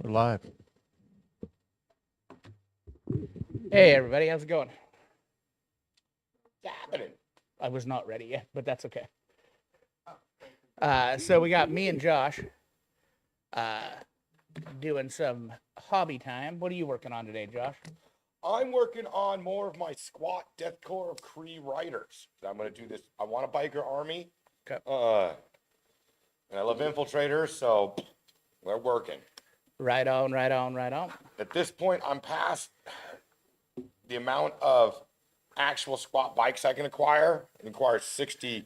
We're live. Hey everybody, how's it going? What's happening? I was not ready yet, but that's okay. So we got me and Josh doing some hobby time. What are you working on today, Josh? I'm working on more of my squat deathcore Cree riders. I'm gonna do this. I want a biker army. Okay. And I love infiltrators, so we're working. Right on, right on, right on. At this point, I'm past the amount of actual squat bikes I can acquire. It requires 60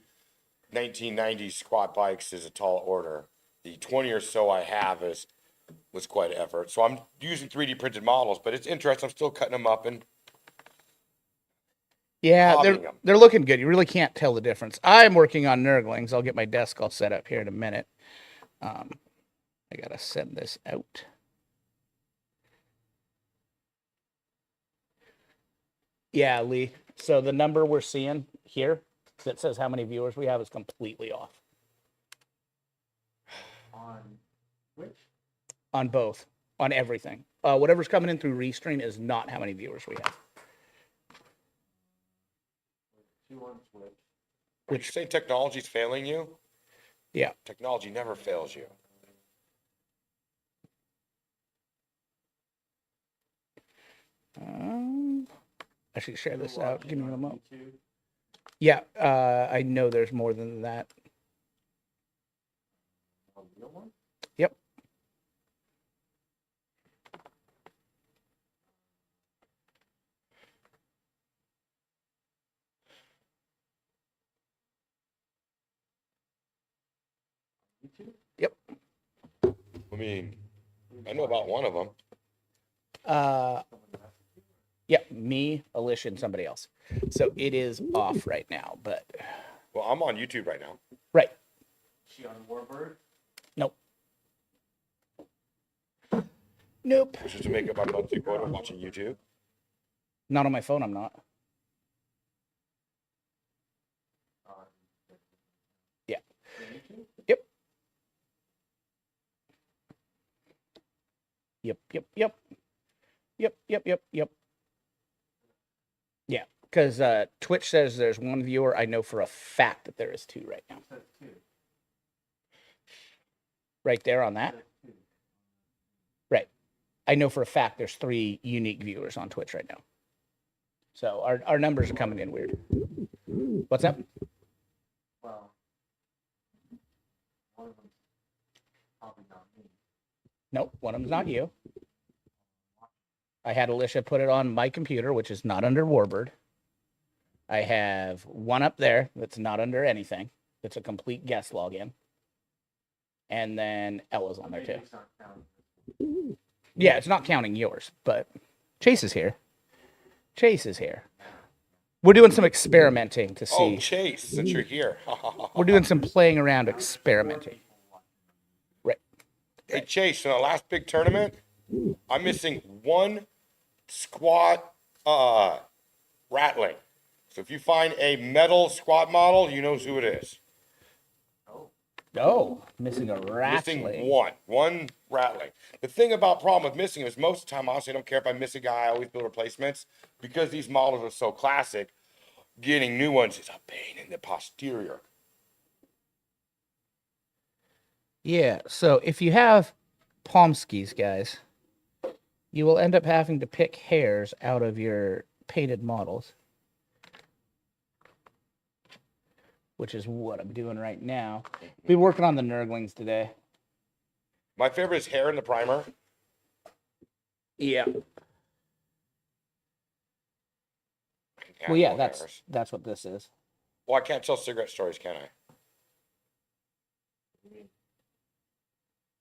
1990s squat bikes is a tall order. The 20 or so I have was quite an effort. So I'm using 3D printed models, but it's interesting. I'm still cutting them up and Yeah, hobbying them. they're looking good. You really can't tell the difference. I'm working on Nurglings. I'll get my desk all set up here in a minute. I gotta send this out. Yeah, Lee. So the number we're seeing here that says how many viewers we have is completely off. On which? On both. On everything. Whatever's coming in through Restream is not how many viewers we have. Two on Twitch. Are you saying technology's failing you? Yeah. Technology never fails you. I should share this out. Give me a moment. YouTube. Yeah, I know there's more than that. A real one? Yep. YouTube? Yep. I mean, I know about one of them. Yeah, me, Alicia, and somebody else. So it is off right now, but Well, I'm on YouTube right now. right. She on Warbird? Nope. Nope. Which is to make up my monthly quota watching YouTube. Not on my phone, I'm not. On Yeah. YouTube? Yep. Yep, yep, yep. Yep, yep, yep, yep. Yeah, because Twitch says there's one viewer. I know for a fact that there is two right now. It says two. Right there on that. It says two. Right. I know for a fact there's 3 unique viewers on Twitch right now. So our numbers are coming in weird. What's up? Well, one of them's probably not me. Nope, one of them's not you. I had Alicia put it on my computer, which is not under Warbird. I have one up there that's not under anything. It's a complete guest login. And then Ella's on there Maybe too. it's not counting. Yeah, it's not counting yours, but Chase is here. Chase is here. We're doing some experimenting to Oh, see. Chase, since you're here. We're doing some playing around experimenting. Right. Hey, Chase, in the last big tournament, I'm missing one squat rattling. So if you find a metal squat model, you know who it is. Oh, missing a Missing rattling. one rattling. The thing about problem with missing is most of the time, honestly, I don't care if I miss a guy. I always build replacements because these models are so classic. Getting new ones is a pain in the posterior. Yeah, so if you have palm skis, guys, you will end up having to pick hairs out of your painted models, which is what I'm doing right now. Been working on the Nurglings today. My favorite is hair in the primer. Yeah. I can Well, yeah, handle hairs. that's what this is. Well, I can't tell cigarette stories, can I?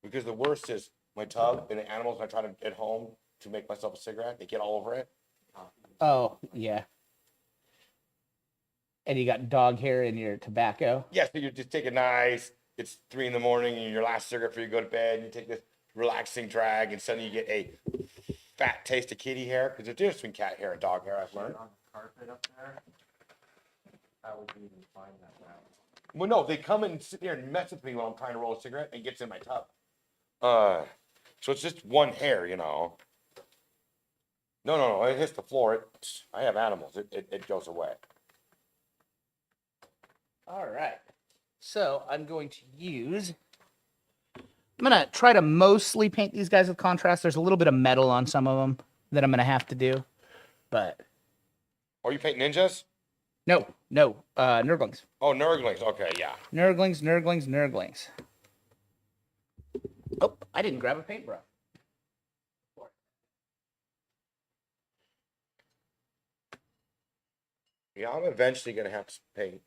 Because the worst is my tub and the animals, when I try to get home to make myself a cigarette, they get all over it. Oh, yeah. And you got dog hair in your tobacco. Yes, but you just take a nice, it's 3 a.m. and your last cigarette before you go to bed, and you take this relaxing drag, and suddenly you get a fat taste of kitty hair. Because there's a difference between cat hair and dog hair, I've learned. On the carpet up there, how would you even find that out? Well, no, they come and sit there and mess with me while I'm trying to roll a cigarette and it gets in my tub. So it's just one hair, you know. No, it hits the floor. I have animals. It goes away. All right. So I'm going to use. I'm gonna try to mostly paint these guys with contrast. There's a little bit of metal on some of them that I'm gonna have to do, but Oh, you paint ninjas? no, Nurglings. Oh, Nurglings. Okay, yeah. Nurglings. Oh, I didn't grab a paintbrush. Yeah, I'm eventually gonna have to paint.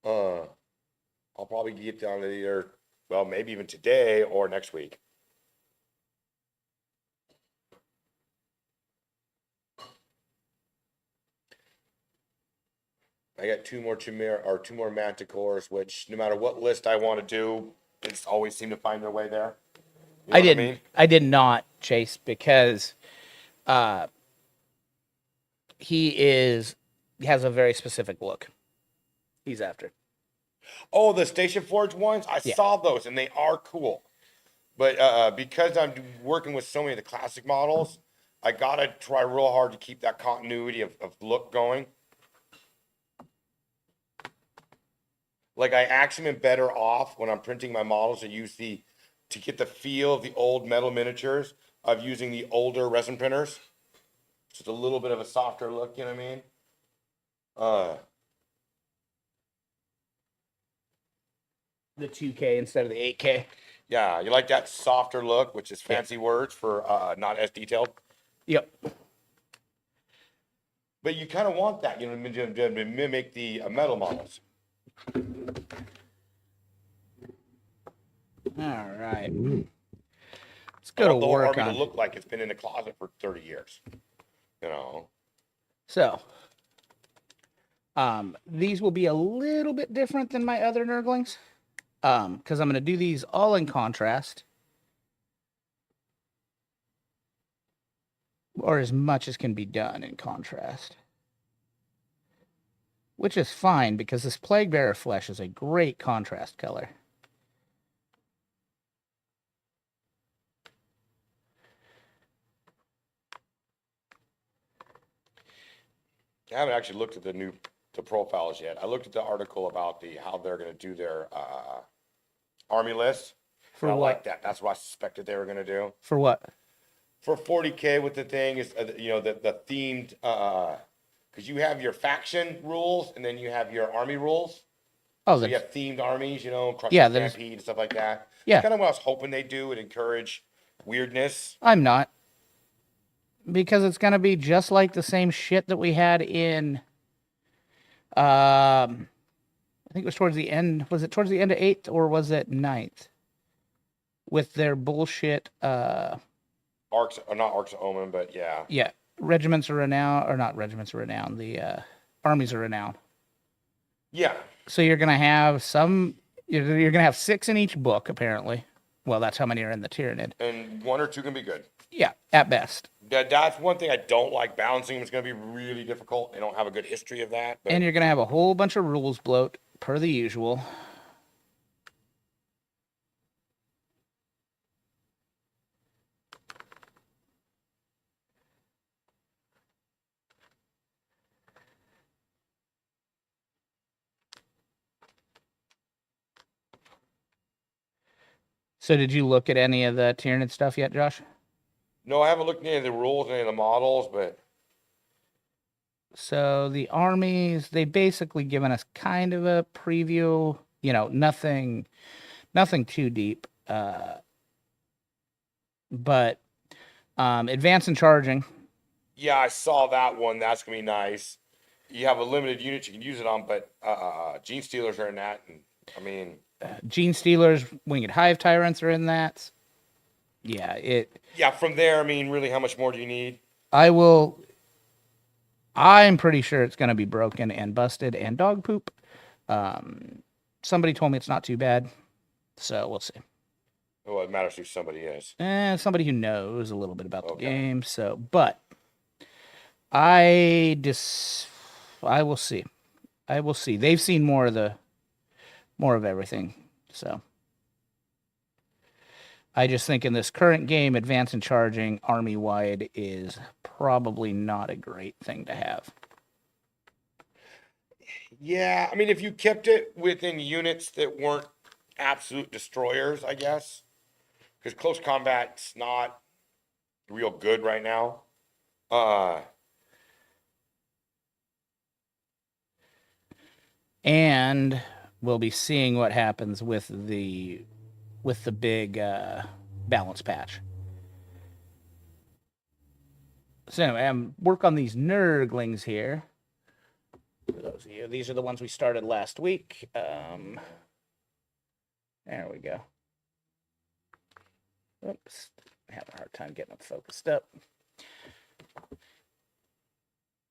I'll probably get down to either, well, maybe even today or next week. I got two more manticores, which no matter what list I want to do, it's always seem to find their way there. You know I what didn't. mean? I did not, Chase, because he has a very specific look. He's after. Oh, the Station Forge ones, I Yeah. saw those and they are cool. But because I'm working with so many of the classic models, I gotta try real hard to keep that continuity of look going. Like I actually am better off when I'm printing my models to get the feel of the old metal miniatures of using the older resin printers. Just a little bit of a softer look, you know what I mean? The 2K instead of the 8K. Yeah, you like that softer look, which is fancy words for not as detailed. Yep. But you kind of want that, you know, to mimic the metal models. All right. Let's I go to want the whole work army on. to look like it's been in the closet for 30 years. You know. So, these will be a little bit different than my other Nurglings, because I'm going to do these all in contrast, or as much as can be done in contrast, which is fine because this Plague Bearer flesh is a great contrast color. I haven't actually looked at the profiles yet. I looked at the article about how they're going to do their army list. For I what? like that. That's what I suspected they were going to do. For what? For 40K with the thing is, you know, the themed, because you have your faction rules and then you have your army rules. Oh, So you have themed armies, you know, Yeah, Stampede and stuff like that. Yeah. Kind of what I was hoping they'd do and encourage weirdness. I'm not. Because it's going to be just like the same shit that we had in, I think it was towards the end. Was it towards the end of 8th or was it 9th? With their bullshit, Arcs, or not Arcs of Omen, but yeah. yeah, regiments of renown, or not regiments of renown, the armies of renown. Yeah. So you're going to have you're going to have 6 in each book, apparently. Well, that's how many are in the Tyranid. And 1 or 2 can be good. Yeah, at best. That's one thing I don't like. Balancing them is going to be really difficult. They don't have a good history of that. But And you're going to have a whole bunch of rules bloat, per the usual. So did you look at any of the Tyranid stuff yet, Josh? no, I haven't looked at any of the rules, any of the models, but So the armies, they basically given us kind of a preview, you know, nothing too deep. But advance and charging. yeah, I saw that one. That's going to be nice. You have a limited unit you can use it on, but Gene Stealers are in that. And I mean, Gene Stealers, Winged Hive Tyrants are in that. Yeah, yeah, from there, I mean, really, how much more do you need? I'm pretty sure it's going to be broken and busted and dog poop. Somebody told me it's not too bad, so we'll see. Well, it matters who somebody is. Somebody who knows a little bit about the Okay. game. So, but I will see. I will see. They've seen more of everything. So, I just think in this current game, advance and charging army-wide is probably not a great thing to have. Yeah, I mean, if you kept it within units that weren't absolute destroyers, I guess, because close combat's not real good right now. And we'll be seeing what happens with the big balance patch. So anyway, I'm work on these Nurglings here. For those of you, these are the ones we started last week. There we go. Oops, I have a hard time getting them focused up.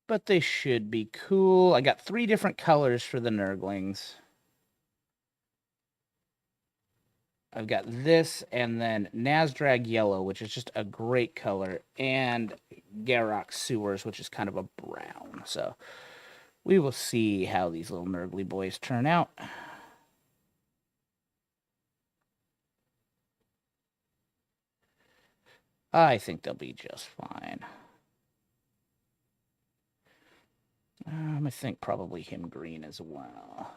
But they should be cool. I got 3 different colors for the Nurglings. I've got this and then Nazdrag Yellow, which is just a great color, and Garrock Sewers, which is kind of a brown. So we will see how these little Nurgly boys turn out. I think they'll be just fine. I think probably him green as well.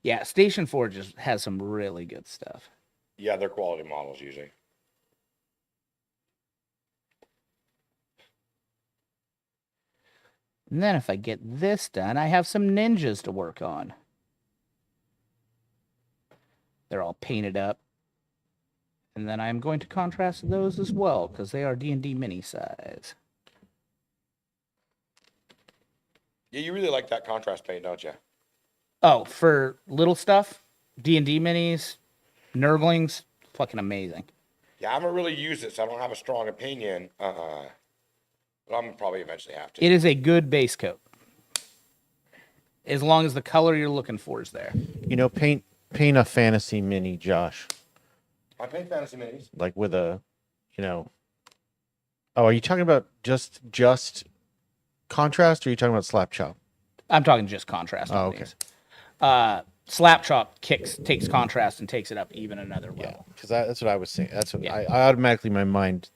Yeah, Station 4 just has some really good stuff. Yeah, they're quality models usually. And then if I get this done, I have some ninjas to work on. They're all painted up. And then I'm going to contrast those as well, because they are D&D mini size. Yeah, you really like that contrast paint, don't you? Oh, for little stuff, D&D minis, Nurglings, fucking amazing. Yeah, I haven't really used it, so I don't have a strong opinion. But I'm probably eventually have to. It is a good base coat. As long as the color you're looking for is there. You know, paint a fantasy mini, Josh. I paint fantasy minis. Like with a, you know. Oh, are you talking about just contrast, or are you talking about slap chop? I'm talking just contrast on okay. these. Slap chop takes contrast and takes it up even another level. Yeah, because that's what I was saying. That's what Yeah. I automatically, my mind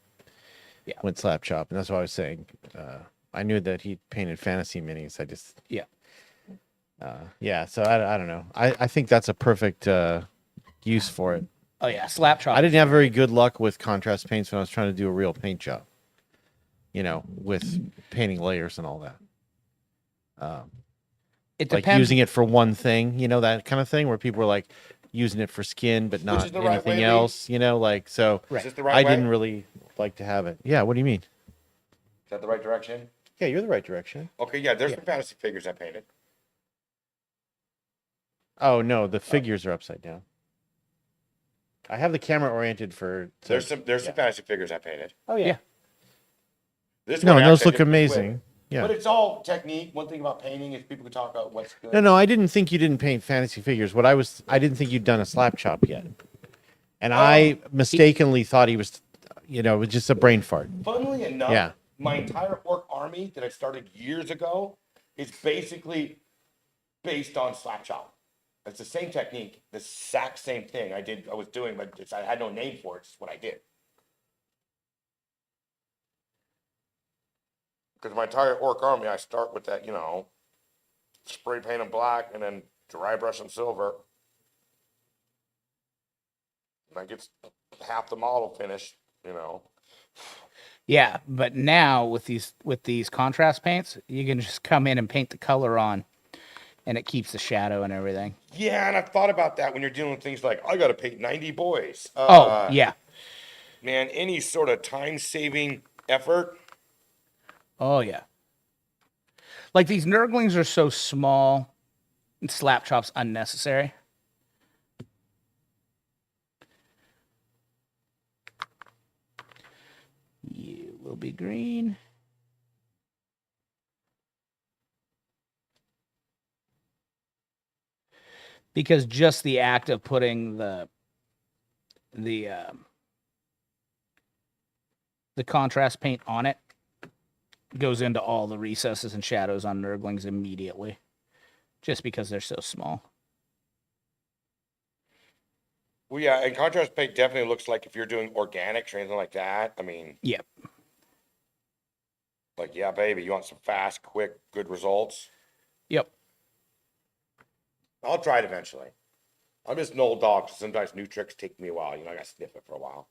Yeah. went slap chop, and that's what I was saying. I knew that he painted fantasy minis. I just Yeah. yeah. So I don't know. I think that's a perfect use for it. Oh yeah, slap chop. I didn't have very good luck with contrast paints when I was trying to do a real paint job. You know, with painting layers and all that. It Like depends. using it for one thing, you know, that kind of thing where people are like using it for skin but not is the right anything way, Lee? else, you know, like so Right. Is this the right I way? didn't really like to have it. Yeah, what do you mean? Is that the right direction? Yeah, you're the right direction. Okay, yeah, there's some fantasy figures I painted. Oh no, the figures are upside down. I have the camera oriented for There's some fantasy figures I painted. Oh Yeah. This No, one and those actually look I did pretty quick. amazing. Yeah. But it's all technique. One thing about painting is people can talk about what's good. No, I didn't think you didn't paint fantasy figures. I didn't think you'd done a slap chop yet. And I mistakenly thought he was, you know, it was just a brain fart. Funnily enough, Yeah. my entire orc army that I started years ago is basically based on slap chop. It's the same technique, the exact same thing I was doing, but I had no name for it. It's what I did. Because my entire orc army, I start with that, you know, spray paint them black and then dry brush them silver. And that gets half the model finished, you know. Yeah, but now with these contrast paints, you can just come in and paint the color on, and it keeps the shadow and everything. Yeah, and I've thought about that when you're dealing with things like, I got to paint 90 boys. Yeah. Man, any sort of time-saving effort. Oh yeah. Like these Nurglings are so small, and slap chop's unnecessary. You will be green. Because just the act of putting the contrast paint on it goes into all the recesses and shadows on Nurglings immediately, just because they're so small. Well, yeah, and contrast paint definitely looks like if you're doing organics or anything like that. I mean, Yep. like, yeah, baby, you want some fast, quick, good results? Yep. I'll try it eventually. I'm just an old dog, so sometimes new tricks take me a while. You know, I gotta sniff it for a while.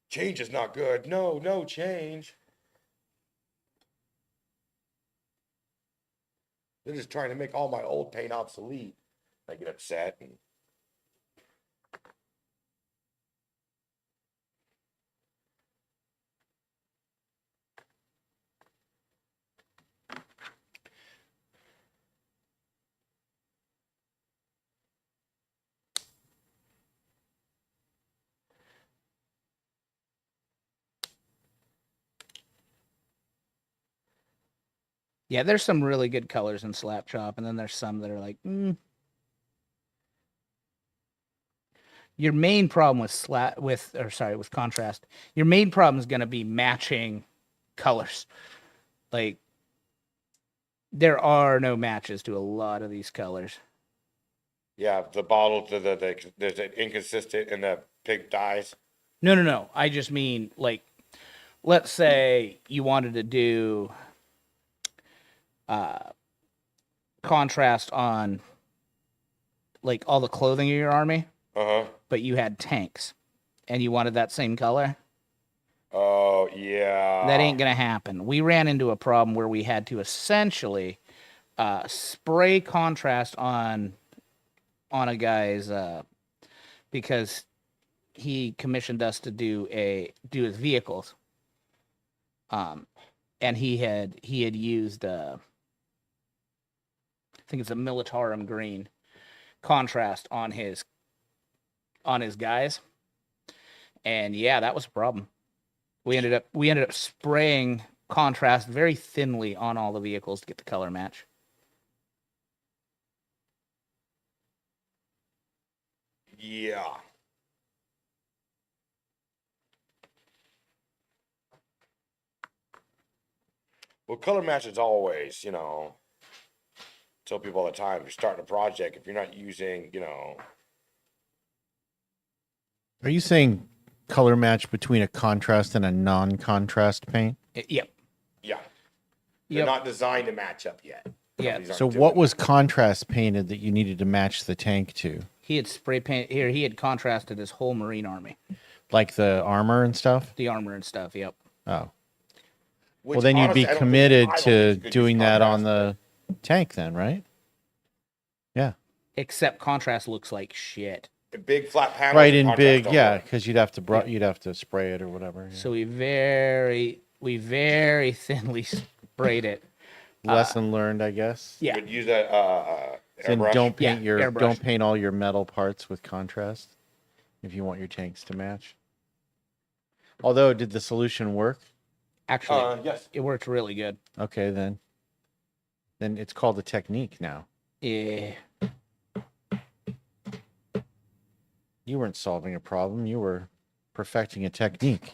Change is not good. No, no change. They're just trying to make all my old paint obsolete. I get upset. And Yeah, there's some really good colors in Slap Chop, and then there's some that are like, Your main problem with contrast, your main problem is going to be matching colors. Like, there are no matches to a lot of these colors. yeah, the bottle, there's an inconsistent in the pig dyes. No. I just mean, like, let's say you wanted to do contrast on, like, all the clothing of your army, but you had tanks, and you wanted that same color. Oh, yeah. That ain't going to happen. We ran into a problem where we had to essentially spray contrast on a guy's because he commissioned us to do his vehicles. And he had used I think it's a Militarum green contrast on his guys. And yeah, that was a problem. We ended up spraying contrast very thinly on all the vehicles to get the color match. Yeah. Well, color match is always, you know, tell people all the time, if you're starting a project, if you're not using, you know. Are you saying color match between a contrast and a non-contrast paint? Yep. Yeah. They're not designed to match up yet. Yeah. Companies aren't So doing what that. was contrast painted that you needed to match the tank to? He had spray paint here. He had contrasted his whole Marine army, Like the armor and stuff? the armor and stuff. Yep. Oh. Which, Well, then you'd be honestly, I don't think committed either to is good doing use that on contrast. the tank then, right? Yeah. Except contrast looks like shit. The big flat panels. Right, the in contrast big, don't yeah, work. because you'd have to spray it or whatever. Yeah. So we very thinly sprayed it. Lesson learned, I guess. Yeah. You would use a Then airbrush. don't paint Yeah, airbrush. don't paint all your metal parts with contrast if you want your tanks to match. Although, did the solution work? Actually, Yes. it worked really good. Okay, then it's called a technique now. Yeah. You weren't solving a problem, you were perfecting a technique.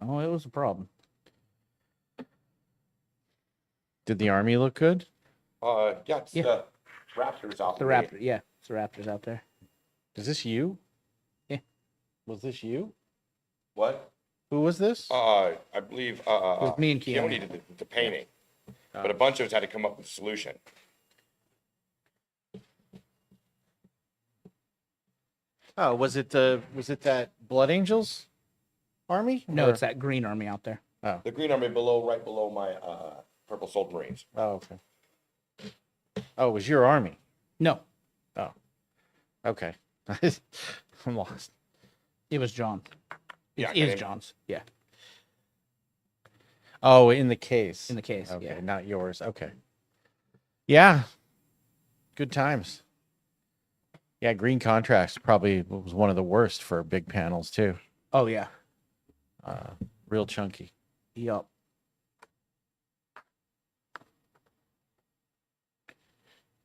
Oh, it was a problem. Did the army look good? Yeah, it's Yeah. the Raptors out The there. raptor. Yeah, it's the raptors out there. Is this you? Yeah. Was this you? What? Who was this? I believe was me and Keone. Keone did the painting, but a bunch of us had to come up with a solution. Oh, was it that Blood Angels army? No, Or- it's that green army out there. The Green Army right below my Purple Soul Marines. Oh, okay. Oh, it was your army. No, Oh, okay. I'm lost. it was John. Yeah, It is and- John's. Yeah, Oh, in the case. in the case. Okay, Yeah. not yours. Okay. Yeah. Good times. Yeah, green contrast probably was one of the worst for big panels too. Oh yeah. Real chunky. Yup.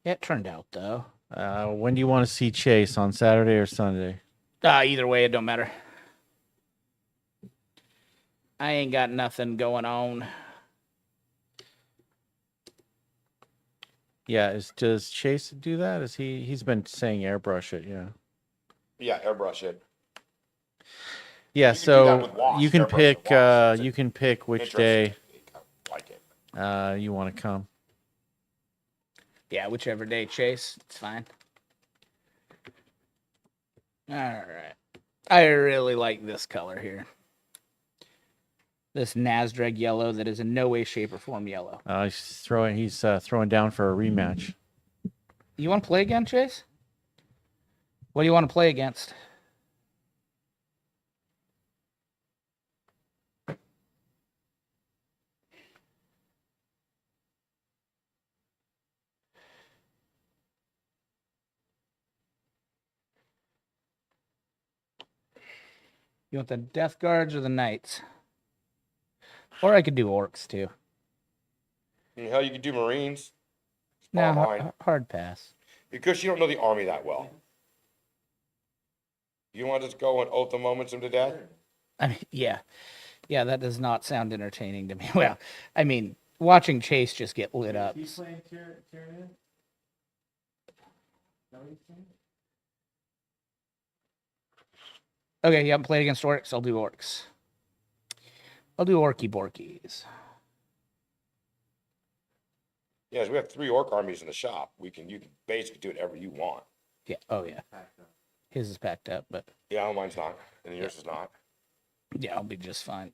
It turned out though. When do you want to see Chase, on Saturday or Sunday? Either way, it don't matter. I ain't got nothing going on. Yeah, does Chase do that? Is he's been saying airbrush it, yeah. Yeah, airbrush it. Yeah, You can do that so with wash, you can airbrush and pick wash. It's you can pick which interesting day technique. I like it. you want to come. Yeah, whichever day, Chase. It's fine. All right. I really like this color here. This Nasdaq yellow that is in no way, shape, or form yellow. He's throwing down for a rematch. You want to play again, Chase? What do you want to play against? You want the Death Guards or the Knights? Or I could do Orcs too. Hell, you can do Marines. No, Fine. hard pass. Because you don't know the army that well. You want to just go and oath the momentum to death? I mean, yeah. Yeah, that does not sound entertaining to me. Well, I mean, watching Chase just get lit up. He's playing Tyrion? No, he's playing? Okay, you haven't played against Orcs? I'll do Orcs. I'll do Orky Borkies. Yes, we have 3 orc armies in the shop. You can basically do whatever you want. Yeah, oh yeah. Packed up. His is packed up, but Yeah, mine's not, and yours is not. yeah, I'll be just fine.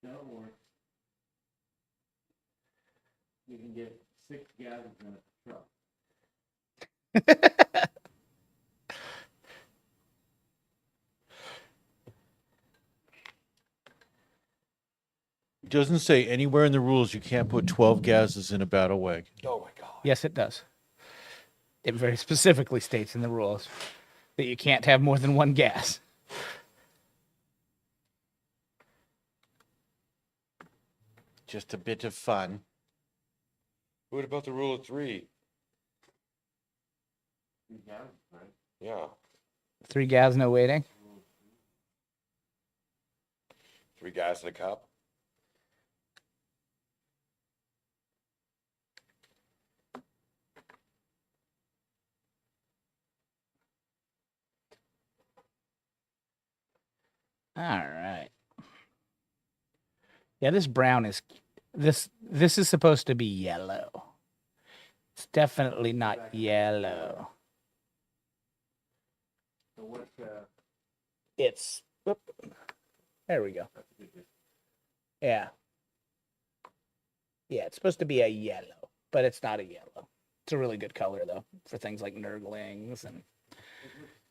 That'll work. You can get 6 guys in a truck. It doesn't say anywhere in the rules you can't put 12 gases in a battle wagon. Oh my god. Yes, it does. It very specifically states in the rules that you can't have more than 1 gas. Just a bit of fun. What about the rule of 3? 3 guys, right? Yeah, 3 gas, no waiting. 3 guys in a cup. All right. Yeah, this brown is this is supposed to be yellow. It's definitely not yellow. So what's It's whoop. There we go. Yeah. Yeah, it's supposed to be a yellow, but it's not a yellow. It's a really good color though for things like nurglings and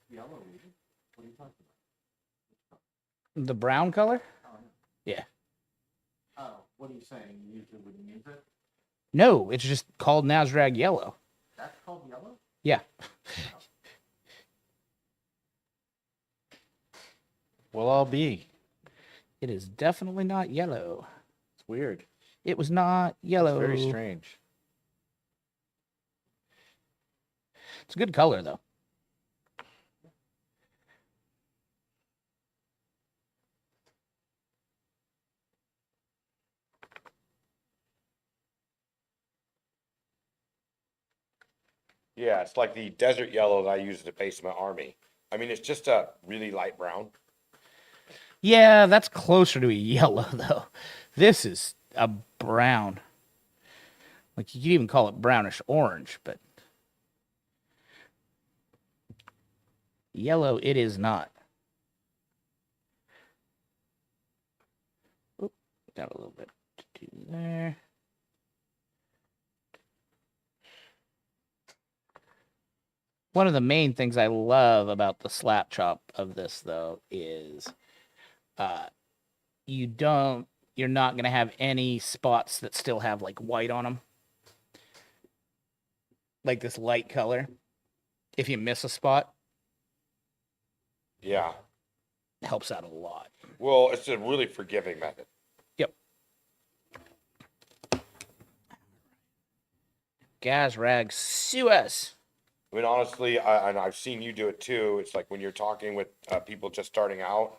yellow? What are you talking the brown color. about? Yeah. Oh, what are you saying? You usually wouldn't use it? No, it's just called Nasrag yellow. That's called yellow? Yeah. Well, I'll be. It is definitely not yellow. It's weird. It was not yellow. It's very strange. It's a good color though. Yeah, it's like the desert yellow that I use at the base of my army. I mean, it's just a really light brown. Yeah, that's closer to a yellow though. This is a brown. Like you could even call it brownish orange, but yellow it is not. Oop, got a little bit to do there. One of the main things I love about the slap chop of this though is you're not going to have any spots that still have like white on them. Like this light color. If you miss a spot, Yeah. it helps out a lot. Well, it's a really forgiving method. Yep. Gazrag, sue us. I mean, honestly, and I've seen you do it too. It's like when you're talking with people just starting out,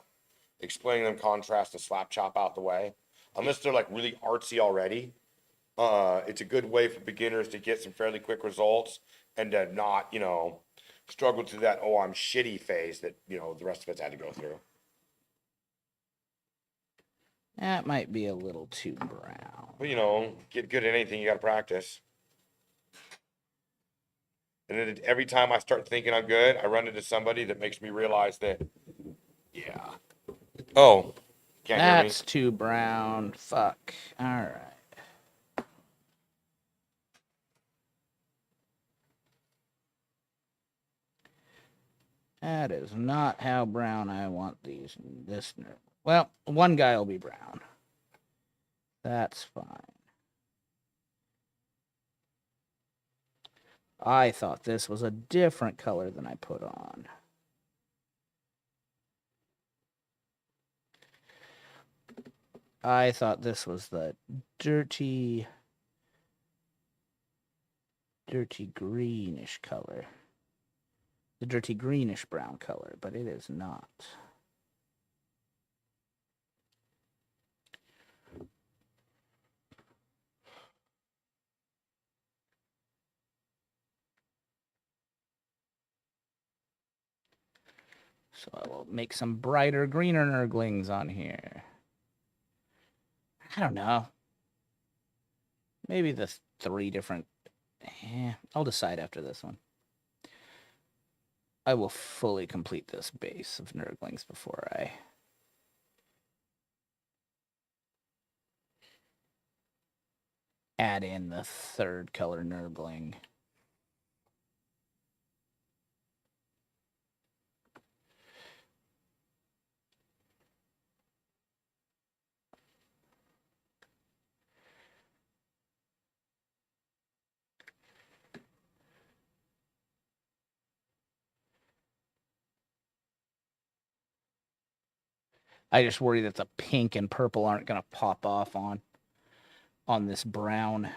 explaining them contrast and slap chop out the way. Unless they're like really artsy already, it's a good way for beginners to get some fairly quick results and to not, struggle through that, oh, I'm shitty phase that, the rest of us had to go through. That might be a little too brown. But, get good at anything, you got to practice. And then every time I start thinking I'm good, I run into somebody that makes me realize that, yeah. Oh, can't hear me. That's too brown. Fuck. All right. That is not how brown I want this nerve. Well, one guy will be brown. That's fine. I thought this was a different color than I put on. I thought this was the dirty greenish color. The dirty greenish brown color, but it is not. So I will make some brighter, greener nurglings on here. I don't know. Maybe the 3 different... I'll decide after this one. I will fully complete this base of nurglings before I... add in the 3rd color nurgling. I just worry that the pink and purple aren't going to pop off on this brown.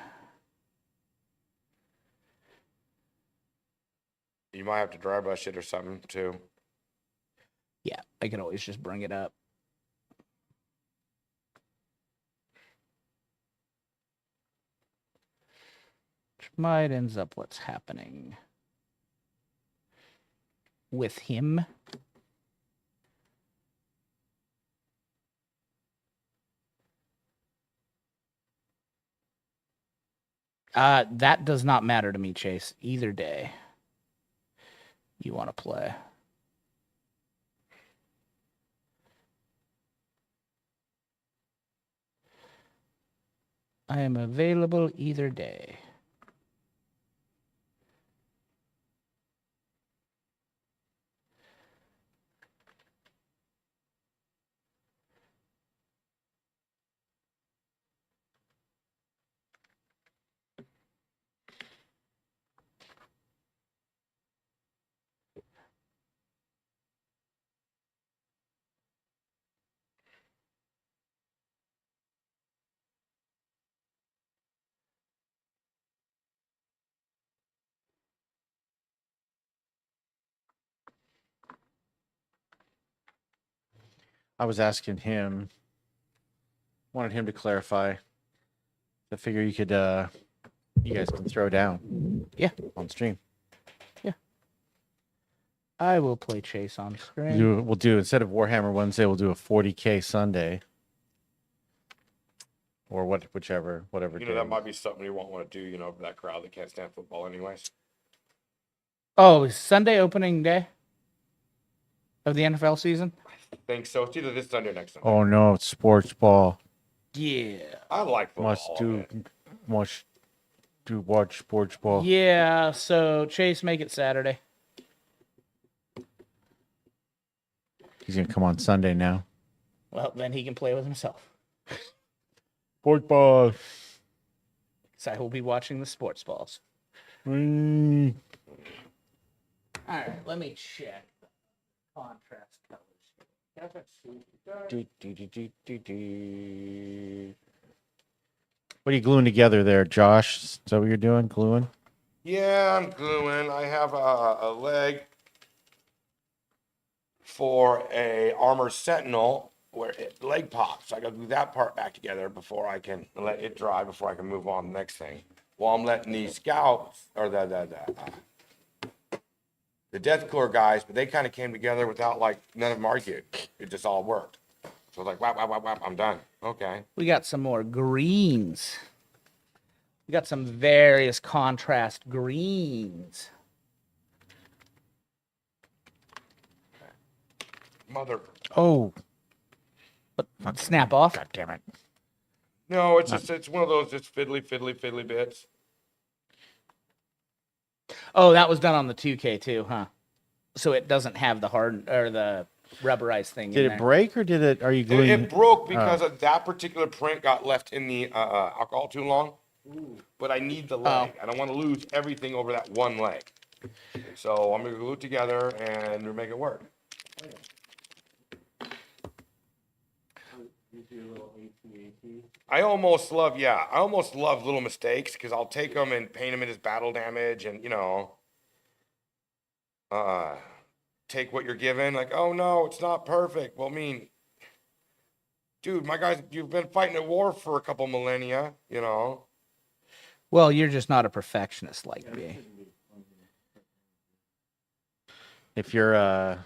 You might have to dry brush it or something too. Yeah, I could always just bring it up. Which might ends up what's happening with him. That does not matter to me, Chase. Either day you want to play. I am available either day. I was asking him, wanted him to clarify the figure you could, you guys can throw down. Yeah. On stream. I will play Chase on screen. We'll do, instead of Warhammer Wednesday, we'll do a 40K Sunday. Or whatever day. That might be something you won't want to do, for that crowd that can't stand football anyways. Oh, is Sunday opening day of the NFL season? I think so. It's either this Sunday or next Sunday. Oh no, it's sports ball. Yeah. I like football. Watch sports ball. Yeah, so Chase, make it Saturday. He's gonna come on Sunday now. Well, then he can play with himself. Sports ball. So I will be watching the sports balls. All right, let me check the contrast colors. What are you gluing together there, Josh? Is that what you're doing? Gluing? Yeah, I'm gluing. I have a leg for a armor sentinel where it leg pops. So I gotta glue that part back together before I can let it dry before I can move on to the next thing. While I'm letting the scouts or the Death Corps guys, but they kind of came together without like none of them argued. It just all worked. So I was like, whap, whap, whap, whap, I'm done. Okay. We got some more greens. We got some various contrast greens. Mother. Oh, But snap off. God damn it. No, it's just, it's one of those just fiddly bits. Oh, that was done on the 2K too, huh? So it doesn't have the hard or the rubberized thing Did in it there. break or did it? Are you gluing? It broke because of that particular print got left in the alcohol too long. But I need the leg. I don't want to lose everything over that one leg. So I'm gonna glue it together and make it work. I almost love little mistakes because I'll take them and paint them in as battle damage and, take what you're given. Like, oh no, it's not perfect. Well, I mean, dude, my guys, you've been fighting a war for a couple millennia, Well, you're just not a perfectionist like me. If you're if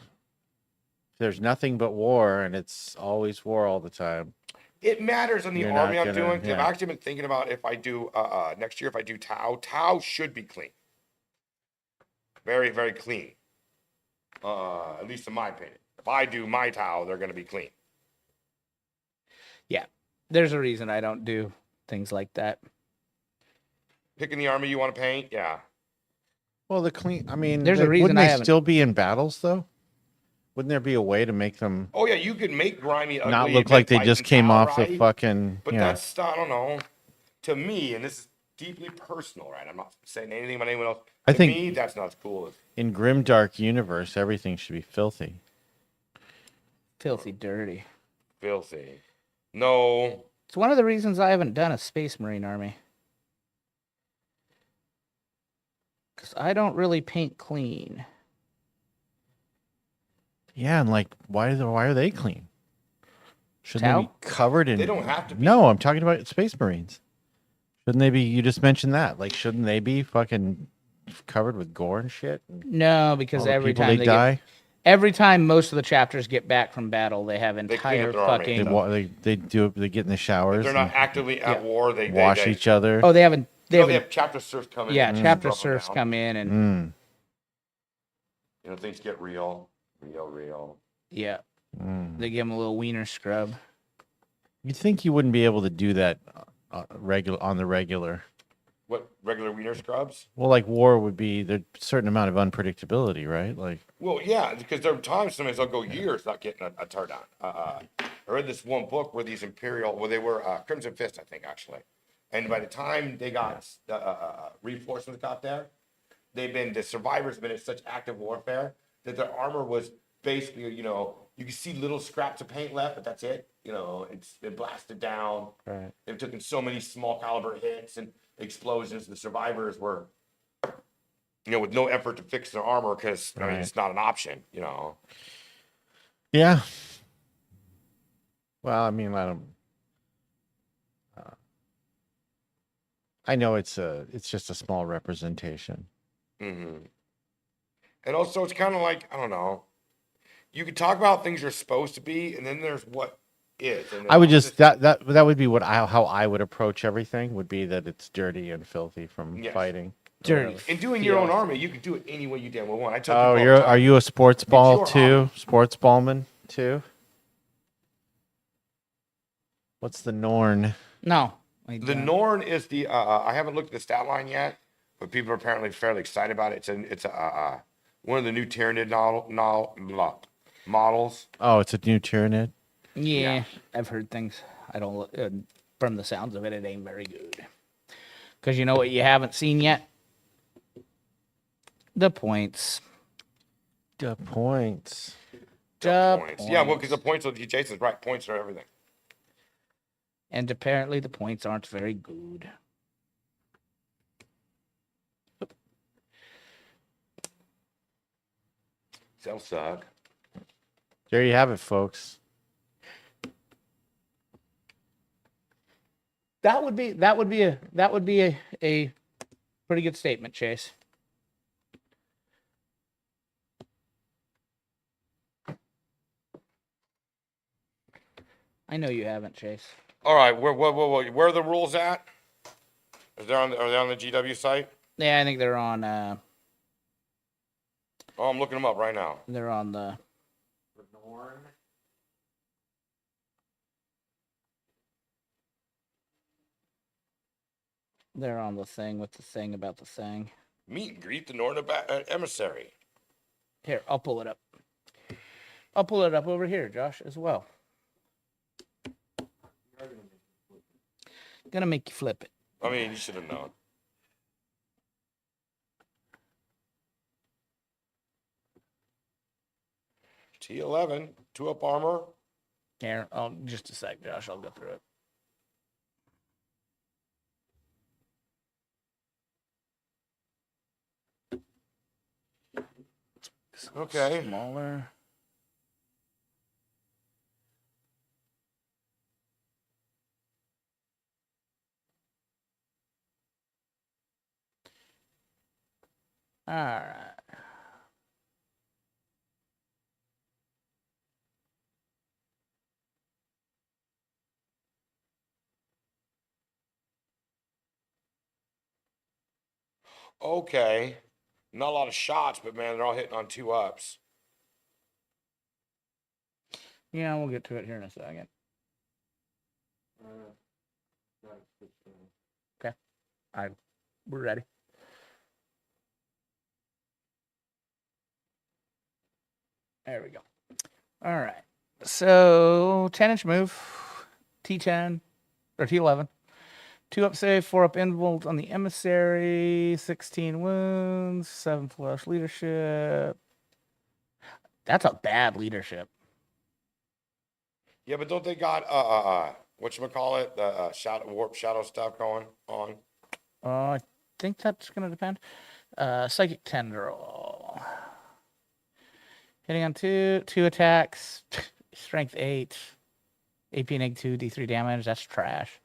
there's nothing but war and it's always war all the time. It matters on the You're army not I'm gonna- doing. 'Cause I've yeah. actually been thinking about if I do next year, if I do Tau should be clean. Very, very clean. At least in my opinion. If I do my Tau, they're gonna be clean. Yeah. There's a reason I don't do things like that. Picking the army you want to paint, yeah. Well, the clean. I mean, There's a reason wouldn't I they haven't- still be in battles though? Wouldn't there be a way to make them Oh yeah, you could make grimy ugly. not look and like they fight just in came Tau, off right? the fucking? But yeah. that's, I don't know. To me, and this is deeply personal, right? I'm not saying anything about anyone else. I To think- me, that's not as cool as In Grimdark universe, everything should be filthy. Filthy dirty. filthy. No. It's one of the reasons I haven't done a Space Marine army. Because I don't really paint clean. Yeah, and like, why are they clean? Shouldn't they be Tau? covered in? They don't have to be. No, I'm talking about Space Marines. Shouldn't they be? You just mentioned that. Like, shouldn't they be fucking covered with gore and shit? And No, all because the every people time they they die, get, every time most of the chapters get back from battle, they have clean entire up their army. fucking. they get in the If showers. they're not and actively at Yeah. war, they wash they, each other. Oh, they haven't. They No, they haven't. have chapter serfs come in. Yeah, and chapter scrub them serfs down. come in and Mm, Things get real. yeah, mm. they give them a little wiener scrub. You'd think you wouldn't be able to do that on the regular. What, regular wiener scrubs? Well, like war would be there's a certain amount of unpredictability, right? Like, Well, yeah, because there are times sometimes they'll go years not getting a tear down. I read this one book where these they were Crimson Fist, I think, actually. And by the time they got reinforcements got there, the survivors have been in such active warfare that their armor was basically, you can see little scraps of paint left, but that's it. It's been blasted down. right. They've taken so many small caliber hits and explosions. The survivors were, with no effort to fix their armor because Right. it's not an option. Yeah. Well, I mean, I don't. I know it's just a small representation. Mm-hmm. And also, it's kind of like, I don't know. You could talk about things you're supposed to be, and then there's what is. And then I would all just this- that would be how I would approach everything. Would be that it's dirty and filthy from Yes. fighting. Dirty. In doing your own Filth. army, you can do it any way you damn well want. I tell Oh, people all the time, are you a sports ball your too? hobby. Sports ballman too? What's the Norn? No, I The don't. Norn is the I haven't looked at the stat line yet, but people are apparently fairly excited about it. It's one of the new Tyranid models. Oh, it's a new Tyranid. Yeah, I've heard things. I don't. From the sounds of it, it ain't very good. Because you know what you haven't seen yet? The points. The points. The Points. Yeah, well, because the points. points with Jason's right. Points are everything. And apparently the points aren't very good. They'll suck. There you have it, folks. That would be a pretty good statement, Chase. I know you haven't, Chase. All right, where are the rules at? Are they on the GW site? Yeah, I think they're on Oh, I'm looking them up right now. they're on the The Norn. they're on the thing with the thing about the thing. Meet and greet the Northern emissary. Here, I'll pull it up. I'll pull it up over here, Josh, as well. Gonna make you flip it. I mean, you should have known. T11, 2-up armor. Here, just a sec, Josh. I'll go through it. Okay. Smaller. All right. Okay. Not a lot of shots, but man, they're all hitting on 2-ups. Yeah, we'll get to it here in a second. Gotta switch to- We're ready. There we go. All right. So 10-inch move, T10 or T11. 2-up save, 4-up involt on the emissary, 16 wounds, 7 flush leadership. That's a bad leadership. Yeah, but don't they got whatchamacallit, the warp shadow stuff going on? I think that's gonna depend. Psychic Tendril. Hitting on 2 attacks, strength 8, AP -2, D3 damage. That's trash.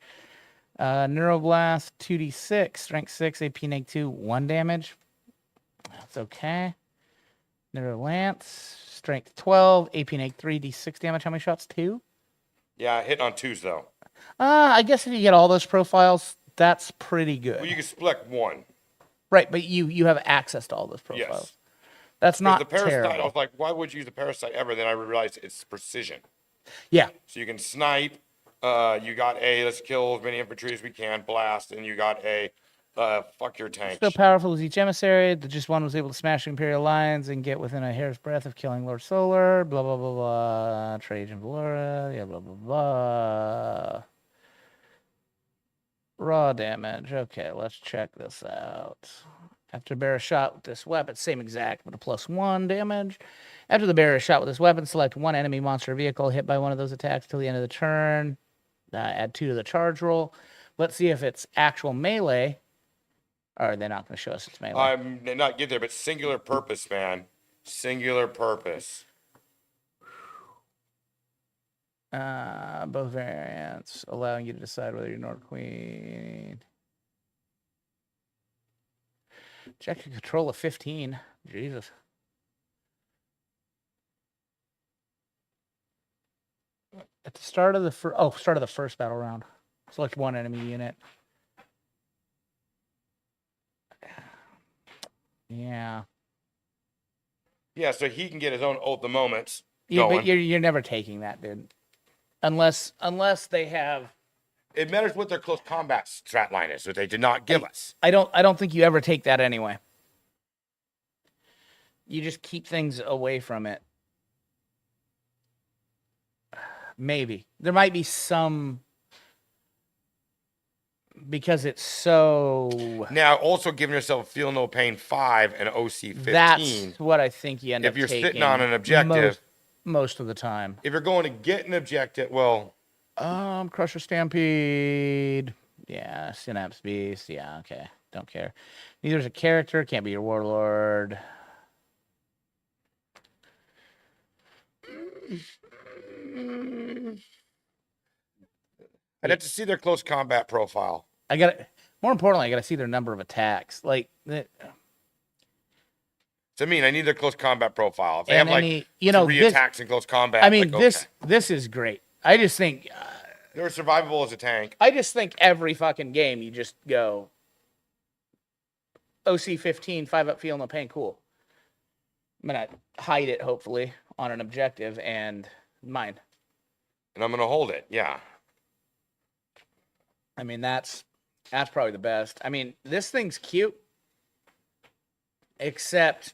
Neuroblast, 2d6, strength 6, AP -2, 1 damage. That's okay. Neurolance, strength 12, AP -3, D6 damage. How many shots? 2? Yeah, hitting on 2s though. I guess if you get all those profiles, that's pretty good. Well, you can select one. Right, but you have access to all those profiles. Yes. That's 'Cause not the parasite, I terrible. was like, why would you use the parasite ever? Then I realized it's precision. Yeah, So you can snipe. You got a let's kill as many infantry as we can, blast, and you got a fuck your tank. still powerful as each emissary. The just one was able to smash Imperial lines and get within a hair's breadth of killing Lord Solar. Blah blah blah blah. Trajan Valora. Yeah, blah blah blah. Raw damage. Okay, let's check this out. After the bearer shot with this weapon, same exact, but a +1 damage. After the bearer is shot with this weapon, select one enemy monster vehicle hit by one of those attacks till the end of the turn. Add 2 to the charge roll. Let's see if it's actual melee. Or are they not going to show us it's melee? I'm not get there, but singular purpose, man. Singular purpose. Both variants, allowing you to decide whether you're Nord Queen. Check your control of 15. Jesus. At the start of the first battle round. Select one enemy unit. Yeah. Yeah, so he can get his own ult the moments. Yeah, going. but you're never taking that, dude. Unless they have. It matters what their close combat strat line is, which they did not give us. I don't think you ever take that anyway. You just keep things away from it. Maybe. There might be some because it's so Now, also giving yourself Feel No Pain 5 and OC 15. That's what I think you end up If you're taking sitting on an objective. most of the time. If you're going to get an objective, well, Crusher Stampede. Yeah, Synapse Beast. Yeah, okay. Don't care. Neither is a character. Can't be your warlord. I'd have to see their close combat profile. I got to More importantly, I got to see their number of attacks. Like, So I mean, I need their close combat profile. If they have like three this, attacks in close combat, I mean, like, okay. this is great. I just think They're survivable as a tank. every fucking game you just go OC 15, 5-up feel no pain, cool. I'm gonna hide it hopefully on an objective and mine. And I'm gonna hold it. Yeah. I mean that's probably the best. I mean, this thing's cute, except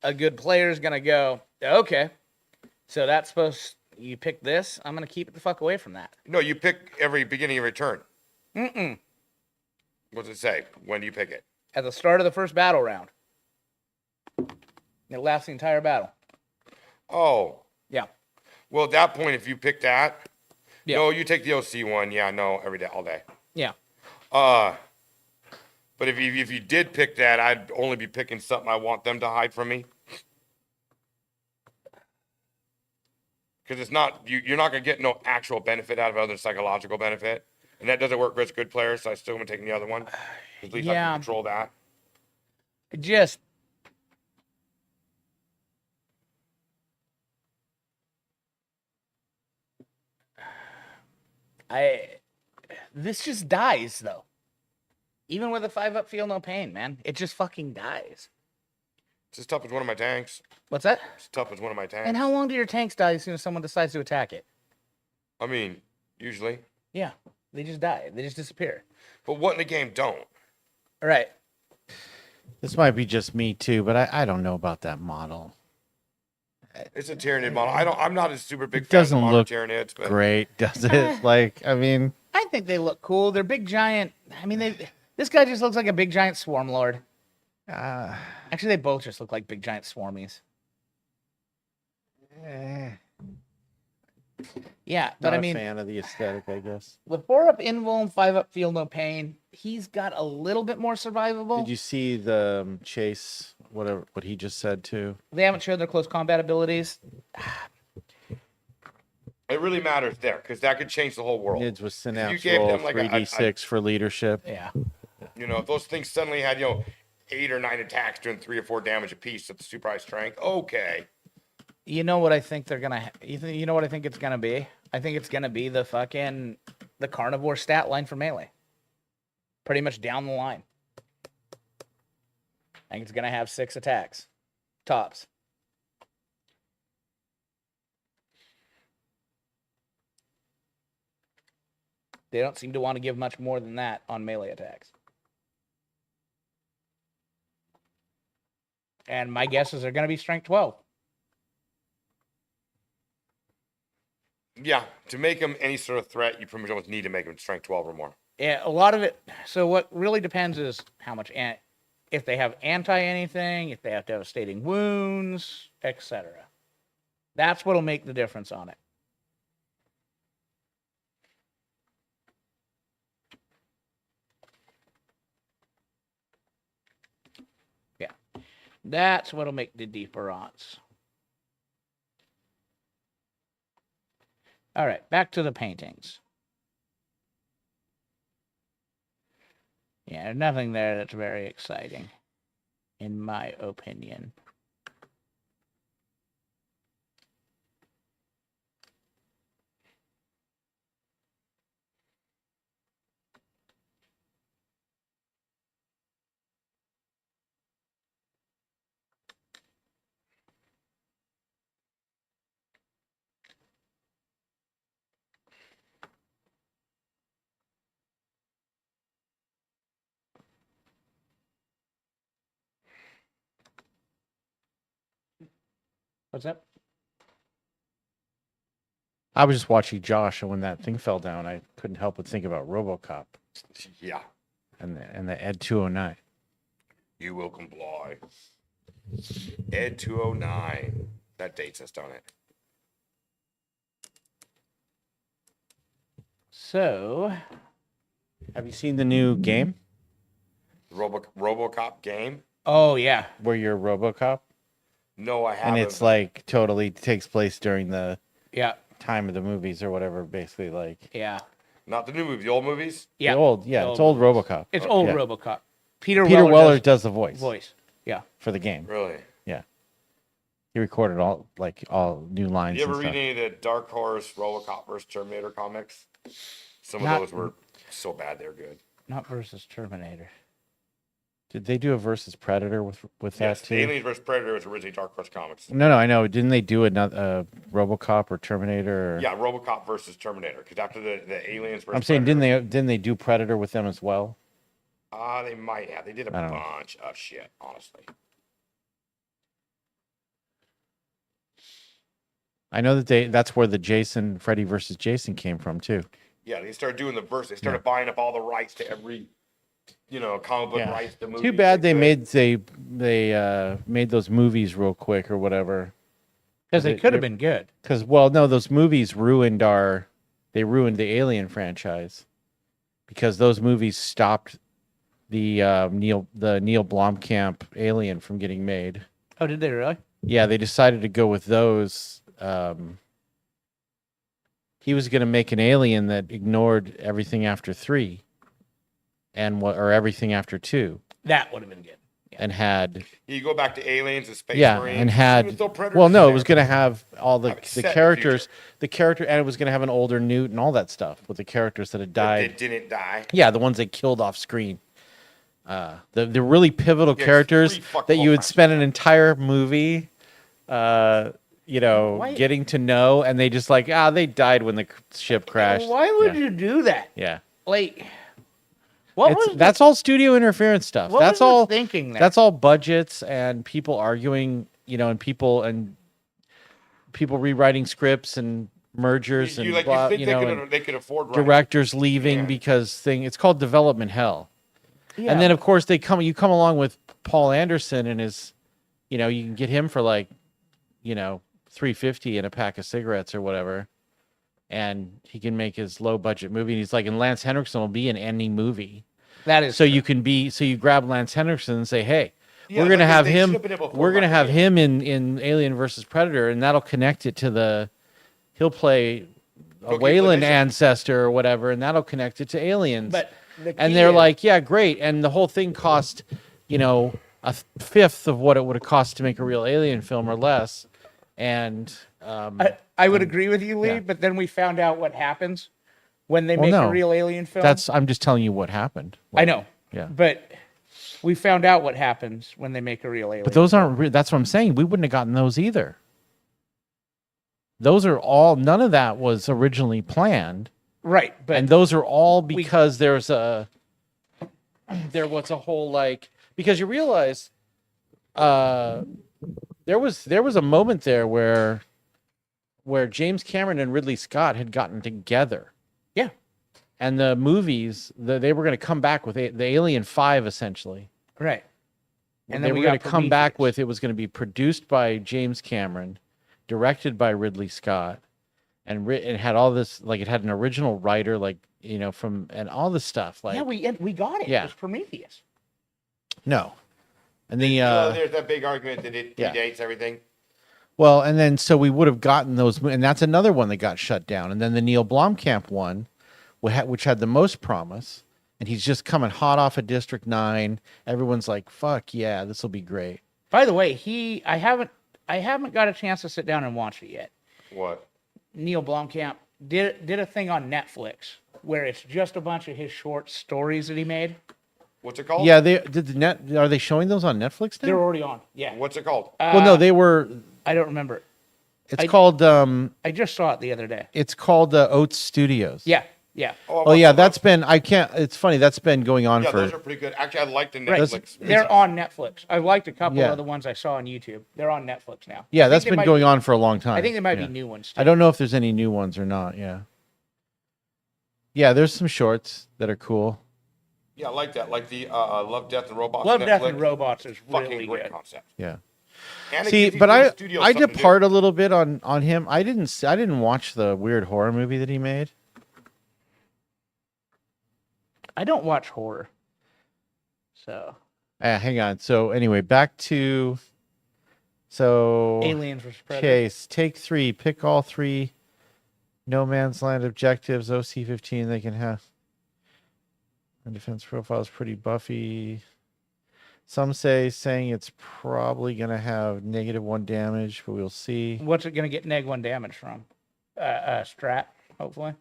a good player is gonna go, okay, so that's supposed you pick this. I'm gonna keep it the fuck away from that. No, you pick every beginning of your turn. Mm-mm. What's it say? When do you pick it? At the start of the first battle round. It lasts the entire battle. Oh. Yeah. Well, at that point, if you pick that, Yeah. no, you take the OC one. Yeah, no, every day, all day. Yeah. But if you did pick that, I'd only be picking something I want them to hide from me. Because it's not you're not gonna get no actual benefit out of it other than psychological benefit, and that doesn't work with good players. So I still gonna take the other one. At least I Yeah. can control that. Just this just dies though. Even with a 5-up feel no pain, man. It just fucking dies. It's as tough as one of my tanks. What's that? It's tough as one of my tanks. And how long do your tanks die as soon as someone decides to attack it? I mean, usually. Yeah. They just die. They just disappear. But what in the game don't? All right. This might be just me too, but I don't know about that model. It's a Tyranid model. I'm not a super big It fan of doesn't modern look Tyranids, but Great, does it? Like, I mean, I think they look cool. They're big giant. I mean, this guy just looks like a big giant swarm lord. Actually, they both just look like big giant swarmies. Yeah, but not I a mean, fan of the aesthetic, I guess. with 4-up invuln, 5-up feel no pain, he's got a little bit more survivable. Did you see the Chase, what he just said too? They haven't showed their close combat abilities. it really matters there because that could change the whole world. Nids with Synapse gave roll, them like 3d6 for leadership. Yeah. You know, if those things suddenly had 8 or 9 attacks doing 3 or 4 damage apiece at the super high strength, okay. You know what I think they're gonna? You know what I think it's gonna be? I think it's gonna be the carnivore stat line for melee. Pretty much down the line. I think it's gonna have 6 attacks, tops. They don't seem to want to give much more than that on melee attacks. And my guess is they're gonna be strength 12. Yeah, to make them any sort of threat, you pretty much almost need to make them strength 12 or more. Yeah, a lot of it. So what really depends is how much, if they have anti-anything, if they have devastating wounds, etc. That's what'll make the difference on it. Yeah, that's what'll make the deeper odds. All right, back to the paintings. Yeah, there's nothing there that's very exciting, in my opinion. What's up? I was just watching Josh, and when that thing fell down, I couldn't help but think about RoboCop Yeah. and the Ed 209. You will comply. Ed 209. That dates us, don't it? So, Have you seen the new game RoboCop game? oh yeah, where you're RoboCop? No, I And haven't. it's like totally takes place during the yeah, time of the movies or whatever, basically like yeah, Not the new movie, the old movies. yeah. the old, the it's old movies. RoboCop. It's old Yeah. RoboCop. Peter Peter Weller does does the voice voice. Yeah. for the game. Really? Yeah, he recorded all new lines. You ever and read stuff. any of the Dark Horse RoboCop versus Terminator comics? Some of Not- those were so bad they're good. Not versus Terminator. Did they do a versus Predator with Yes, that too? Aliens versus Predator was originally Dark Horse comics. No, I know. Didn't they do another RoboCop or Terminator? Or... Yeah, RoboCop versus Terminator. Because after the Aliens versus I'm saying Predator, didn't they do Predator with them as well? They might have. They did a I don't know. bunch of shit, honestly. I know that that's where the Freddy versus Jason came from too. Yeah, they started doing the verse. They started buying up all the rights to every, comic book Yeah. rights to movies. Too bad they could. made those movies real quick or whatever. Because they could have been good. Because no, those movies ruined the Alien franchise because those movies stopped the Neil Blomkamp Alien from getting made. Oh, did they really? Yeah, they decided to go with those. He was going to make an alien that ignored everything after 3 or everything after 2 That would have been good. and had You go back to Aliens and Space yeah Marines. and had Even though Predator's well no it there. was going to have all the It's set in the characters and it was going to have an older Newt and all that stuff with the characters that had But died. They didn't die. Yeah, the ones they killed off screen. The really pivotal Yeah, characters three fuck that you would robots. spend an entire movie, Why- getting to know, and they just they died when the ship crashed. Why would Yeah. you do that? Yeah, Like, what was that's all studio interference stuff. what That's was the all. thinking there? That's all budgets and people arguing, and people rewriting scripts and mergers You and think and they could afford rights. directors leaving Yeah. because it's called development hell. Yeah. And then of course you come along with Paul Anderson and his, you can get him for $350 and a pack of cigarettes or whatever, and he can make his low budget movie. And he's and Lance Henriksen will be in any movie. that is So you grab Lance Henriksen and say, hey, Yeah, we're gonna like have they him. should've been able to We're afford gonna that, have yeah. him in Alien versus Predator, and that'll connect it to he'll play a Okay, Wayland but they should- ancestor or whatever, and that'll connect it to Aliens. But the And key they're is- like, yeah, great. And the whole thing cost, a fifth of what it would have cost to make a real Alien film or less. And I would agree with you, Lee. yeah. But then we found out what happens when they Well, make no. a real alien film. I'm just telling you what happened. I know. Yeah. But we found out what happens when they make a real alien. But those aren't. That's what I'm saying. We wouldn't have gotten those either. Those are all. None of that was originally planned, right. But and those are all because there was a whole because you realize, there was a moment there where James Cameron and Ridley Scott had gotten together. yeah, And the movies, they were going to come back with the Alien 5, essentially. right. And they were going to come back with, it was going to be produced by James Cameron, directed by Ridley Scott, and it had all this, it had an original writer, and all this stuff. Yeah, we got it. Yeah. It was Prometheus. No. And the, there's that big argument that it yeah. predates everything. well, and then, so we would have gotten those, and that's another one that got shut down. And then the Neil Blomkamp one, which had the most promise, and he's just coming hot off of District 9. Everyone's like, fuck yeah, this will be great. By the way, I haven't got a chance to sit down and watch it yet. What? Neil Blomkamp did a thing on Netflix where it's just a bunch of his short stories that he made. What's it called? Yeah, are they showing those on Netflix now? They're already on. Yeah. What's it called? Well, no, they were, I don't remember. it's called I just saw it the other day. Oats Studios. Yeah. Yeah. Oh yeah, it's funny, that's been going on Yeah, for, those are pretty good. Actually, I like the Right. Netflix. They're on Netflix. I've liked a couple Yeah. of the ones I saw on YouTube. They're on Netflix now. yeah, I think that's they been might going be- on for a long time. I think there might Yeah. be new ones. I don't know if there's any new ones or not. Yeah. Yeah, there's some shorts that are cool. Yeah, I like that. Like the Love, Death, and Robots. Love, Death, Netflix. and Robots is Fucking really great good. concept. Yeah. And it See, gives you but the studio I something to do. depart a little bit on him. I didn't watch the weird horror movie that he made. I don't watch horror. So Hang on. So anyway, back to Aliens vs. Predator. Chase. Take 3. Pick all 3 No Man's Land objectives. OC-15. They can have. And defense profile is pretty buffy. Some saying it's probably gonna have -1 damage, but we'll see. What's it going to get -1 damage from? Strat, hopefully.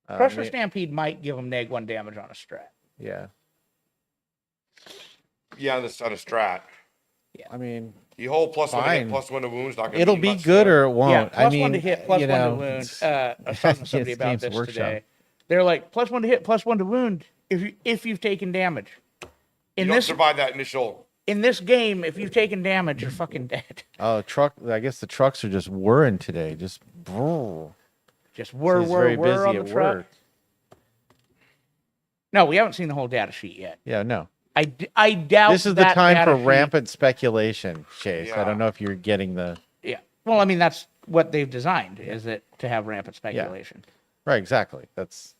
Pressure May- Stampede might give them -1 damage on a strat. Yeah. Yeah, on a strat. I mean, The whole +1 to Fine. hit, +1 to wounds not gonna it'll be be much good fun. or it won't. Yeah, I +1 mean, to hit, +1 you to know, wound. I was talking to somebody it's about Games this Workshop. today. They're like +1 to hit, +1 to wound if you've taken damage. You don't survive that initial. In this game, if you've taken damage, you're fucking dead. Oh, truck. I guess the trucks are just whirring today. Just brrr. Just So whir he's very busy on the at truck. work. No, we haven't seen the whole data sheet yet. Yeah, no. I doubt This is the that time data for sheet- rampant speculation, Chase. I Yeah. don't know if you're getting the Yeah. Well, I mean, that's what they've designed, is it to have rampant speculation. right. Exactly. This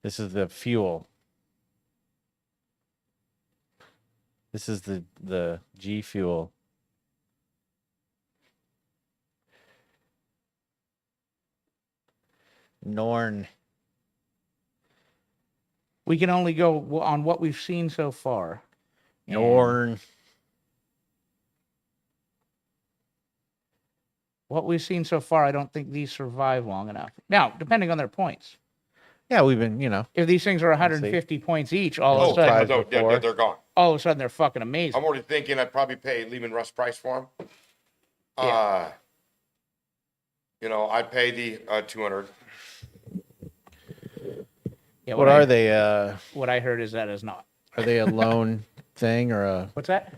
is the fuel. This is the G fuel. Norn. We can only go on what we've seen so far. And Norn. What we've seen so far, I don't think these survive long enough. Now, depending on their points. Yeah, we've been, you know. If these things are 150 points each, all of a Oh, sudden, prize no, they're gone. all of a sudden they're fucking amazing. I'm already thinking I'd probably pay Lehman Russ price for them. Yeah. You know, I'd pay the 200. Yeah, What are they? What I heard is that is not. Are they a lone thing or What's that?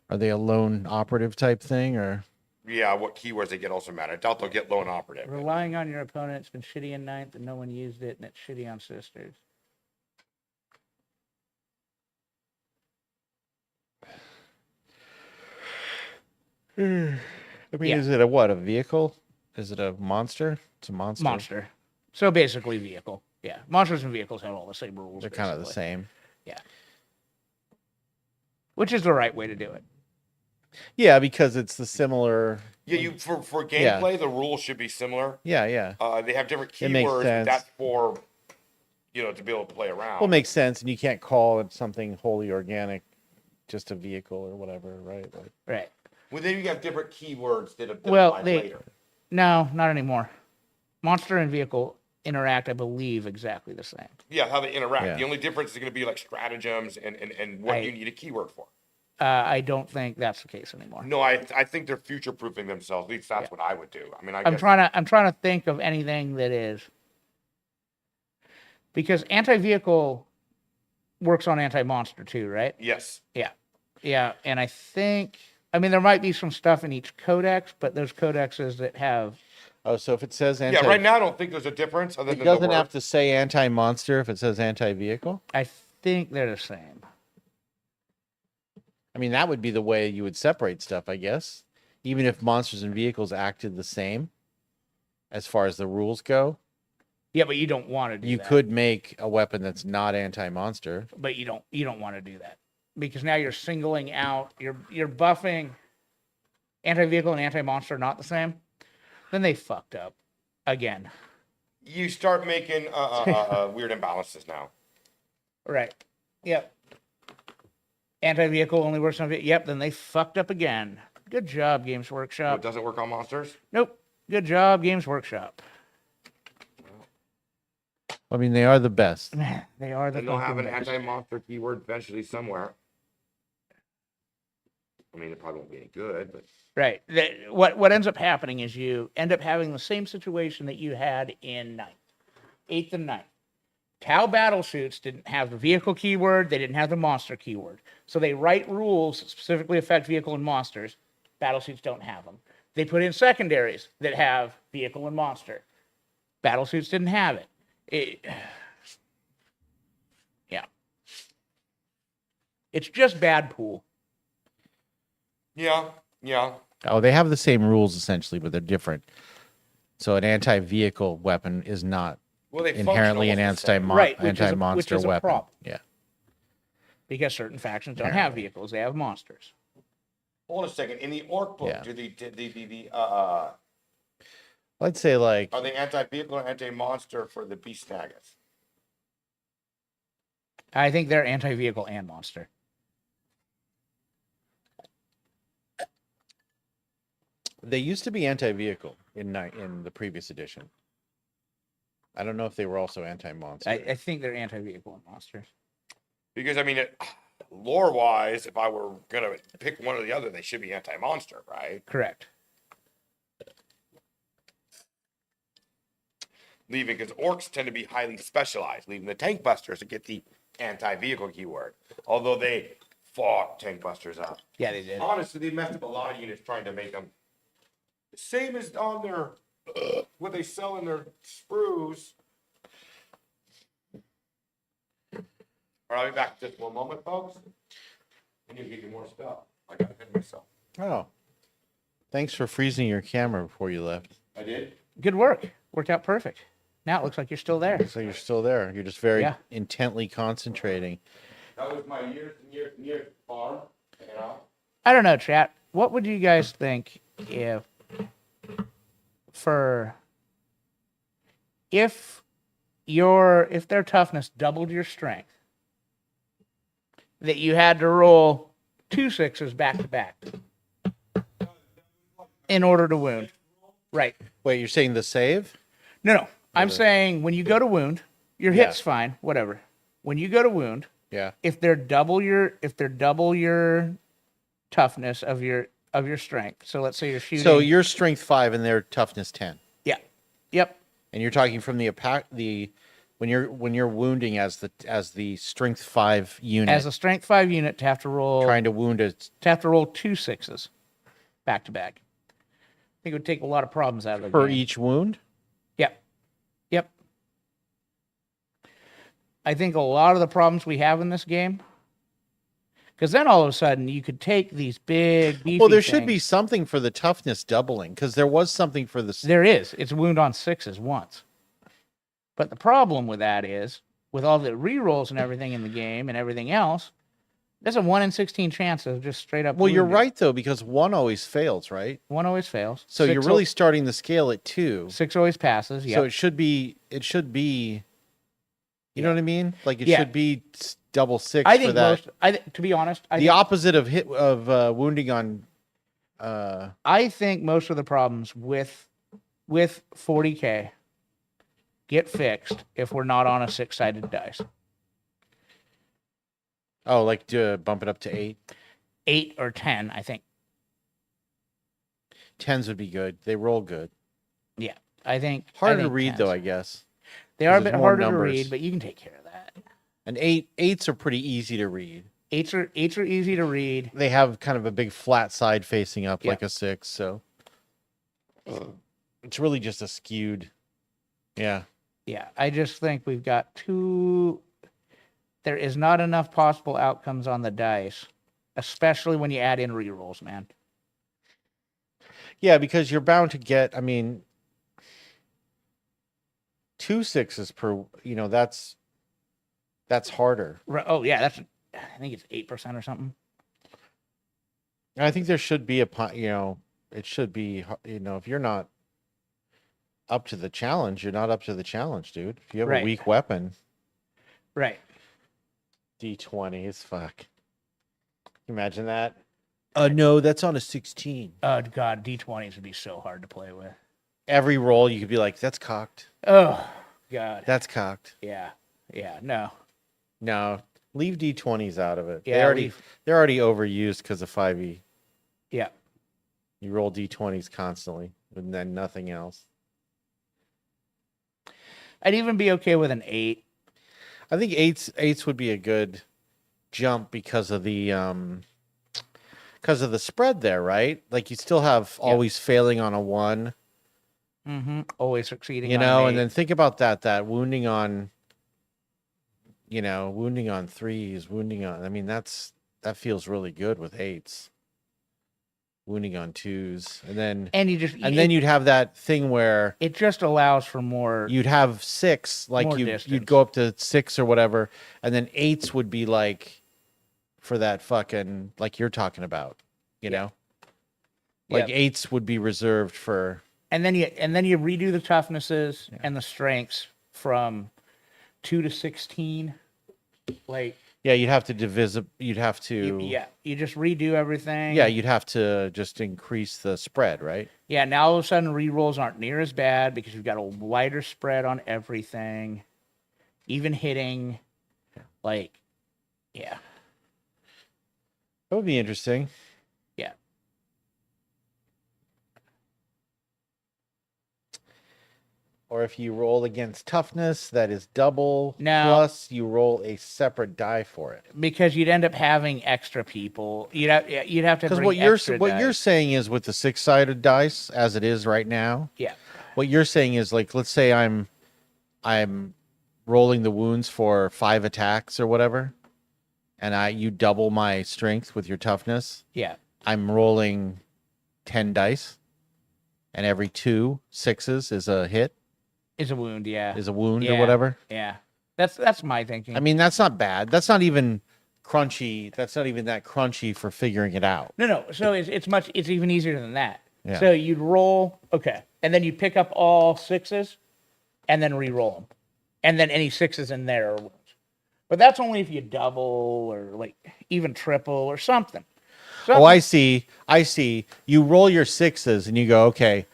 are they a lone operative type thing or? Yeah, what keywords they get also matter. I doubt they'll get lone operative. Relying on your opponent, it's been shitty in ninth and no one used it, and it's shitty on sisters. I mean, Yeah. is it a what? A vehicle? Is it a monster? It's a monster. Monster. So basically vehicle. Yeah. Monsters and vehicles have all the same rules. They're kind of the basically. same. Which is the right way to do it. Yeah, because it's the similar. Yeah, you for Yeah. gameplay, the rules should be similar. Yeah, yeah. They have different It makes keywords. But sense. that's for, you know, to be able to play around. Well, it makes sense, and you can't call it something wholly organic, just a vehicle or whatever, right? Like, Right. Well, then you got different keywords that Well, apply they- later. No, not anymore. Monster and vehicle interact, I believe, exactly the same. Yeah, how they interact. Yeah. The only difference is going to be like stratagems and what you need a keyword for. I don't think that's the case anymore. No, I think they're future proofing themselves. At least that's what I would do. I mean, I I'm guess trying to think of anything that is, because anti-vehicle works on anti-monster too, right? yes. Yeah, and I think, I mean, there might be some stuff in each codex, but those codexes that have, oh, so if it says anti, Yeah, right now I don't think there's a difference other it than doesn't the have word. to say anti-monster if it says anti-vehicle. I think they're the same. I mean, that would be the way you would separate stuff, I guess. Even if monsters and vehicles acted the same, as far as the rules go, Yeah, but you don't want to do you that. could make a weapon that's not anti-monster. But you don't want to do that, because now you're singling out, you're buffing anti-vehicle and anti-monster not the same. Then they fucked up again. You start making weird imbalances now. Right. Yep. Anti-vehicle only works on it. Yep. Then they fucked up again. Good job, Games So Workshop. it doesn't work on monsters. Nope. Good job, Games Workshop. I mean, they are the best. Man, they are the And they'll have fucking an best. anti-monster keyword eventually somewhere. I mean, it probably won't be any good, but Right. What ends up happening is you end up having the same situation that you had in 9th, 8th, and 9th. Tau battlesuits didn't have the vehicle keyword. They didn't have the monster keyword. So they write rules that specifically affect vehicle and monsters. Battlesuits don't have them. They put in secondaries that have vehicle and monster. Battlesuits didn't have it. Yeah. It's just bad pool. yeah. Oh, they have the same rules essentially, but they're different. So an anti-vehicle weapon is not Well, they function inherently an almost the same. Right, which is a- anti-monster which is a weapon. problem. Yeah. because certain factions don't have vehicles; they have monsters. Hold on a second. In the orc book, Yeah. do I'd say like are they anti-vehicle or anti-monster for the beast naggets? I think they're anti-vehicle and monster. they used to be anti-vehicle in the previous edition. I don't know if they were also anti-monster. I think they're anti-vehicle and monsters. Because I mean, lore-wise, if I were gonna pick one or the other, they should be anti-monster, right? Correct. Leaving because orcs tend to be highly specialized. Leaving the tank busters to get the anti-vehicle keyword, although they fought tank busters up. Yeah, they did. Honestly, they messed up a lot of units trying to make them the same as on their what they sell in their sprues. All right, I'll be back in just one moment, folks. I need to get you more stuff. I got to hit myself. Oh, thanks for freezing your camera before you left. I did. Good work. Worked out perfect. Now it looks like you're still there. So you're still there. You're just very Yeah. intently concentrating. That was my years and years and years farm. You know. I don't know, chat. What would you guys think if their toughness doubled your strength, that you had to roll 2 6s back to back in order to wound? Right. Wait, you're saying the save? No. I'm saying when you go to wound, your Yeah. hit's fine, whatever. When you go to wound, Yeah. if they're double your toughness of your strength. So let's say you're shooting. So you're strength 5 and they're toughness 10. Yeah. Yep. And you're talking from when you're wounding as the strength 5 unit, As a strength 5 unit to have to roll trying to wound a 2 6s back to back. I think it would take a lot of problems out of the per game. each wound. Yep. I think a lot of the problems we have in this game, because then all of a sudden you could take these big beefy Well, there should be things. something for the toughness doubling because there was something for the. There is. It's wound on 6s once. But the problem with that is, with all the rerolls and everything in the game and everything else, there's a 1 in 16 chance of just straight up. Well, you're wounding. right though because 1 always fails, right? 1 always fails. So 6 you're really starting the scale at 2. 6 always passes. Yeah. So it should be. You know what I mean? Like it Yeah. should be double 6 I for think that. to be honest, The opposite of wounding on. I think most of the problems with 40K get fixed if we're not on a 6-sided dice. Oh, like to bump it up to 8. 8 or 10, I think. 10s would be good. They roll good. Yeah, I think Harder to read though, I guess. They are a 'cause bit there's more harder numbers. to read, but you can take care of that. And 8s are pretty easy to read. 8s are easy to read. They have kind of a big flat side facing up Yeah. like a 6, so it's really just a skewed. Yeah. Yeah, I just think we've got there is not enough possible outcomes on the dice, especially when you add in rerolls, man. Yeah, because you're bound to get, I mean, 2 6s per, that's harder. Right, oh yeah, I think it's 8% or something. And I think there should be it should be, if you're not up to the challenge, you're not up to the challenge, dude. If you have Right. a weak weapon, Right. D20 is fuck. Imagine that. No, that's on a 16. Oh god, D20s would be so hard to play with. Every roll you could be like, that's cocked. Oh god. That's cocked. Yeah. Yeah. No. No, leave D20s out of it. Yeah. They're already overused because of 5e. Yeah. You roll D20s constantly and then nothing else. I'd even be okay with an 8. I think eights would be a good jump because of the spread there, right? Like you still have always failing on a 1. Mm-hmm. Always succeeding. You on know, an and 8. then think about that wounding on 3s, I mean, that feels really good with 8s. wounding on 2s, and then and you'd have that thing where it just allows for more. you'd have 6, like More you'd distance. go up to 6 or whatever, and then 8s would be like for that fucking like you're talking about, you know, like Yeah. 8s would be reserved for. And then you redo the toughnesses and the strengths from 2 to 16. Like Yeah, you'd have to You'd have to. you just redo everything. Yeah, you'd have to just increase the spread, right? Yeah, now all of a sudden rerolls aren't near as bad because you've got a wider spread on everything, even hitting. Like, yeah, That would be interesting. yeah. Or if you roll against toughness, that is double. No. Plus, you roll a separate die for it. Because you'd end up having extra people. You'd have to Because bring what you're extra you're dice. saying is with the 6-sided dice as it is right now. Yeah. What you're saying is like, let's say I'm rolling the wounds for 5 attacks or whatever, and you double my strength with your toughness. Yeah. I'm rolling 10 dice, and every 2 6s is a hit, Is a wound, yeah. is a wound or Yeah. whatever. Yeah. That's my thinking. I mean, that's not bad. That's not even crunchy. That's not even that crunchy for figuring it out. No. So it's even easier than that. Yeah. So you'd roll, okay, and then you pick up all 6s, and then re-roll them, and then any 6s in there are wounds. But that's only if you double or like even triple or something. Oh, I see. You roll your 6s and you go, okay,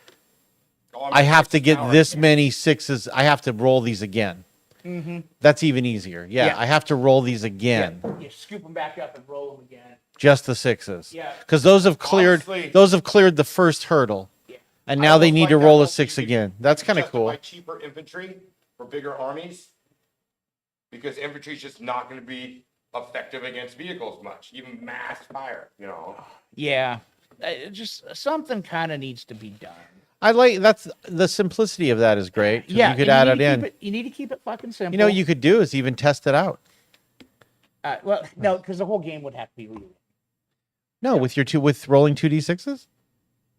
I have to get this many 6s. I have to roll these again. Mm-hmm. That's even easier. Yeah, Yeah. I have to roll these again. Yeah. You scoop them back up and roll them again. Just the 6s. Yeah. Because those have cleared. Honestly- Those have cleared the first hurdle, Yeah. and now they almost need like to that roll a also 6 you could- again. That's kind of justify cool. cheaper infantry for bigger armies because infantry is just not going to be effective against vehicles much, even mass fire. You know, Yeah. Just something kind of needs to be done. I like that's the simplicity of that is great. 'Cause Yeah. you could and add need it to in. keep you need to keep it fucking simple. You know, what you could do is even test it out. Well, no, because the whole game would have to be rewritten. No, with rolling 2d6s.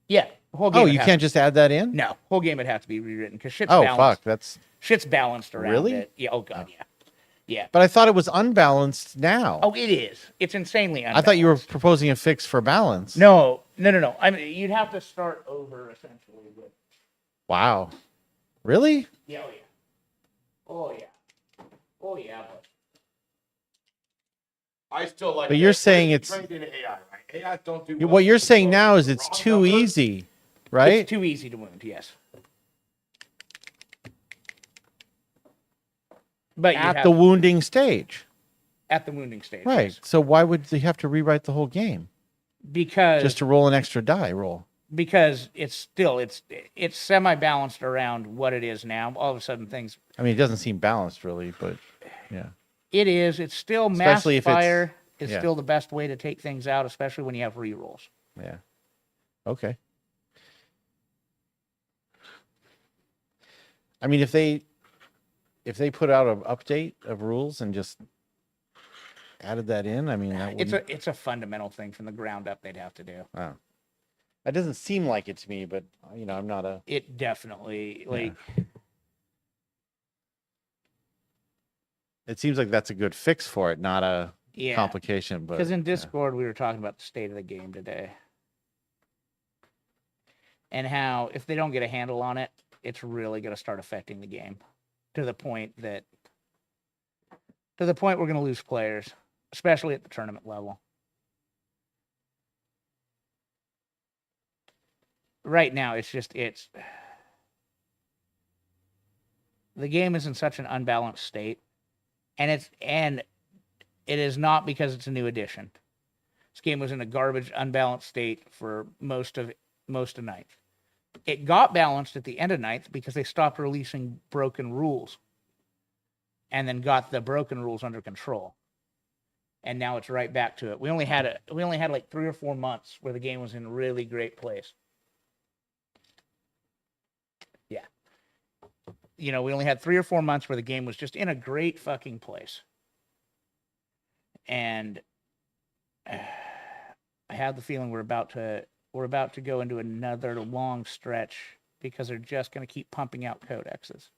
Yeah. The whole game Oh, would you have can't just add that in. No, whole game would have to be rewritten because shit's Oh balanced. fuck, Shit's balanced around Really? it. Yeah. Oh god, yeah. Yeah. But I thought it was unbalanced now. Oh, it is. It's insanely I thought you were unbalanced. proposing a fix for balance. No. I mean, you'd have to start over essentially with. Wow. Really? Yeah. Oh yeah. Oh yeah. But I still like. But you're that. saying We're it's- trained in AI, right? AI don't do. What you're saying now is it's too easy, right? it's too easy to wound. Yes. But At the wounding stage. at the wounding stage. Right. yes. So why would they have to rewrite the whole game? Because Just to roll an extra die roll. because it's semi balanced around what it is now. All of a sudden things. I mean, it doesn't seem balanced really, but yeah. It is. It's still mass Especially if it's- fire is yeah. still the best way to take things out, especially when you have rerolls. Yeah. Okay. I mean, if they put out an update of rules and just added that in, I mean, that wouldn't. It's a fundamental thing from the ground up they'd have to do. Oh. That doesn't seem like it to me, but I'm not a. It definitely like It seems like that's a good fix for it, not a yeah. complication. But Because in yeah. Discord we were talking about the state of the game today. And how if they don't get a handle on it, it's really going to start affecting the game to the point we're going to lose players, especially at the tournament level. Right now, it's the game is in such an unbalanced state, and it is not because it's a new edition. This game was in a garbage, unbalanced state for most of ninth. It got balanced at the end of ninth because they stopped releasing broken rules, and then got the broken rules under control. And now it's right back to it. We only had like 3 or 4 months where the game was in a really great place. Yeah. We only had 3 or 4 months where the game was just in a great fucking place. And I have the feeling we're about to we're about to go into another long stretch because they're just going to keep pumping out codexes.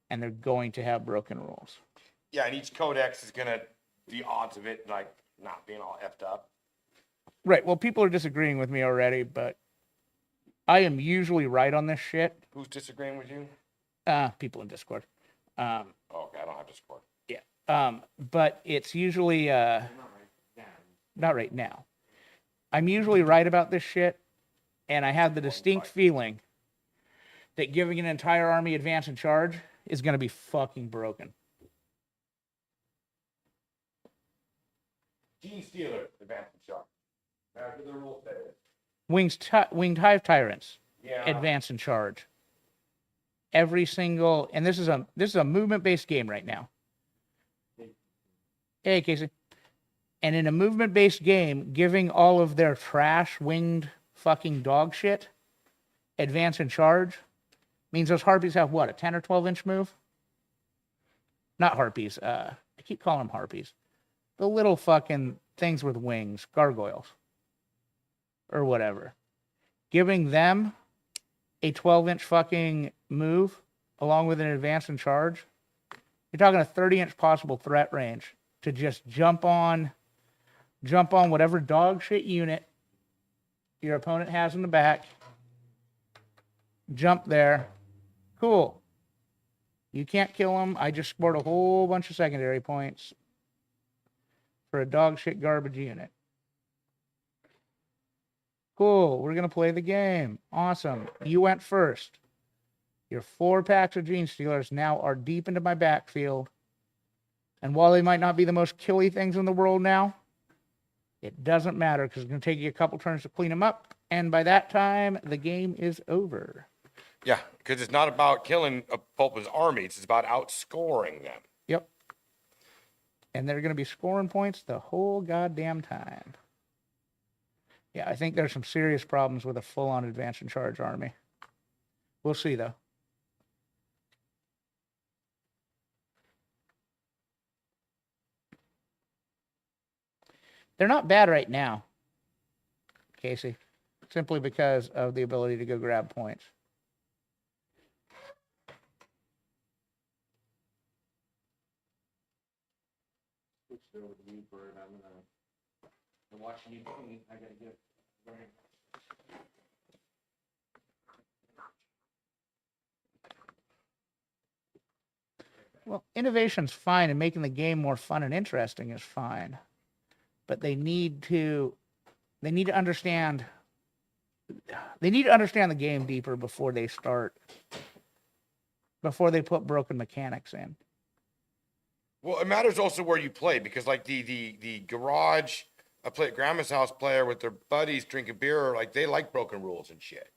And they're going to have broken rules. Yeah, and each codex is gonna the odds of it like not being all effed up. Right. Well, people are disagreeing with me already, but I am usually right on this shit. Who's disagreeing with you? People in Discord. Oh, okay, I don't have Discord. But it's usually not right now. I'm usually right about this shit, and I have the distinct feeling that giving an entire army advance and charge is going to be fucking broken. Gene Stealer, advanced shot. Back to the rule set. Winged Hive Tyrants, Yeah. advance and charge. Every single, and this is a movement based game right now. Hey, Casey. And in a movement based game, giving all of their trash winged fucking dog shit advance and charge means those harpies have what, a 10 or 12 inch move? Not harpies. I keep calling them harpies. The little fucking things with wings, gargoyles, or whatever. Giving them a 12-inch fucking move along with an advance and charge, you're talking a 30-inch possible threat range to just jump on whatever dog shit unit your opponent has in the back, jump there. Cool. You can't kill them. I just scored a whole bunch of secondary points for a dog shit garbage unit. Cool. We're going to play the game. Awesome. You went first. Your 4 packs of Gene Stealers now are deep into my backfield. And while they might not be the most killy things in the world now, it doesn't matter because it's going to take you a couple turns to clean them up. And by that time, the game is over. Yeah, because it's not about killing a Pulp's armies. It's about outscoring them. Yep. And they're going to be scoring points the whole goddamn time. Yeah, I think there's some serious problems with a full-on advance and charge army. We'll see, though. They're not bad right now, Casey, simply because of the ability to go grab points. Switch it over to you, Byrd. I'm watching you paint. I gotta get going. Well, innovation's fine, and making the game more fun and interesting is fine. But they need to understand the game deeper before they put broken mechanics in. Well, it matters also where you play because, like the garage, I play at Grandma's house player with their buddies drinking beer. Like they like broken rules and shit,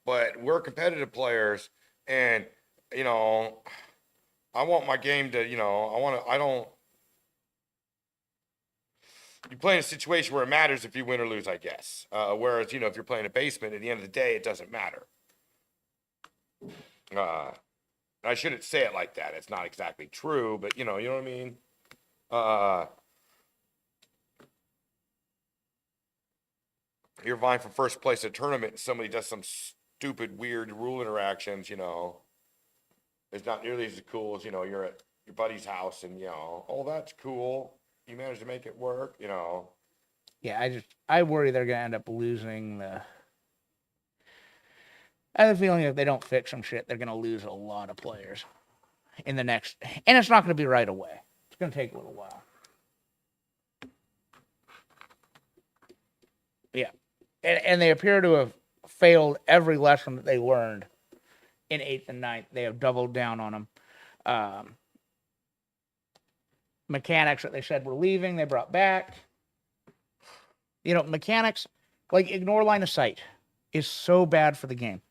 but we're competitive players, and I want my game to, you play in a situation where it matters if you win or lose, I guess. Whereas, if you're playing a basement, at the end of the day, it doesn't matter. I shouldn't say it like that. It's not exactly true, but you know what I mean? You're vying for first place at a tournament and somebody does some stupid, weird rule interactions, it's not nearly as cool as, you're at your buddy's house and, oh, that's cool. You managed to make it work, Yeah, I worry they're going to end up losing the... I have a feeling if they don't fix some shit, they're going to lose a lot of players in the next... And it's not going to be right away. It's going to take a little while. Yeah. And they appear to have failed every lesson that they learned in 8th and 9th. They have doubled down on them. Mechanics that they said were leaving, they brought back. Mechanics, like ignore line of sight, is so bad for the game.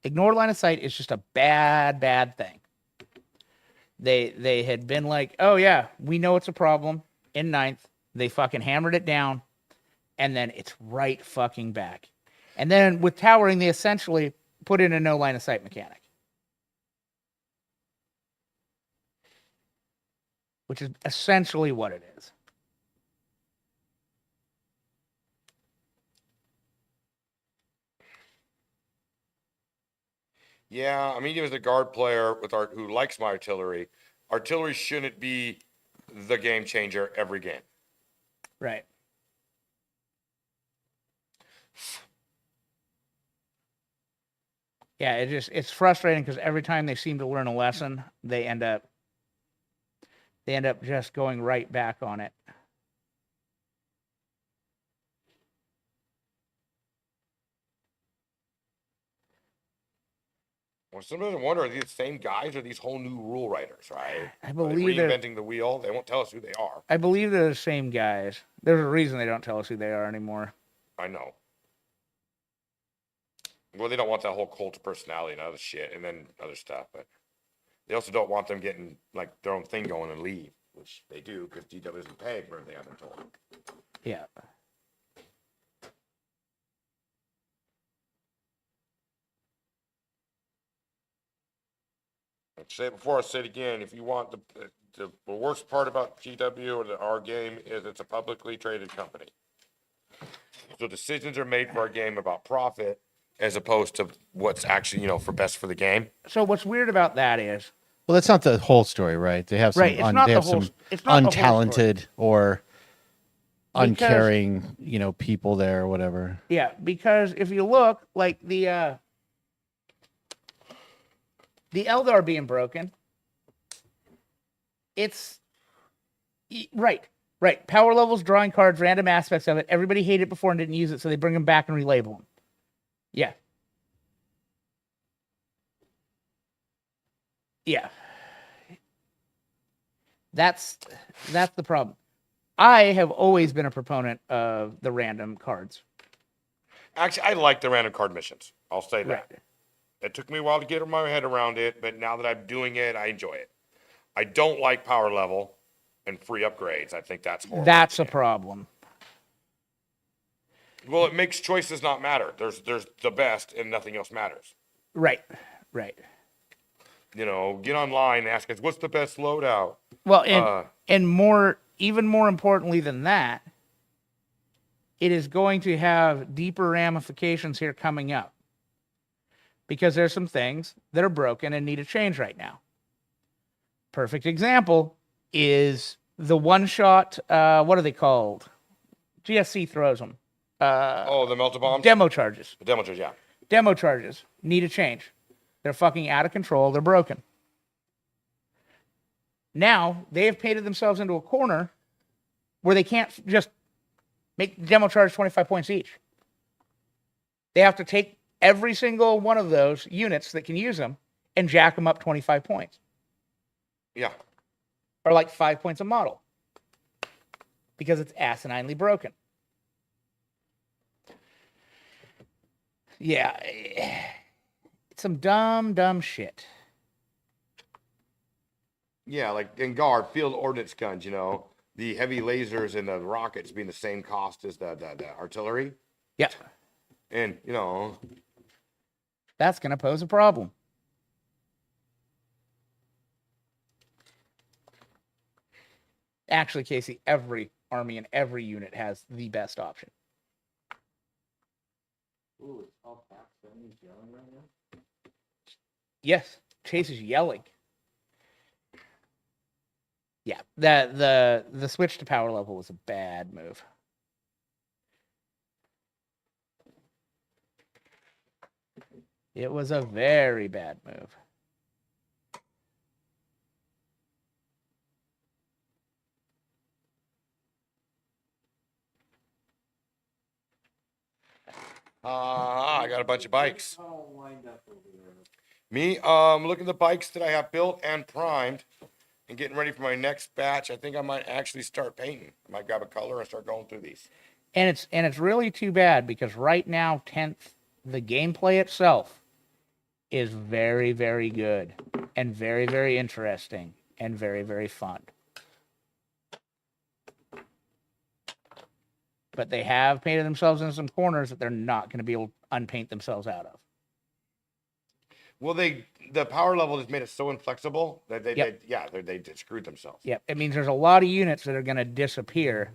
Ignore line of sight is just a bad, bad thing. They had been like, oh yeah, we know it's a problem in 9th. They fucking hammered it down, and then it's right fucking back. And then with towering, they essentially put in a no line of sight mechanic, which is essentially what it is. Yeah, I mean, he was a guard player who likes my artillery. Artillery shouldn't be the game changer every game. Right. Yeah, it's frustrating because every time they seem to learn a lesson, they end up just going right back on it. Well, sometimes I wonder, are these the same guys or these whole new rule writers, right? I Are they believe they're reinventing the wheel? They won't tell us who they are. I believe they're the same guys. There's a reason they don't tell us who they are anymore. I know. Well, they don't want that whole cult of personality and other shit and then other stuff, but they also don't want them getting like their own thing going and leave, which they do because GW isn't paying for everything I've been told. Yeah. I've said it before, I'll say it again. If you want the worst part about GW or our game is it's a publicly traded company. So decisions are made for our game about profit as opposed to what's actually, for best for the game. So what's weird about that is Well, that's not the whole story, right? They have some, Right, it's not they the have whole- some it's not the whole untalented or Because- uncaring, people there or whatever. yeah, because if you look like the Eldar being broken, it's right. Power levels, drawing cards, random aspects of it. Everybody hated it before and didn't use it, so they bring them back and relabel them. Yeah. Yeah. That's the problem. I have always been a proponent of the random cards. Actually, I like the random card missions. I'll say that. Right. It took me a while to get my head around it, but now that I'm doing it, I enjoy it. I don't like power level and free upgrades. I think that's horrible. That's a problem. Well, it makes choices not matter. There's the best and nothing else matters. Right. Get online and ask us, what's the best loadout? Well, and even more importantly than that, it is going to have deeper ramifications here coming up. Because there's some things that are broken and need a change right now. Perfect example is the one-shot, what are they called? GSC throws them. The melta bombs? Demo charges. The demo charges, yeah. Demo charges need a change. They're fucking out of control. They're broken. Now, they have painted themselves into a corner where they can't just make demo charge 25 points each. They have to take every single one of those units that can use them and jack them up 25 points. Yeah. Or like 5 points a model. Because it's asininely broken. Yeah. It's some dumb shit. Yeah, like in guard, field ordnance guns, the heavy lasers and the rockets being the same cost as the artillery. Yeah. And, That's going to pose a problem. Actually, Casey, every army and every unit has the best option. Ooh, it's all past 70 yelling right now. Yes, Chase is yelling. Yeah, the switch to power level was a bad move. It was a very bad move. I got a bunch of bikes. All lined up over there. Me, looking at the bikes that I have built and primed and getting ready for my next batch. I think I might actually start painting. I might grab a color and start going through these. And it's really too bad because right now, 10th, the gameplay itself is very, very good and very, very interesting and very, very fun. But they have painted themselves in some corners that they're not going to be able to unpaint themselves out of. Well, the power level has made it so inflexible that they screwed themselves. Yep. It means there's a lot of units that are going to disappear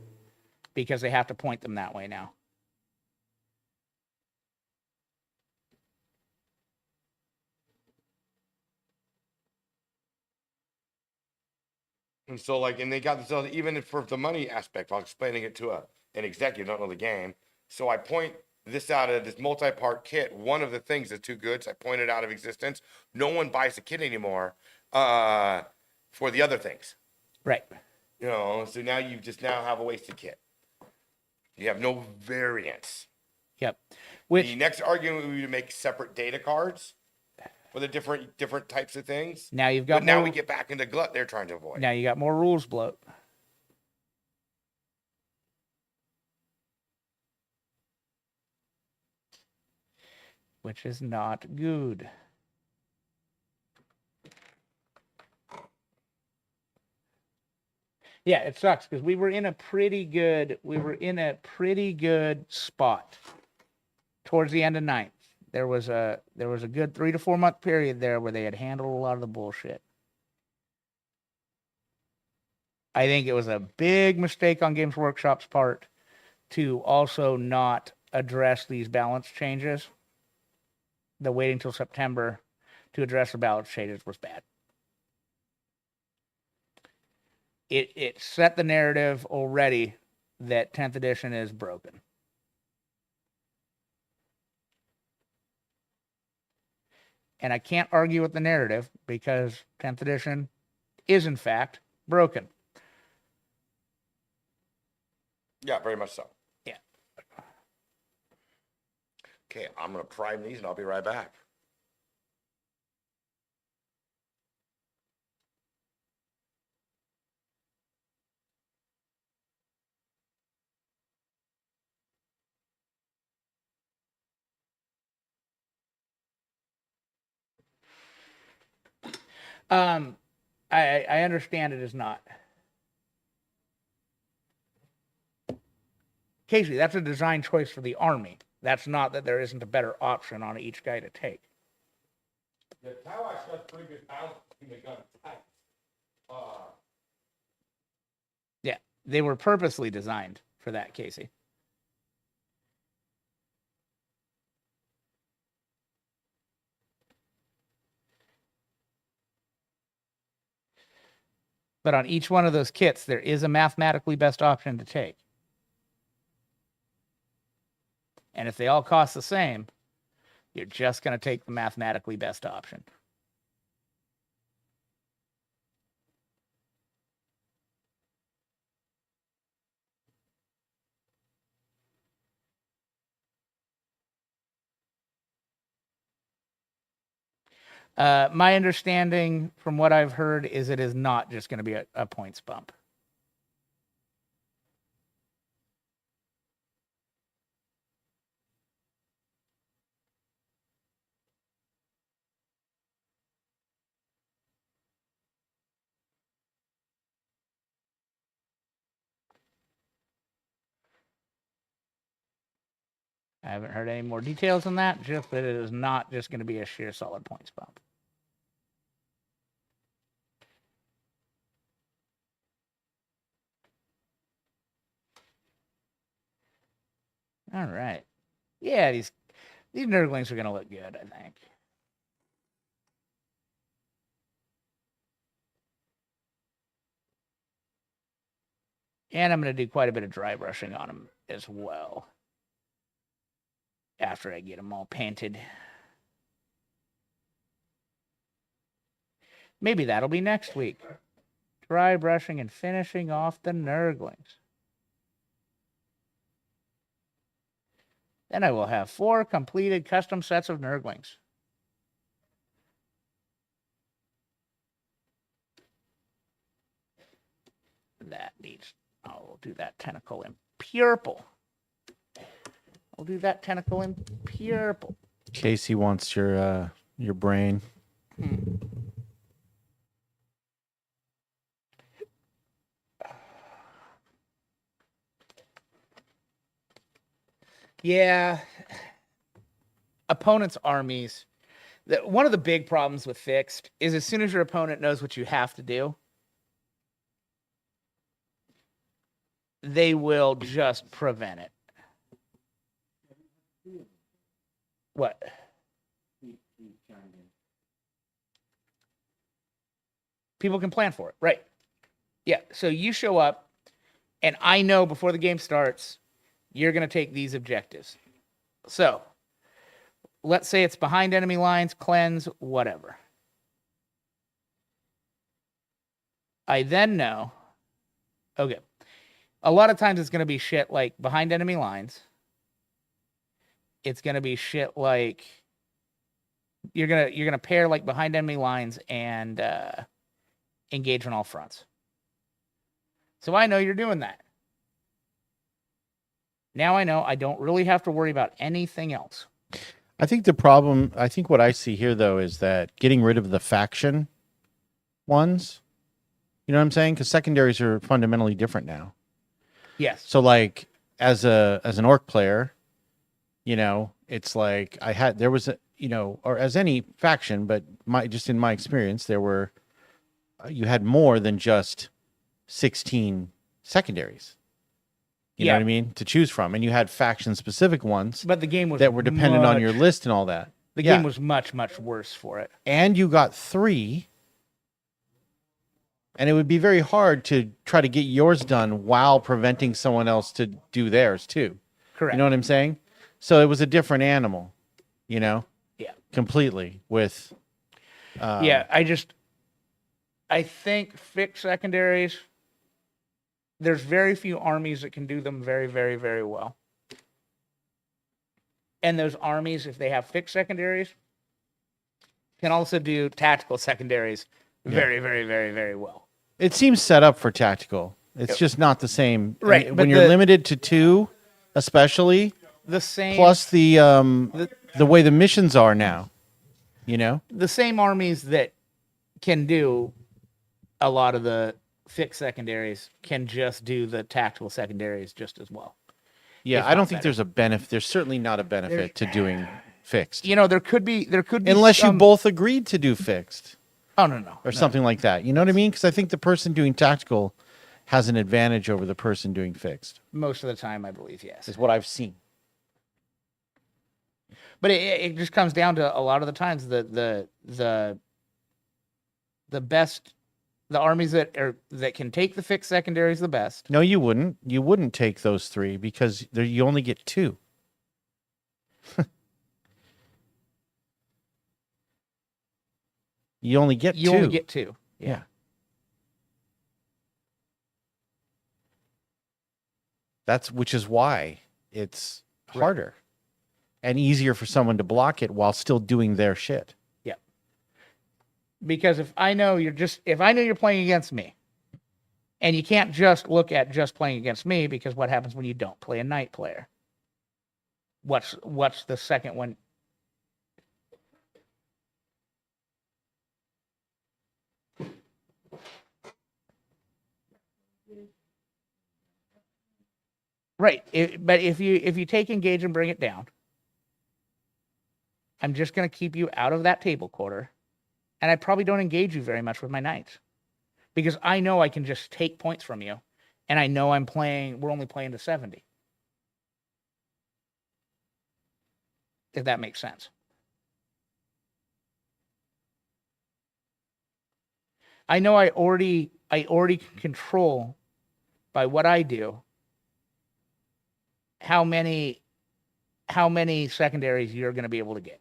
because they have to point them that way now. And so like, and they got this other, even for the money aspect, while explaining it to an executive, don't know the game. So I point this out of this multi-part kit. One of the things that's too good, so I pointed out of existence. No one buys the kit anymore for the other things. Right. You know, so now you just now have a wasted kit. You have no variance. Yep. The Which next argument would be to make separate data cards for the different types of things. now you've got But now more, we get back into glut they're trying to avoid. now you got more rules bloat. Which is not good. Yeah, it sucks because we were in a pretty good spot towards the end of ninth. There was a good 3 to 4 month period there where they had handled a lot of the bullshit. I think it was a big mistake on Games Workshop's part to also not address these balance changes. The waiting till September to address the balance changes was bad. It set the narrative already that 10th edition is broken. And I can't argue with the narrative because 10th edition is in fact broken. Yeah, very much so. Yeah. Okay, I'm gonna prime these and I'll be right back. I understand it is not. Casey, that's a design choice for the Army. That's not that there isn't a better option on each guy to take. The Tau actually has pretty good balance between the gun types. Yeah, they were purposely designed for that, Casey. But on each one of those kits, there is a mathematically best option to take. And if they all cost the same, you're just going to take the mathematically best option. My understanding from what I've heard is it is not just going to be a points bump. I haven't heard any more details on that, just that it is not just going to be a sheer solid points bump. All right. Yeah, these nerdlings are going to look good, I think. And I'm going to do quite a bit of dry brushing on them as well. After I get them all painted. Maybe that'll be next week. Dry brushing and finishing off the nerdlings. Then I will have 4 completed custom sets of nerdlings. That needs, I'll do that tentacle in purple. I'll do that tentacle in purple. Casey wants your brain. Yeah. Opponents' armies. One of the big problems with fixed is as soon as your opponent knows what you have to do, they will just prevent it. What? People can plan for it, right? Yeah, so you show up, and I know before the game starts, you're going to take these objectives. So, let's say it's behind enemy lines, cleanse, whatever. I then know, okay, a lot of times it's going to be shit like behind enemy lines. It's going to be shit like you're gonna pair like behind enemy lines and engage on all fronts. So I know you're doing that. Now I know I don't really have to worry about anything else. I think what I see here though is that getting rid of the faction ones, you know what I'm saying? Because secondaries are fundamentally different now. Yes. So like as an orc player, you know, it's like there was a, you know, or as any faction, but in my experience, you had more than just 16 secondaries. You know what I mean? To choose from. And you had faction specific ones but the game was that were dependent on your list and all that. The game was much, much worse for it. And you got 3. And it would be very hard to try to get yours done while preventing someone else to do theirs too. Correct. You know what I'm saying? So it was a different animal, you know? Yeah. Completely with. I think fixed secondaries, there's very few armies that can do them very, very, very well. And those armies, if they have fixed secondaries, can also do tactical secondaries very, very, very, very well. It seems set up for tactical. It's just not the same. Right. When you're limited to 2, especially, the same plus the way the missions are now, you know? The same armies that can do a lot of the fixed secondaries can just do the tactical secondaries just as well. Yeah, I don't think there's a benefit. There's certainly not a benefit to doing fixed. You know, there could be unless you both agreed to do fixed. Oh no. Or something like that. You know what I mean? Because I think the person doing tactical has an advantage over the person doing fixed. Most of the time, I believe, yes. Is what I've seen. But it just comes down to a lot of the times the best, the armies that can take the fixed secondaries the best. No, you wouldn't. You wouldn't take those 3 because you only get 2. You only get 2. You only get 2. Yeah. Which is why it's harder and easier for someone to block it while still doing their shit. Yeah. Because if I know you're playing against me, and you can't just look at just playing against me, because what happens when you don't play a knight player? What's the second one? Right. But if you take engage and bring it down, I'm just going to keep you out of that table quarter, and I probably don't engage you very much with my knights, because I know I can just take points from you, and I know we're only playing to 70. If that makes sense. I know I already can control by what I do how many secondaries you're going to be able to get.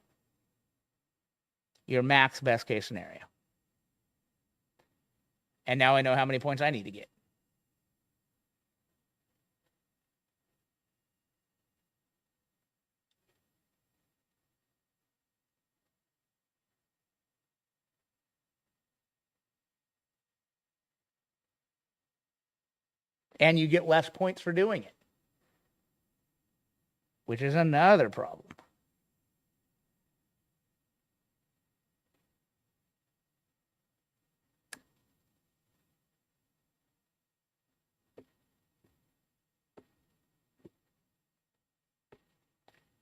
Your max best case scenario. And now I know how many points I need to get. And you get less points for doing it, which is another problem.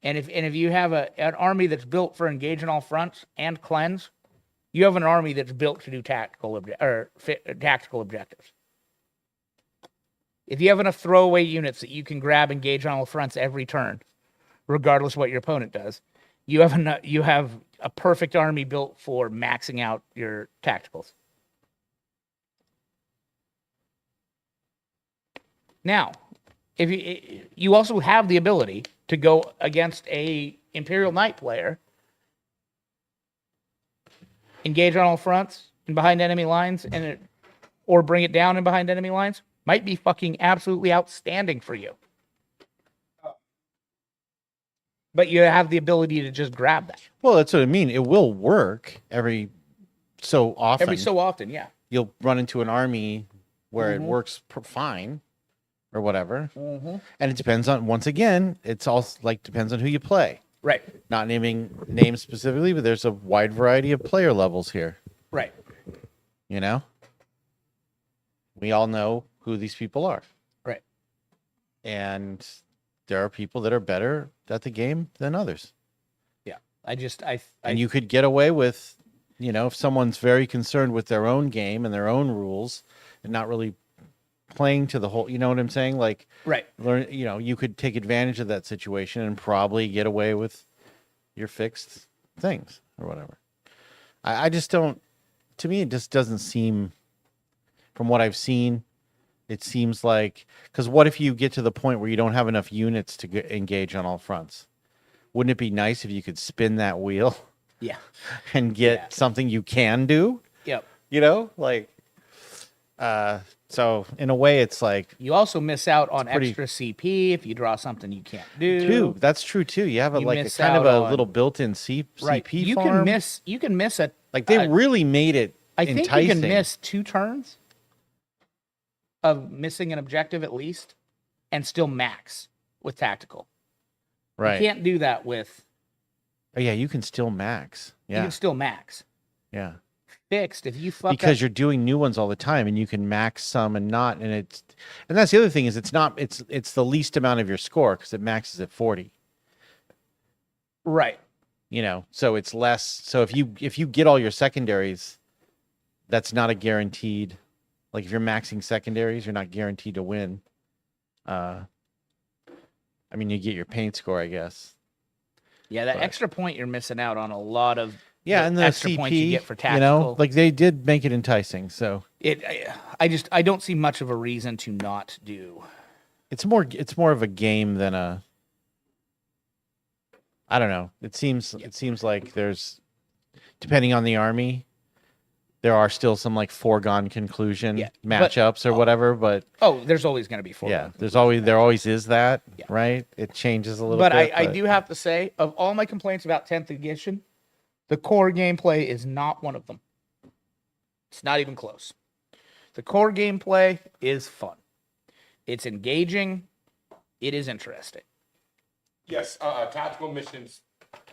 And if you have an army that's built for engage on all fronts and cleanse, you have an army that's built to do tactical objectives. If you have enough throwaway units that you can grab engage on all fronts every turn, regardless of what your opponent does, you have a perfect army built for maxing out your tacticals. Now, if you also have the ability to go against a Imperial Knight player, engage on all fronts and behind enemy lines, or bring it down and behind enemy lines, might be fucking absolutely outstanding for you. But you have the ability to just grab that. Well, that's what I mean. It will work every so often. Every so often, yeah. You'll run into an army where it works fine or whatever. And it depends on, once again, it's all like depends on who you play. Right. Not naming names specifically, but there's a wide variety of player levels here. Right. You know? We all know who these people are. Right. And there are people that are better at the game than others. Yeah. And you could get away with, you know, if someone's very concerned with their own game and their own rules and not really playing to the whole, you know what I'm saying? Like, right. Learn, you know, you could take advantage of that situation and probably get away with your fixed things or whatever. I just don't, to me, it just doesn't seem, from what I've seen, it seems like, because what if you get to the point where you don't have enough units to engage on all fronts? Wouldn't it be nice if you could spin that wheel? Yeah. And get something you can do? Yep. You know, like, so in a way, it's like you also miss out on extra CP if you draw something you can't do. That's true too. You have a kind of a little built-in CP you farm. You can miss a like they really made it. I think enticing. you can miss 2 turns of missing an objective at least, and still max with tactical. Right. You can't do that with. Oh yeah, you can still max. Yeah. You can still max. Yeah. Fixed if you fuck because up. You're doing new ones all the time and you can max some and not, and that's the other thing is it's the least amount of your score because it maxes at 40. Right. You know, so it's less. So if you get all your secondaries, that's not a guaranteed. Like if you're maxing secondaries, you're not guaranteed to win. I mean, you get your paint score, I guess. Yeah, that extra point you're missing out on a lot of. Yeah, and the extra CP, points you get for tactical. You know, like they did make it enticing. So I don't see much of a reason to not do. It's more of a game than a. I don't know. It seems like there's, depending on the army, there are still some like foregone conclusion matchups or whatever. But there's always going to be foregone. Yeah, there always is that. Yeah. Right. It changes a little bit. But I do have to say, of all my complaints about 10th edition, the core gameplay is not one of them. It's not even close. The core gameplay is fun. It's engaging. It is interesting. Yes, tactical missions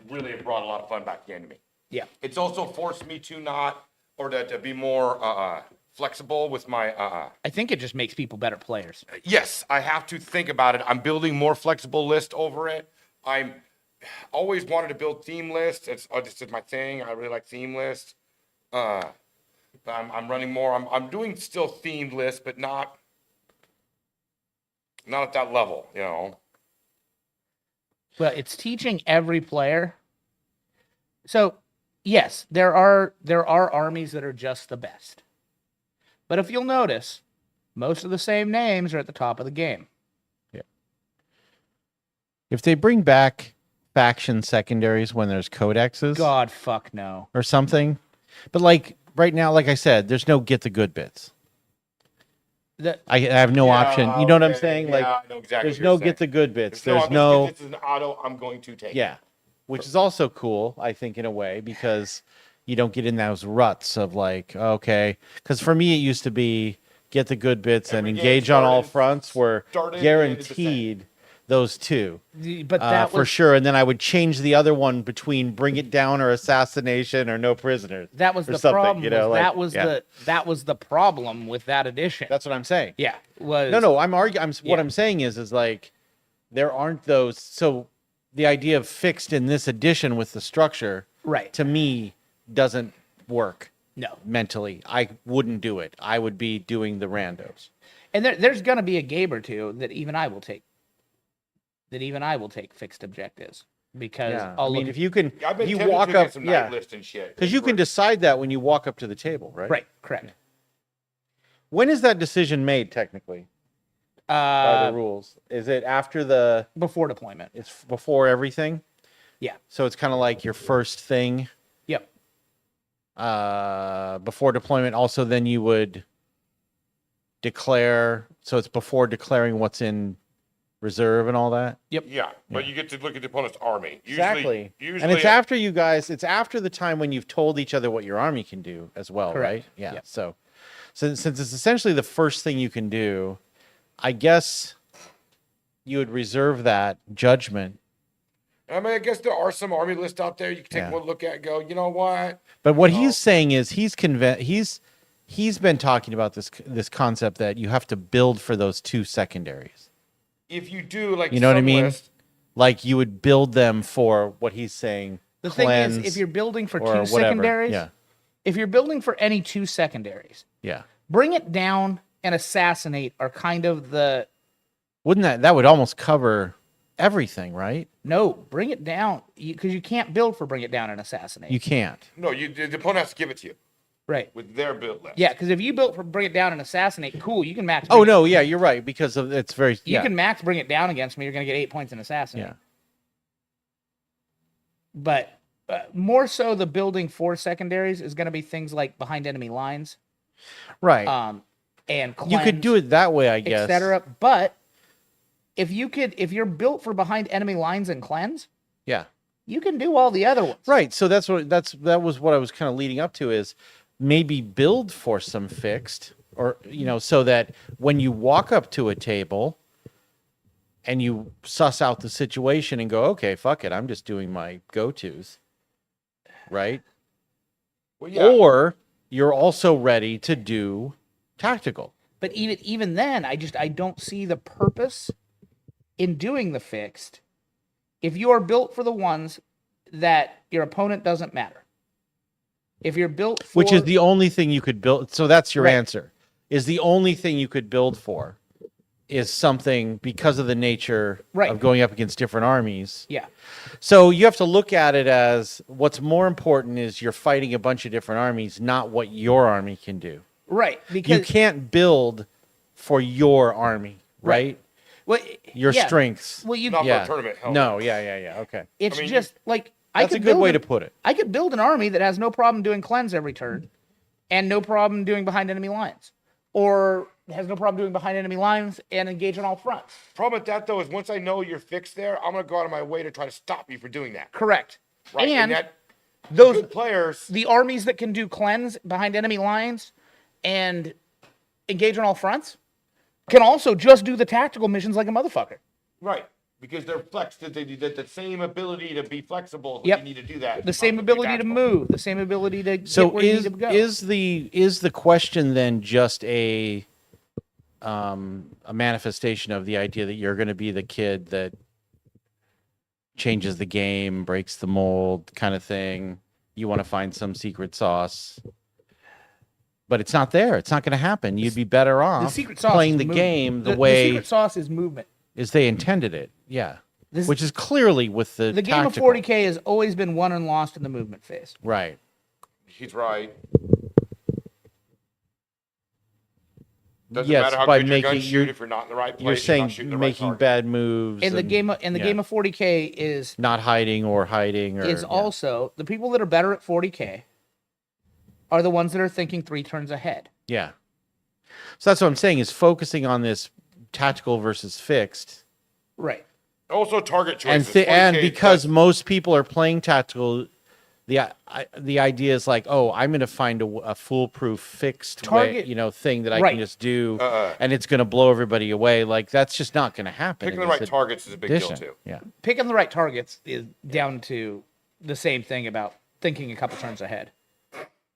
really have brought a lot of fun back into me. Yeah. It's also forced me to be more flexible with my. I think it just makes people better players. Yes, I have to think about it. I'm building more flexible list over it. I'm always wanted to build theme lists. This is my thing. I really like theme lists. But I'm running more. I'm doing still themed lists, but not at that level, you know. But it's teaching every player. So, yes, there are armies that are just the best. But if you'll notice, most of the same names are at the top of the game. Yeah. If they bring back faction secondaries when there's codexes, God fuck no. Or something. But like right now, like I said, there's no get the good bits. I have no option. You know what I'm saying? Like, I know exactly there's no get the good bits. There's no. This is an auto. I'm going to take. Yeah, which is also cool, I think, in a way, because you don't get in those ruts of like, okay, because for me it used to be get the good bits and engage on all fronts were guaranteed those two. But that for sure, and then I would change the other one between bring it down or assassination or no prisoners. That was the problem. You know, that was the problem with that edition. That's what I'm saying. Yeah. No. I'm arguing. What I'm saying is like there aren't those. So the idea of fixed in this edition with the structure, right, to me doesn't work. No, mentally, I wouldn't do it. I would be doing the randos. And there's going to be a game or two that even I will take. Fixed objectives because if you can, you walk up, some list and shit. Because you can decide that when you walk up to the table, right? Right, correct. When is that decision made technically? by the rules? Is it after the? Before deployment. It's before everything. Yeah. So it's kind of like your first thing. Yep. Before deployment. Also, then you would declare. So it's before declaring what's in reserve and all that. Yeah, but you get to look at the opponent's army. Exactly. Usually, And it's after you guys. It's after the time when you've told each other what your army can do as well, Correct. right? Yeah. Yep. So since it's essentially the first thing you can do, I guess you would reserve that judgment. I mean, I guess there are some army lists out there you can take one look at and go, you know what? But what he's saying is he's been talking about this concept that you have to build for those two secondaries. If you do, like, You know what I some mean? list, Like you would build them for what he's saying. The thing is, if you're building for two secondaries, yeah, if you're building for any two secondaries, yeah. bring it down and assassinate are kind of the Wouldn't that would almost cover everything, right? no, bring it down because you can't build for bring it down and assassinate. You can't. no, the opponent has to give it to you right. with their build list. Yeah, because if you built for bring it down and assassinate, cool, you can max. Oh bring it- no, yeah, you're right because of it's very. you can max bring it down against me. You're going to get 8 points in assassinate. Yeah. But more so, the building for secondaries is going to be things like behind enemy lines, Right. and You could do it that way, I guess. etc. But if you're built for behind enemy lines and cleanse, Yeah. you can do all the other ones. Right. So that was what I was kind of leading up to is maybe build for some fixed or so that when you walk up to a table and you suss out the situation and go, okay, fuck it, I'm just doing my go-tos. Right? Well, yeah. Or you're also ready to do tactical. But even then, I don't see the purpose in doing the fixed if you are built for the ones that your opponent doesn't matter. If you're built for... Which is the only thing you could build. So that's your Right. answer. Is the only thing you could build for is something because of the nature Right. of going up against different armies. Yeah. So you have to look at it as what's more important is you're fighting a bunch of different armies, not what your army can do. Right. Because You can't build for your army, right? well, Your yeah. strengths. Well, you Not for Yeah. a tournament. Hell No, yeah. Okay. it's I mean, just like That's a good way to put it. I could build an army that has no problem doing cleanse every turn, and no problem doing behind enemy lines, or has no problem doing behind enemy lines and engage on all fronts. Problem with that, though, is once I know you're fixed there, I'm going to go out of my way to try to stop you from doing that. Correct. Right? And that those good players, the armies that can do cleanse behind enemy lines and engage on all fronts can also just do the tactical missions like a motherfucker. right, because they're flexed, that they the same ability to be flexible. Yep. You need to do that. The same ability to move, the same ability to So get where you is need to go. is the question then just a manifestation of the idea that you're going to be the kid that changes the game, breaks the mold kind of thing? You want to find some secret sauce, but it's not there. It's not going to happen. You'd be better the off secret sauce playing is the movement. game the The way secret sauce is movement. as they intended it. Yeah, This- which is clearly with the The game of tactical. 40K has always been won and lost in the movement phase. Right. He's right. Doesn't Yes, matter how by good your guns making- shoot if you're not in the right place. You're not saying shooting the right making target. bad moves And the game of yeah. game of 40K is not hiding or hiding or yeah. also the people that are better at 40K are the ones that are thinking 3 turns ahead. Yeah. So that's what I'm saying is focusing on this tactical versus fixed. Right. Also, target And choices. and 40K because does- most people are playing tactical, the idea is like, oh, I'm going to find a foolproof fixed way, Target- thing that I Right. can just do, Uh-uh. and it's going to blow everybody away. Like that's just not going to happen. picking in the this right targets is a big deal edition. too. Yeah. Picking the right targets is down to the same thing about thinking a couple turns ahead.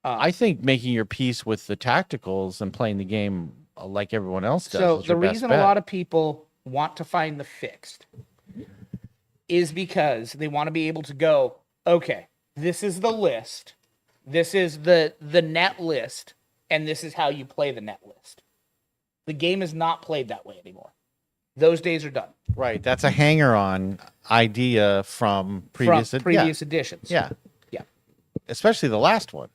I think making your peace with the tacticals and playing the game like everyone else does. So is the your best reason bet. a lot of people want to find the fixed is because they want to be able to go, okay, this is the list, this is the net list, and this is how you play the net list. The game is not played that way anymore. Those days are done. Right. That's a hanger-on idea from previous From previous editions. Yeah. Yeah. Especially the last one.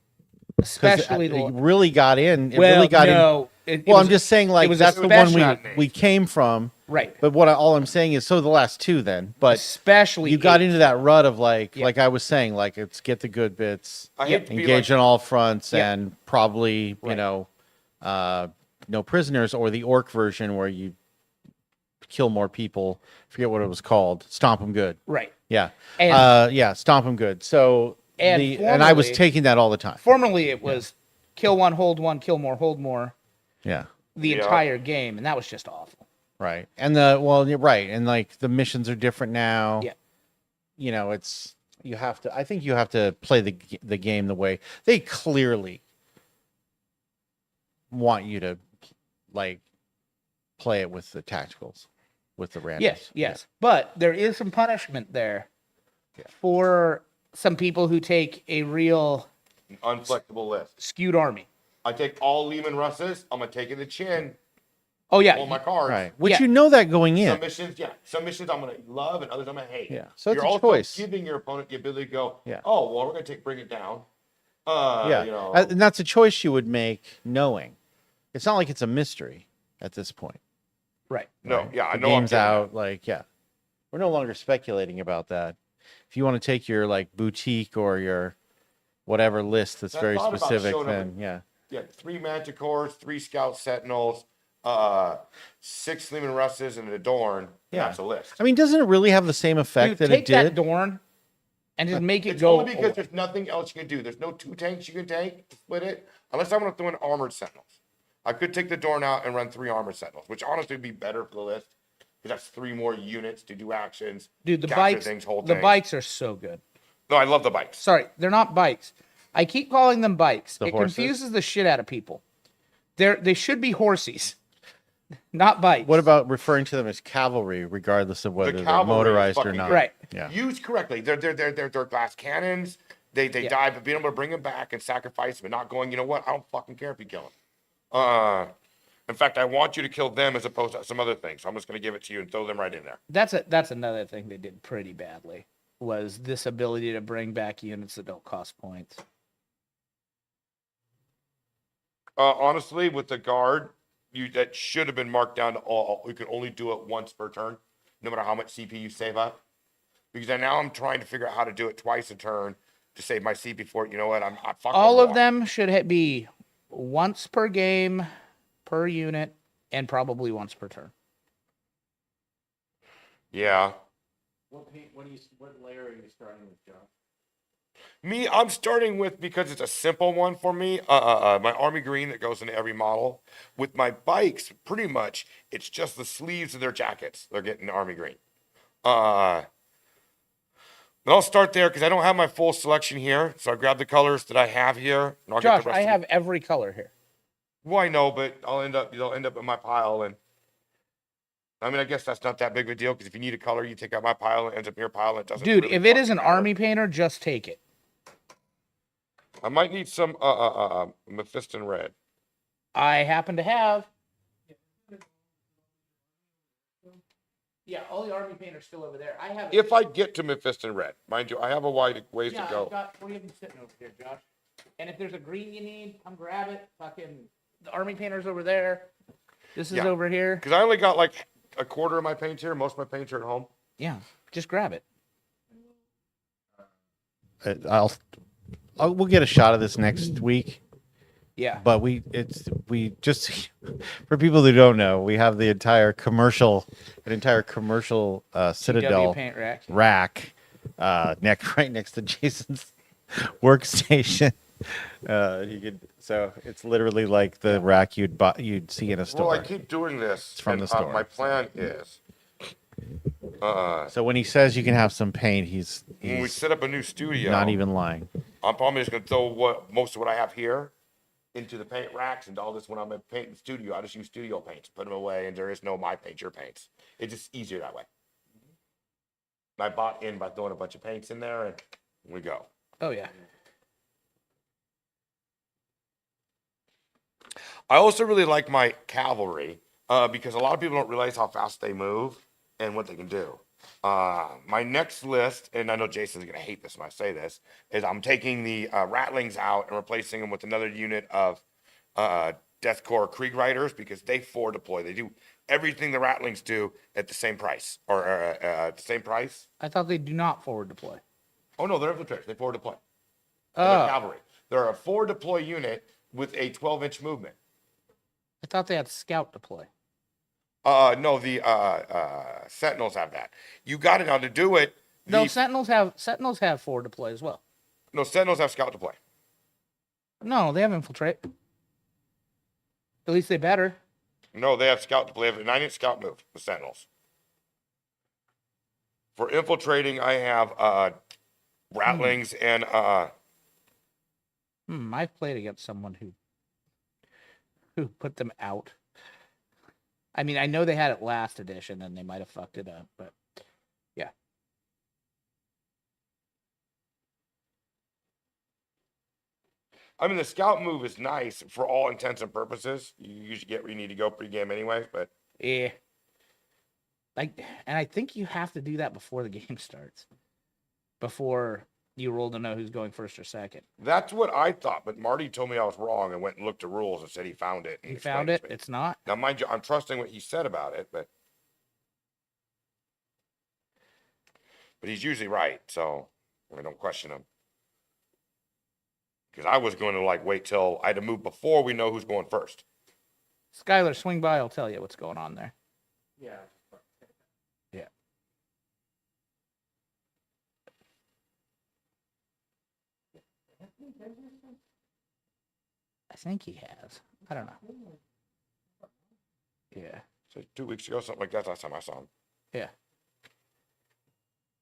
'Cause Especially it the really got in. It well, really got in. no, It Well, was- I'm just saying, like, was a that's the one special- we came from. right. But all I'm saying is, so the last two then. But Especially you got 8. into that rut of like Yeah. I was saying, like, it's get the good bits, I hate to be engage like, on all fronts, Yeah. and probably you Right. know, no prisoners, or the orc version where you kill more people. Forget what it was called. Stomp them good. Right. Yeah. And Yeah. Stomp them good. So And and I was formerly- taking that all the time. formerly it was kill one, kill more, hold more Yeah. the Yeah. entire game, and that was just awful. Right. And you're right. And like the missions are different now. Yeah. You know, I think you have to play the game the way they clearly want you to like play it with the tacticals, with the randoms. Yes. But there is some punishment there for some people who take a real unflexible list. skewed army. I take all Lehman Russes. I'm gonna take in the chin. Oh yeah, All my cards. Right. Which Yeah. you know that going in. Some missions I'm gonna love and others I'm gonna hate. Yeah. So it's You're a also choice. giving your opponent the ability to go, Yeah. oh well, we're gonna bring it down. Yeah. You know, And that's a choice you would make knowing. It's not like it's a mystery at this point. right. no, right? yeah, I The know. game's I'm getting out. Like, yeah. We're no longer speculating about that. If you want to take your like boutique or your whatever list that's I very thought about specific, showing up then yeah. Yeah, 3 Manticores, 3 Scout Sentinels, 6 Lehman Russes, and an Adorn. Yeah. That's a list. I mean, doesn't it really have the same effect Dude, that it take that did? Dorn and just make it It's go. only because away. there's nothing else you can do. There's no 2 tanks you can take to split it, unless I want to throw in Armored Sentinels. I could take the Dorn out and run 3 Armored Sentinels, which honestly would be better for the list, because that's 3 more units to do actions. Dude, the capture bikes, things, hold the things. bikes are so good. No, I love the bikes. Sorry, they're not bikes. I keep calling them bikes. The It horses? confuses the shit out of people. They should be horsies, not bikes. What about referring to them as cavalry, regardless of whether they're cavalry is motorized or fucking not? good. Right. Yeah. Used correctly. They're glass cannons. They Yeah. die, but being able to bring them back and sacrifice them and not going, you know what? I don't fucking care if you kill them. In fact, I want you to kill them as opposed to some other things. So I'm just going to give it to you and throw them right in there. That's another thing they did pretty badly, was this ability to bring back units that don't cost points. Honestly, with the guard, that should have been marked down to all. You can only do it once per turn, no matter how much CP you save up. Because now I'm trying to figure out how to do it twice a turn to save my CP for it. You know what? I fucking All of want- them should be once per game, per unit, and probably once per turn. Yeah. What layer are you starting with, John? Me, I'm starting with, because it's a simple one for me, my army green that goes into every model. With my bikes, pretty much, it's just the sleeves of their jackets. They're getting army green. But I'll start there because I don't have my full selection here. So I grab the colors that I have here. And I'll get Josh, the rest I of have every color here. Well, I know, but they'll end up in my pile. And I mean, I guess that's not that big of a deal because if you need a color, you take out my pile and it ends up in your pile and it doesn't. Dude, really if it is fucking an matter. army painter, just take it. I might need some Mephiston red. I happen to have. Yeah, all the army painters still over there. I have. If I get to Mephiston red, mind you, I have a wide ways yeah, to go. I've got 3 of them sitting over here, Josh. And if there's a green you need, come grab it. Fucking the army painter's over there. This is Yeah. over here. Because I only got like a quarter of my paint here. Most of my paints are at home. Yeah, just grab it. We'll get a shot of this next week. Yeah. But we just for people who don't know, we have an entire commercial Citadel GW paint rack. right next to Jason's workstation. So it's literally like the rack you'd see in a store. Well, I keep doing this. It's from and, the store. My plan is So when he says you can have some paint, he's when we set up a new studio. not even lying. I'm probably just gonna throw most of what I have here into the paint racks and all this. When I'm in paint in studio, I just use studio paints, put them away, and there is no my paint, your paints. It's just easier that way. I bought in by throwing a bunch of paints in there, and we go. Oh yeah. I also really like my cavalry because a lot of people don't realize how fast they move and what they can do. My next list, and I know Jason's going to hate this when I say this, is I'm taking the Ratlings out and replacing them with another unit of Deathcore Krieg Riders because they forward deploy. They do everything the Rattlings do at the same price or at the same price. I thought they do not forward deploy. Oh no, they're infiltrators. They forward deploy. And they're Oh, cavalry. They're a forward deploy unit with a 12-inch movement. I thought they had scout deploy. No, the Sentinels have that. You got it now to do it. No, Sentinels have forward deploy as well. No, Sentinels have scout deploy. No, they have infiltrate. At least they better. No, they have scout deploy. They have a 9-inch scout move. The Sentinels. For infiltrating, I have Rattlings and I've played against someone who put them out. I mean, I know they had it last edition and they might have fucked it up, but yeah. I mean, the scout move is nice for all intents and purposes. You usually get where you need to go pre-game anyway, but Yeah. And I think you have to do that before the game starts. Before you roll to know who's going first or second. that's what I thought. But Marty told me I was wrong and went and looked at rules and said he found it. And He explained found to it. me. It's not. Now, mind you, I'm trusting what he said about it, but he's usually right, so I don't question him. Because I was going to wait till I had to move before we know who's going first. Skylar, swing by. I'll tell you what's going on there. Yeah. Yeah. I think he has. I don't know. Yeah. So 2 weeks ago, something like that. Last time I saw him. Yeah.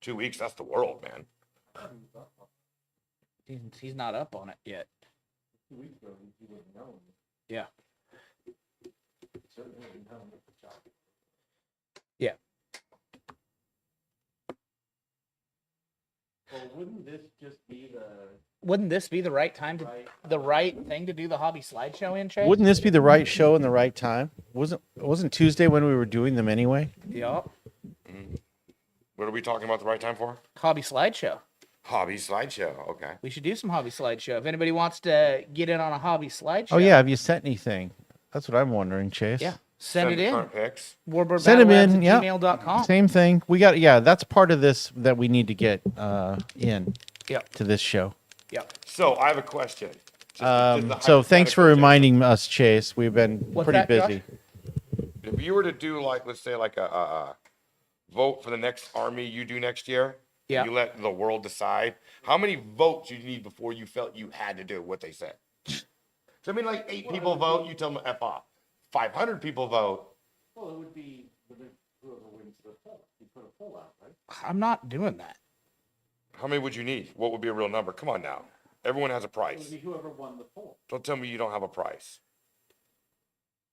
2 weeks. That's the world, man. He's not up on it yet. 2 weeks ago, he wouldn't know. Yeah. Certainly wouldn't know with the shot. Yeah. Well, wouldn't this just be Wouldn't this be the right time to the right thing to do the hobby slideshow in, Chase? Wouldn't this be the right show and the right time? Wasn't Tuesday when we were doing them anyway? Yup. What are we talking about the right time for? Hobby slideshow. Hobby slideshow. Okay. We should do some hobby slideshow. If anybody wants to get in on a hobby slideshow. Oh yeah, have you sent anything? That's what I'm wondering, Chase. Yeah. Send it in. Current picks. Send them in. Yeah. Warbird@gmail.com. Same thing. We got. Yeah, that's part of this that we need to get in Yep. to this show. Yep. So I have a question. Just a So thanks for hypothetical, reminding us, Chase. We've been What's pretty that, Josh? busy. If you were to do let's say a vote for the next army you do next year, Yeah. you let the world decide how many votes you need before you felt you had to do what they said. So I mean, 8 people vote, you tell them F off. 500 people vote. Well, it would be whoever wins the poll. You put a poll out, right? I'm not doing that. How many would you need? What would be a real number? Come on now. Everyone has a It would price. be whoever won the poll. Don't tell me you don't have a price.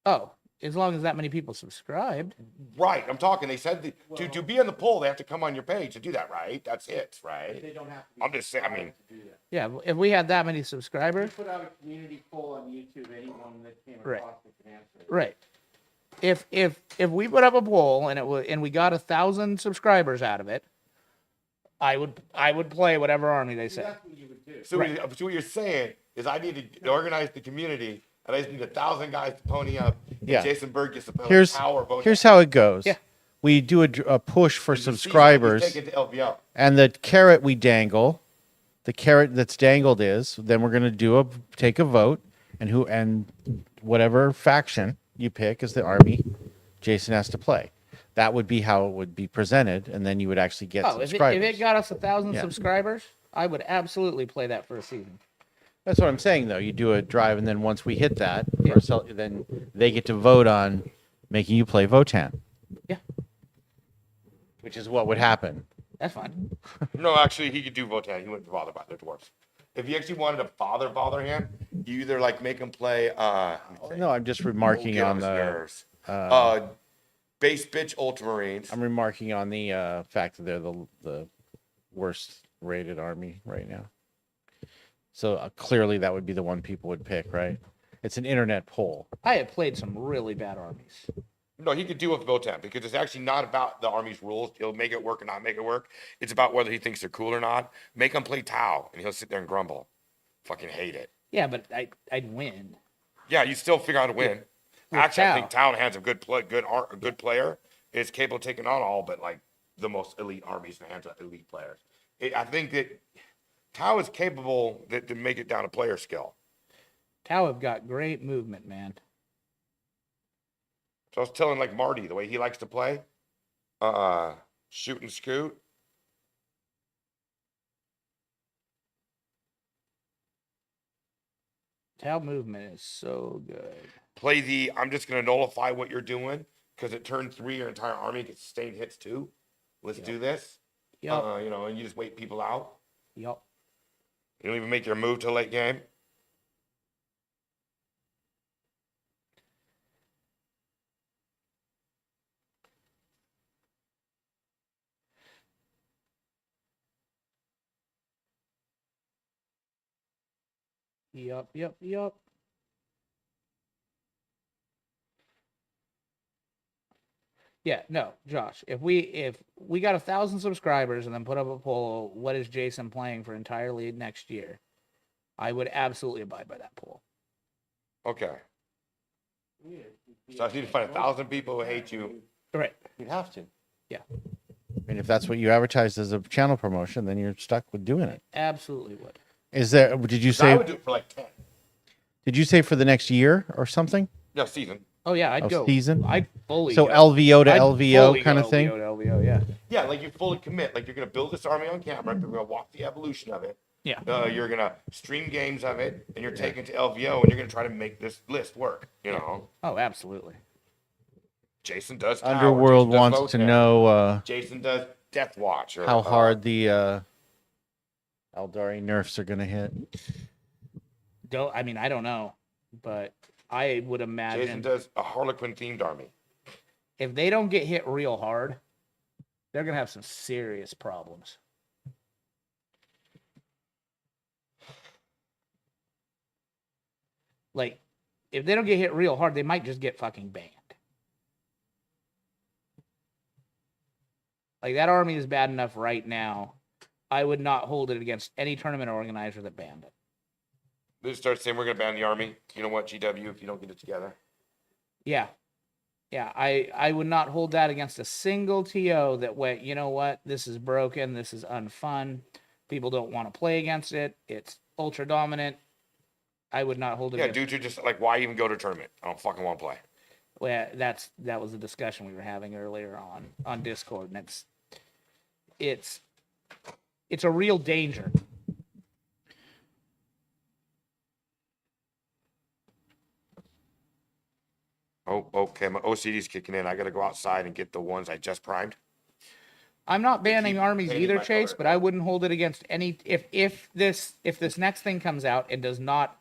Oh, as long as that many people subscribed. Right. I'm talking. They said to be on the poll, they have to come on your page to do that, right? That's it, They right? don't have to be. I'm just saying, I mean- subscribed to do that. Yeah, if we had that many We subscribers. put out a community poll on YouTube. Anyone that came Right. across it can answer it. Right. If we put up a poll and we got 1,000 subscribers out of it, I would play whatever army they See, say. that's what you would do. So, so what you're saying is I need to organize the community, and I just need 1,000 guys to pony up. And Yeah. Jason Byrd gets the power vote. Here's how it goes. Yeah. We do a push for And the season, subscribers, we take it to LVO. and the carrot we dangle, the carrot that's dangled is then we're gonna take a vote, and whatever faction you pick is the army Jason has to play. That would be how it would be presented, and then you would actually get Oh, if subscribers. it got us 1,000 Yeah. subscribers, I would absolutely play that for a season. That's what I'm saying, though. You do a drive, and then once we hit that, Yeah. then they get to vote on making you play Votan. Yeah. Which is what would happen. That's fine. No, actually, he could do Votan. He wouldn't bother by the dwarfs. If you actually wanted to bother him, you either make him play. No, I'm just remarking get on his the. nerves. Base bitch Ultramarines. I'm remarking on the fact that they're the worst rated army right now. So clearly, that would be the one people would pick, right? It's an internet poll. I have played some really bad armies. No, he could do with Votan because it's actually not about the army's rules. He'll make it work or not make it work. It's about whether he thinks they're cool or not. Make him play Tau, and he'll sit there and grumble. Fucking hate it. Yeah, but I'd win. Yeah, you still figure out how to win. With Actually, I think Tau. Town has a good player. Is capable of taking on all but like the most elite armies in the hands of elite players. I think that Tau is capable to make it down to player skill. Tau have got great movement, man. So I was telling like Marty the way he likes to play, shoot and scoot. Tau movement is so good. Play the I'm just gonna nullify what you're doing because at turn 3 your entire army gets sustained hits too. Let's do this. Yep. You know, and you just wait people out. Yep. You don't even make your move till late game. Yep. Yeah, no, Josh. If we got 1,000 subscribers and then put up a poll, what is Jason playing for entirely next year? I would absolutely abide by that poll. Okay. So I need to find 1,000 people who hate you. Right. You'd have to. Yeah. And if that's what you advertised as a channel promotion, then you're stuck with doing it. Absolutely would. Is there? Did you I say? would do it for like 10. Did you say for the next year or something? No, season. Oh yeah, I'd Of go. season? I'd fully. So go. LVO to I'd LVO fully kind go of thing. LVO to LVO, yeah. Yeah, like you fully commit. Like you're gonna build this army on camera. You're gonna walk the evolution of it. Yeah. You're gonna stream games of it, and you're taking to LVO, and you're gonna try to make this list work. You know. Oh, absolutely. Jason does. Tower, Underworld Jason does wants to Votan. know Jason does Death Watch. Or, how hard the Eldari nerfs are going to hit. I don't know, but I would Jason imagine does a Harlequin themed army. if they don't get hit real hard, they're gonna have some serious problems. Like, if they don't get hit real hard, they might just get fucking banned. Like, that army is bad enough right now. I would not hold it against any tournament organizer that banned it. They start saying we're gonna ban the army. You know what, GW, if you don't get it together. Yeah. Yeah, I would not hold that against a single TO that went, you know what, this is broken, this is unfun, people don't want to play against it, it's ultra dominant. I would not hold it Yeah, against. dude, you're just like, why even go to a tournament? I don't fucking want to play. Well, that was a discussion we were having earlier on Discord, and it's a real danger. Oh, okay. My OCD's kicking in. I got to go outside and get the ones I just primed. I'm not banning keep armies painting either, my Chase, color. but I wouldn't hold it against any if this next thing comes out and does not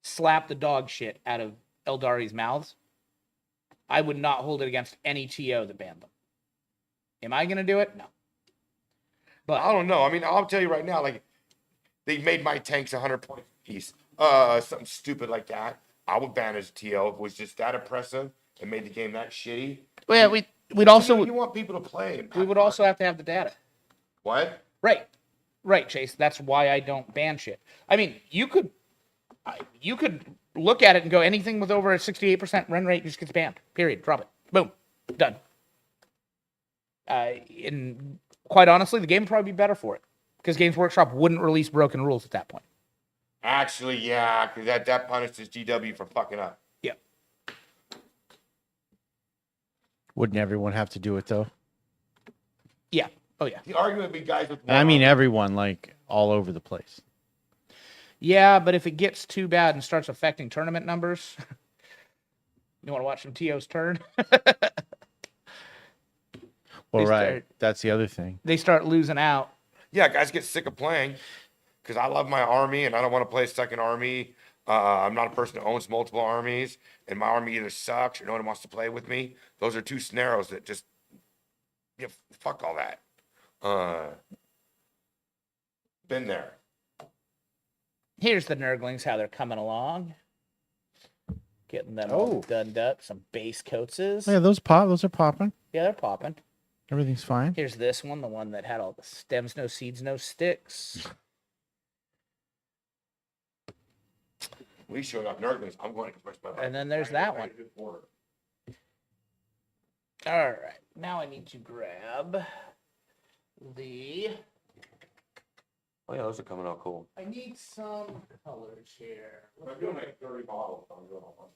slap the dog shit out of Eldari's mouths, I would not hold it against any TO that banned them. Am I gonna do it? No. But I don't know. I mean, I'll tell you right now, like, they made my tanks 100 points apiece. Something stupid like that. I would ban as TO if it was just that oppressive and made the game that shitty. well, we'd also you want people to play. we would also have to have the data. What? Right, Chase. That's why I don't ban shit. I mean, you could look at it and go, anything with over a 68% run rate just gets banned. Period. Drop it. Boom. Done. And quite honestly, the game would probably be better for it because Games Workshop wouldn't release broken rules at that point. Actually, yeah, because that punishes GW for fucking up. Yeah. Wouldn't everyone have to do it though? Yeah. Oh yeah. The argument would be guys with. And I mean everyone, like all over the place. Yeah, but if it gets too bad and starts affecting tournament numbers, you want to watch some TOs turn? Well, They right. start- That's the other thing. They start losing out. Yeah, guys get sick of playing because I love my army and I don't want to play a second army. I'm not a person who owns multiple armies, and my army either sucks or no one wants to play with me. Those are two scenarios that just, yeah, fuck all that. Been there. Here's the Nurglings, how they're coming along. Getting them all Oh. done up. Some base coatses. Yeah, those pop. Those are popping. Yeah, they're popping. Everything's fine. Here's this one, the one that had all the stems, no seeds, no sticks. We showed up nervous. I'm going to express my bike. And then there's that one. All right, now I need to grab the. Oh yeah, those are coming out cool. I need some colors here. I'm doing like 30 bottles. I'm doing all one.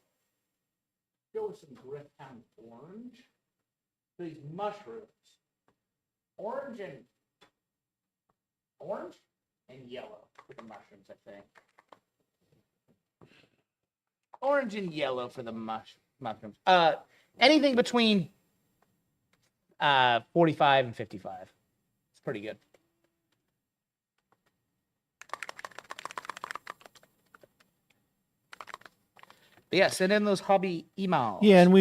Go with some Griftown orange. These mushrooms. Orange and yellow for the mushrooms, I think. Orange and yellow for the mushrooms. Anything between 45 and 55. It's pretty good. But yeah, send in those hobby emails. Yeah, and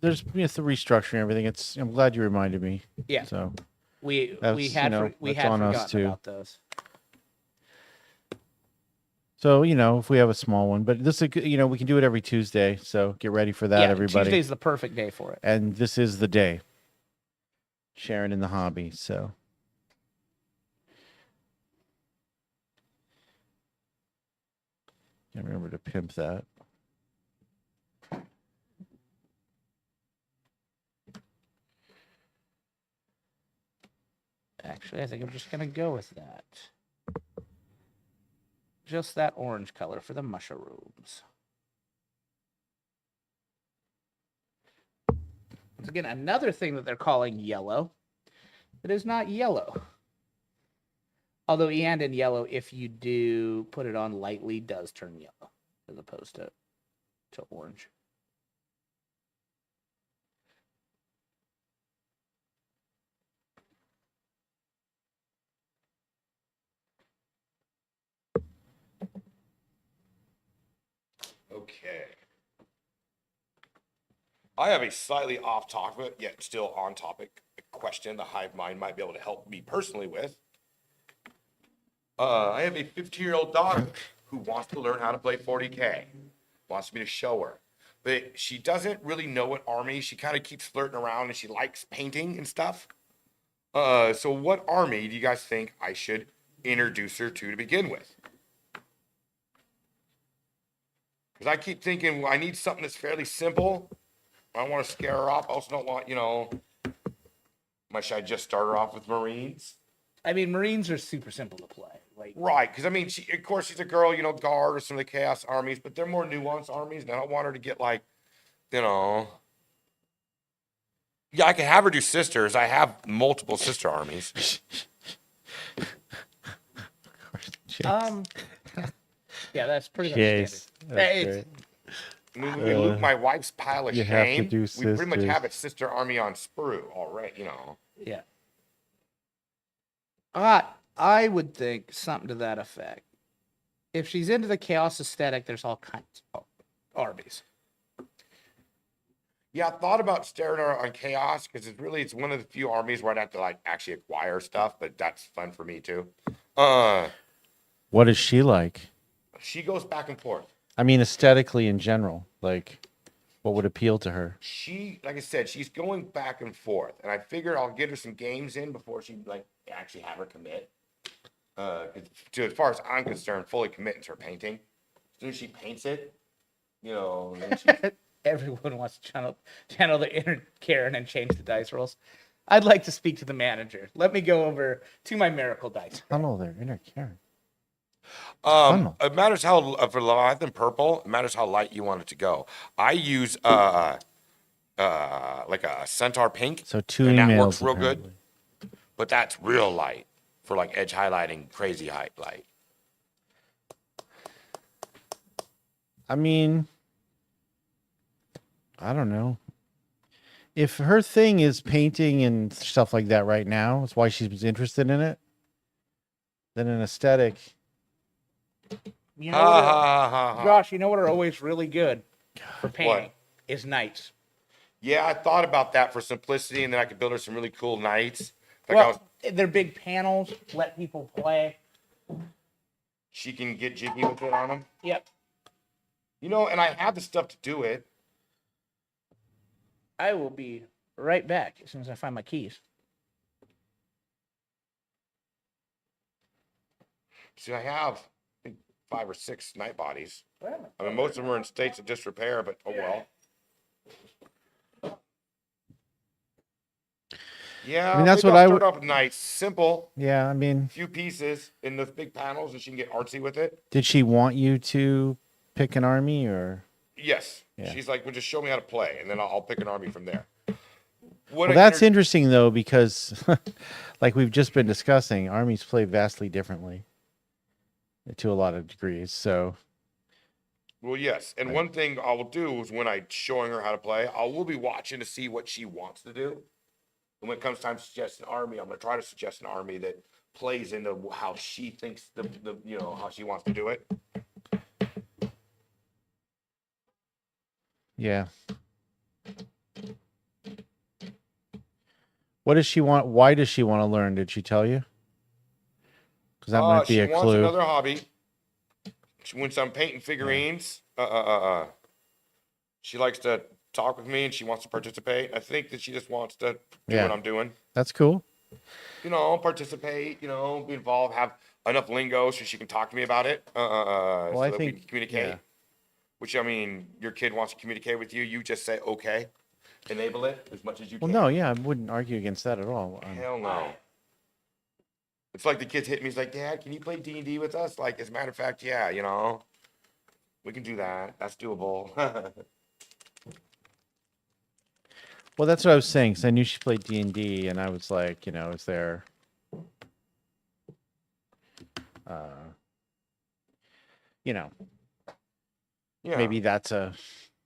there's the restructuring everything. I'm glad you reminded me. Yeah. So we that's, had that's on us forgotten too. about those. So, if we have a small one, but this is, we can do it every Tuesday. So get ready for that, everybody. Tuesday's the perfect day for it. And this is the day. Sharing in the hobby. So. Can't remember to pimp that. Actually, I think I'm just going to go with that. Just that orange color for the mushrooms. Once again, another thing that they're calling yellow. It is not yellow. Although and in yellow, if you do put it on lightly, does turn yellow as opposed to orange. Okay. I have a slightly off topic, yet still on topic question the hive mind might be able to help me personally with. I have a 15-year-old daughter who wants to learn how to play 40K. Wants me to show her. But she doesn't really know what army. She kind of keeps flirting around and she likes painting and stuff. So what army do you guys think I should introduce her to begin with? Because I keep thinking, well, I need something that's fairly simple. I don't want to scare her off. I also don't want, should I just start her off with Marines? I mean, Marines are super simple to play. Right, because I mean, of course, she's a girl, Guard or some of the Chaos armies, but they're more nuanced armies, and I don't want her to get Yeah, I can have her do sisters. I have multiple sister armies. Yeah, that's pretty much Yes, standard. My wife's pile of You have to shame. do We pretty much sisters. have a sister army on sprue already, Yeah. I would think something to that effect. If she's into the chaos aesthetic, there's all kinds of armies. Yeah, I thought about staring her on Chaos because it's one of the few armies where I'd have to actually acquire stuff, but that's fun for me too. What is she like? She goes back and forth. I mean, aesthetically in general, what would appeal to her? She, like I said, she's going back and forth, and I figured I'll get her some games in before she actually have her commit. As far as I'm concerned, fully commit to her painting. As soon as she paints it, then she Everyone wants to channel the inner Karen and change the dice rolls. I'd like to speak to the manager. Let me go over to my miracle dice. Tunnel there, inner Karen. It matters how for Leviathan Purple. It matters how light you want it to go. I use like a Centaur Pink. So two and emails. that works real apparently. good. But that's real light for edge highlighting, crazy height light. I mean, I don't know. If her thing is painting and stuff like that right now, that's why she's interested in it. Then an aesthetic. You know what Josh, you know what are always really good for painting is knights. Yeah, I thought about that for simplicity, and then I could build her some really cool knights. They're big panels, let people play. She can get jiggy with it on them. Yep. And I have the stuff to do it. I will be right back as soon as I find my keys. See, I have 5 or 6 night bodies. I mean, most of them are in states of disrepair, but oh well. Yeah, I mean, that's maybe what I'll I start would. off with nice, simple, Yeah, I mean, few pieces in those big panels, and she can get artsy with it. did she want you to pick an army or? Yes, Yeah. she's like, well, just show me how to play, and then I'll pick an army from there. What Well, I that's inter- interesting though, because like we've just been discussing, armies play vastly differently to a lot of degrees. So Well, yes, and one thing I will do is when I'm showing her how to play, I will be watching to see what she wants to do. And when it comes time to suggest an army, I'm going to try to suggest an army that plays into how she thinks the how she wants to do it. yeah. What does she want? Why does she want to learn? Did she tell you? Because that might be She a wants clue. another hobby. When I'm painting figurines, she likes to talk with me and she wants to participate. I think that she just wants to do Yeah. what I'm doing. That's cool. Participate, be involved, have enough lingo so she can talk to me about it. So I that we think- can communicate. yeah. Which, I mean, your kid wants to communicate with you. You just say, okay. Enable it as much as you Well, can. no, yeah, I wouldn't argue against that at all. Hell no. It's like the kid's hit me. He's like, Dad, can you play D&D with us? Like, as a matter of fact, yeah, we can do that. That's doable. Well, that's what I was saying. Because I knew she played D&D, and I was like, is there, yeah. maybe that's a.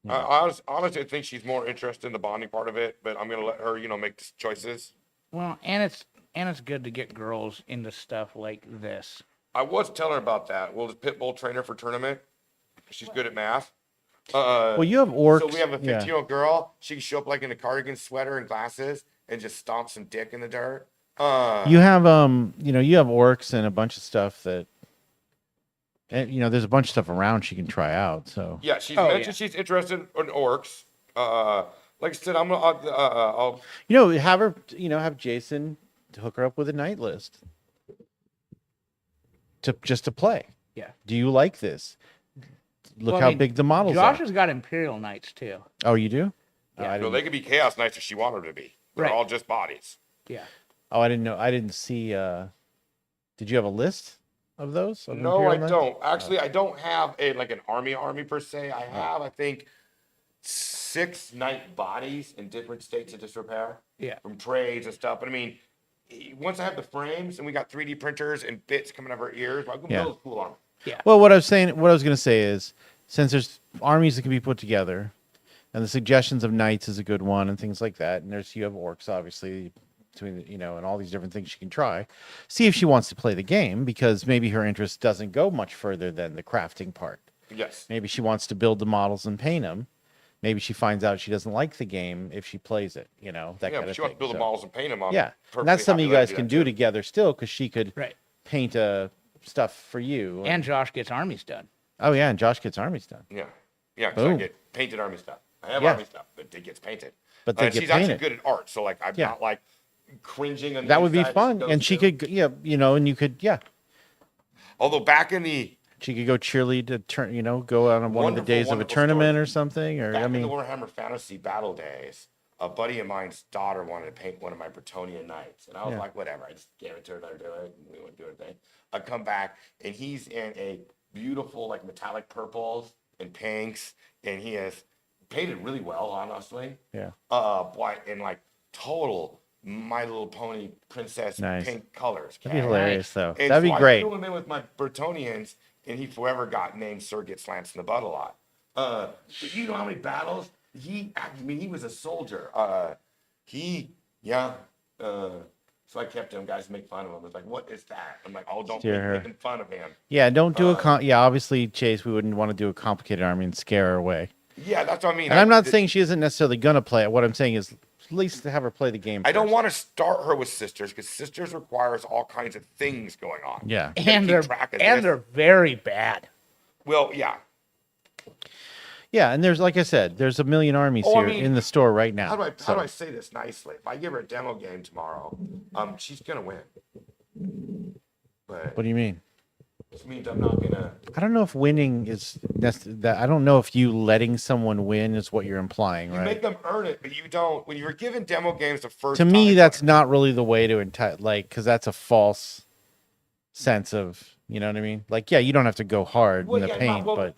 Honestly, I think she's more interested in the bonding part of it, but I'm gonna let her, make the choices. Well, and it's good to get girls into stuff like this. I was telling her about that. We'll just pit bull train her for tournament. She's good at math. Well, you have orcs. So we have a yeah. 15-year-old girl. She can show up like in a cardigan, sweater, and glasses, and just stomp some dick in the dirt. You have you have orcs and a bunch of stuff that, and there's a bunch of stuff around she can try out. So Yeah, she's Oh, mentioned yeah. she's interested in orcs. Like I said, I'm gonna. I'll have her, have Jason to hook her up with a night list to play. Yeah. Do you like this? Look Well, I how mean, big the models Josh are. has got Imperial Knights too. Oh, you do? Yeah. I No, didn't, they could be chaos knights if she wanted them to be. They're Right. all just bodies. Yeah. I didn't know. I didn't see. Did you have a list of those? Of No, Imperial I Knights? don't. Actually, I don't have an army per se. I have, I think, 6 night bodies in different states of disrepair. Yeah. From trades and stuff. But I mean, once I have the frames and we got 3D printers and bits coming out of her ears, I can Yeah. build a cool army. Well, what I was going to say is, since there's armies that can be put together, and the suggestions of knights is a good one, and things like that, and you have orcs, obviously, between and all these different things she can try. See if she wants to play the game, because maybe her interest doesn't go much further than the crafting part. Yes. Maybe she wants to build the models and paint them. Maybe she finds out she doesn't like the game if she plays it. That Yeah, kind but of she thing. wants to build the So, models and paint them on. yeah, and that's something you guys can do together still, because she could Right. paint stuff for you. And Josh gets armies done. Oh yeah, and Josh gets armies done. Yeah. Yeah, because I Boom. get painted army stuff. I have Yeah. army stuff, but it gets painted. But they And get she's actually painted. good at art, so like I'm Yeah. not like cringing on the That would be inside. fun, knows and she to. could, and you could, Although back in the she could go cheerlead to go out on one of the Wonderful, days of a wonderful tournament story. or something, or back I in the mean, Warhammer Fantasy battle days, a buddy of mine's daughter wanted to paint one of my Bretonian knights, and I was Yeah. like, whatever. I just gave it to her, let her do it, and we went do our thing. I come back, and he's in a beautiful like metallic purples and pinks, and he is painted really well, honestly. yeah, But in like total My Little Pony princess Nice. pink colors. that'd be okay? hilarious though. And That'd so be I great. threw him in with my Bretonians, and he forever got named Sir Get Slants in the Butt a lot. But you know how many battles he was a soldier. So I kept him. Guys make fun of him. It's like, what is that? I'm like, oh, don't Steer make her. making fun of him. Yeah, don't do obviously, Chase, we wouldn't want to do a complicated army and scare her away. Yeah, that's what I mean. And I'm not saying she isn't necessarily gonna play it. What I'm saying is, at least to have her play the game. I don't first. want to start her with sisters because sisters requires all kinds of things going on. Yeah. You gotta And keep they're track of and this. they're very bad. Well, yeah. Yeah, and there's, like I said, there's a million armies Oh, I here mean, in the store right now. How do So- I say this nicely? If I give her a demo game tomorrow, she's gonna win. But What do you mean? Which means I'm not gonna. I don't know if winning is that. I don't know if you letting someone win is what you're implying, You right? make them earn it, but you don't. When you're given demo games the first To time, me, that's not really the way to like, because that's a false sense of, you know what I mean? Like, yeah, you don't have to go hard Well, in the yeah, paint, well, but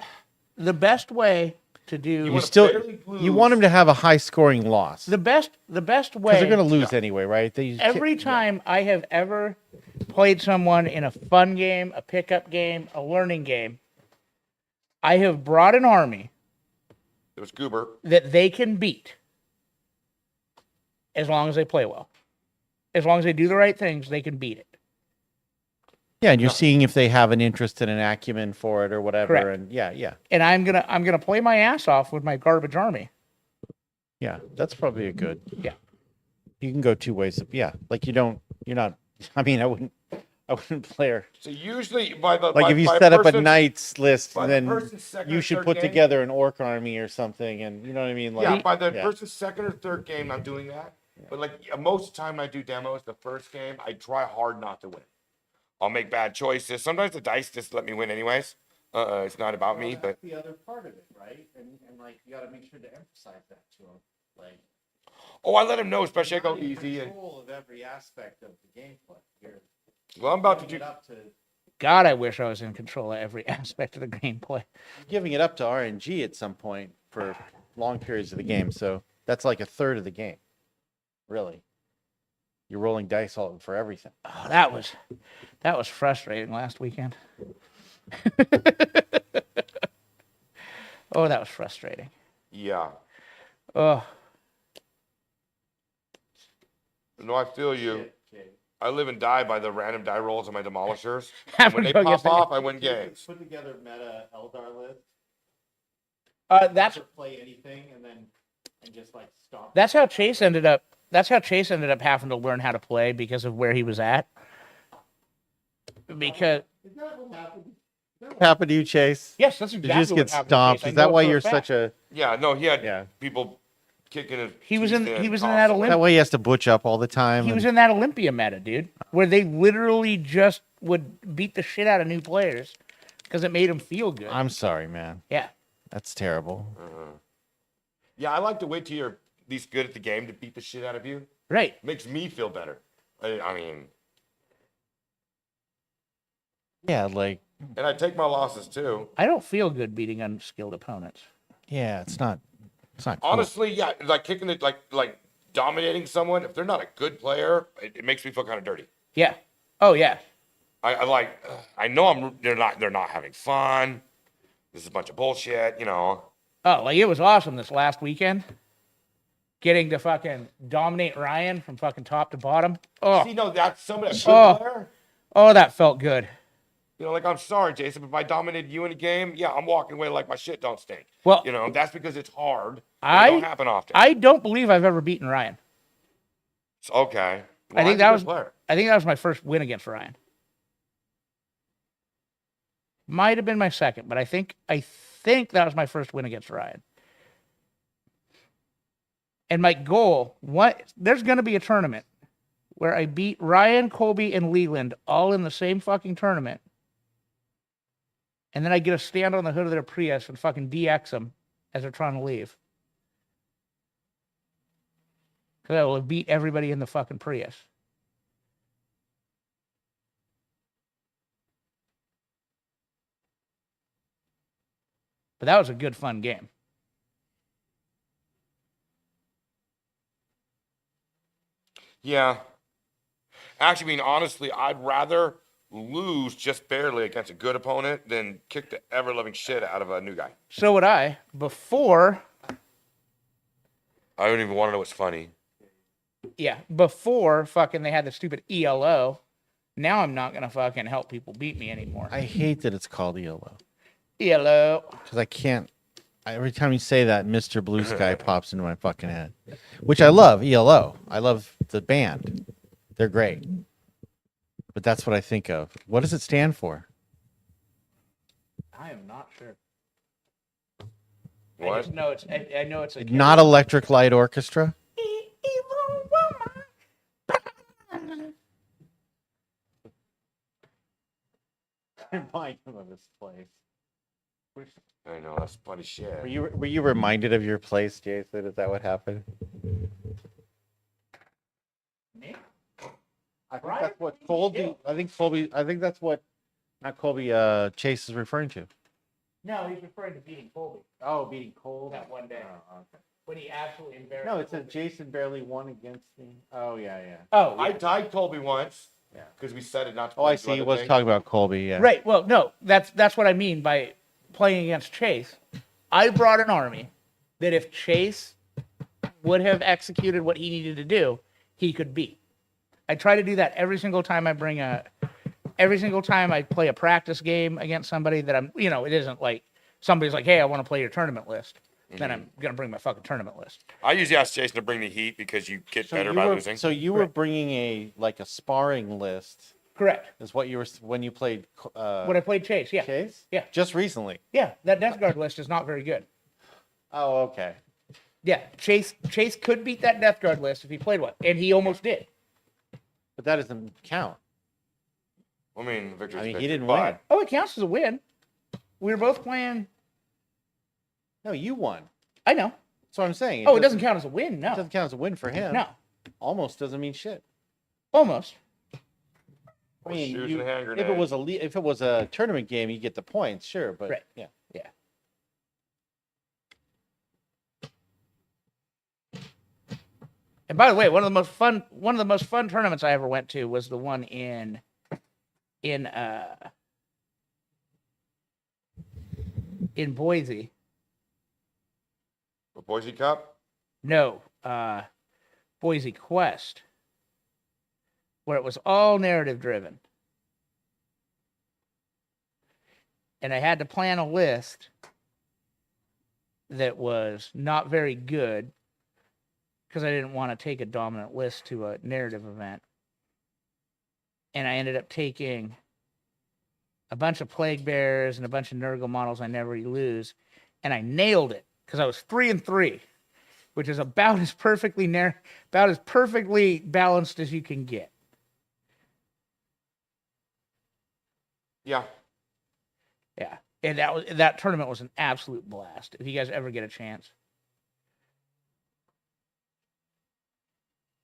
The best way to do You you wanna still barely you want lose. them to have a high scoring loss the best because way they're going to lose anyway, right? every time I have ever played someone in a fun game, a pickup game, a learning game, I have brought an army it was Goober. that they can beat as long as they play well. As long as they do the right things, they can beat it. Yeah, and you're seeing if they have an interest and an acumen for it or whatever. Correct. And yeah, And I'm gonna play my ass off with my garbage army. that's probably a good. Yeah. You can go two ways. Yeah, like you're not. I mean, I wouldn't play her. So usually by the Like if you by set up a person's- knights list, by the then person's second you or should third put game- together an orc army or something, and you know what I mean. Like, Yeah, by the yeah. person's second or third game, I'm doing that. But like most of the time I do demos, the first game, I try hard not to win. I'll make bad choices. Sometimes the dice just let me win anyways. It's not about me, but the other part of it, right? And like you got to make sure to emphasize that to them. Like, I let him know, especially I go you're in easy. And control of every aspect of the gameplay. You're well, I'm about to giving do. it up to God, I wish I was in control of every aspect of the gameplay. Giving it up to RNG at some point for long periods of the game. So that's like a third of the game, really. You're rolling dice all for everything. Oh, that was frustrating last weekend. Oh, that was frustrating. Yeah. Oh, No, I feel you. I live and die by the random die rolls of my demolishers. I'm When they gonna go pop get off, I win games. put together meta Eldar list. that's Never play anything and just like stop. that's how Chase ended up. That's how Chase ended up having to learn how to play because of where he was at. Because Is that what happened? What happened to you, Chase? yes, that's Did exactly you just what get happened to stomped? Chase. I Is know that it why for a you're fact. such a? Yeah, no, he had Yeah. people kicking his. He was teeth in that constantly. Olymp- That way he has to butch up all the time. He was and- in that Olympia meta, dude, where they literally just would beat the shit out of new players because it made them feel good. I'm sorry, man. Yeah. That's terrible. Yeah, I like to wait till you're at least good at the game to beat the shit out of you. Right. Makes me feel better. I mean, Yeah, like and I take my losses too. I don't feel good beating unskilled opponents. yeah, it's not cool. Honestly, yeah, like kicking it, like dominating someone. If they're not a good player, it makes me feel kind of dirty. Yeah. Oh yeah. I like. I know they're not having fun. This is a bunch of bullshit. You know. Oh, like it was awesome this last weekend. Getting to fucking dominate Ryan from fucking top to bottom. Oh, See, no, that's somebody a good Oh. player. oh, that felt good. You know, like I'm sorry, Jason, but if I dominated you in a game, yeah, I'm walking away like my shit don't stink. Well, You know, that's because it's hard. I- It don't happen often. I don't believe I've ever beaten Ryan. Okay. I think Ryan's a that good was player. I think that was my first win against Ryan. Might have been my second, but I think that was my first win against Ryan. And my goal, there's going to be a tournament where I beat Ryan, Colby, and Leland all in the same fucking tournament. And then I get to stand on the hood of their Prius and fucking DX them as they're trying to leave. Because I will have beat everybody in the fucking Prius. But that was a good, fun game. Yeah. Actually, I mean, honestly, I'd rather lose just barely against a good opponent than kick the ever-loving shit out of a new guy. So would I. Before I don't even want to know what's funny. fucking they had the stupid ELO. Now I'm not gonna fucking help people beat me anymore. I hate that it's called ELO ELO. because I can't. Every time you say that, Mr. Blue Sky pops into my fucking head, which I love. ELO. I love the band. They're great. But that's what I think of. What does it stand for? I am not sure. I What? just know it's. I know it's a Not Electric Light Orchestra. Evil woman. remind him of his place. I know, that's funny shit. Were you reminded of your place, Jason? Is that what happened? Me? I think Right? that's what Colby. I think that's what, not Colby. Chase is referring to. No, he's referring to beating Colby Oh, beating Colby that one day Oh, okay. when he absolutely embarrassed. No, it said Jason barely won against me. Oh yeah. Oh, I yeah. tied Colby once. Yeah. Because we said it not to Oh, I do see. He other was things. talking about Colby. Yeah. Right. Well, no, that's what I mean by playing against Chase. I brought an army that if Chase would have executed what he needed to do, he could beat. I try to do that every single time I play a practice game against somebody that it isn't like somebody's like, hey, I want to play your tournament list. Then I'm going to bring my fucking tournament list. I usually ask Jason to bring the heat because you get better by losing. So you were bringing a sparring list. Correct. Is what you were when you played. When I played Chase, yeah. Chase? Yeah. Just recently. Yeah, that Death Guard list is not very good. Oh, okay. Yeah, Chase could beat that Death Guard list if he played one, and he almost did. But that doesn't count. I mean, victory's I mean, he victory, didn't but win. Oh, it counts as a win. We were both playing. No, you won. I know. That's what I'm saying. It doesn't count as a win. It No. doesn't count as a win for him. No. Almost doesn't mean shit. Almost. I mean, shoes and a hand if grenade. it was a tournament game, you get the points, sure. But Right. yeah. Yeah. And by the way, one of the most fun tournaments I ever went to was the one in Boise. The Boise Cup? No, Boise Quest, where it was all narrative driven. And I had to plan a list that was not very good because I didn't want to take a dominant list to a narrative event. And I ended up taking a bunch of Plague Bears and a bunch of Nurgle models I never lose. And I nailed it because I was 3-3, which is about as perfectly balanced as you can get. Yeah. Yeah. And that tournament was an absolute blast. If you guys ever get a chance.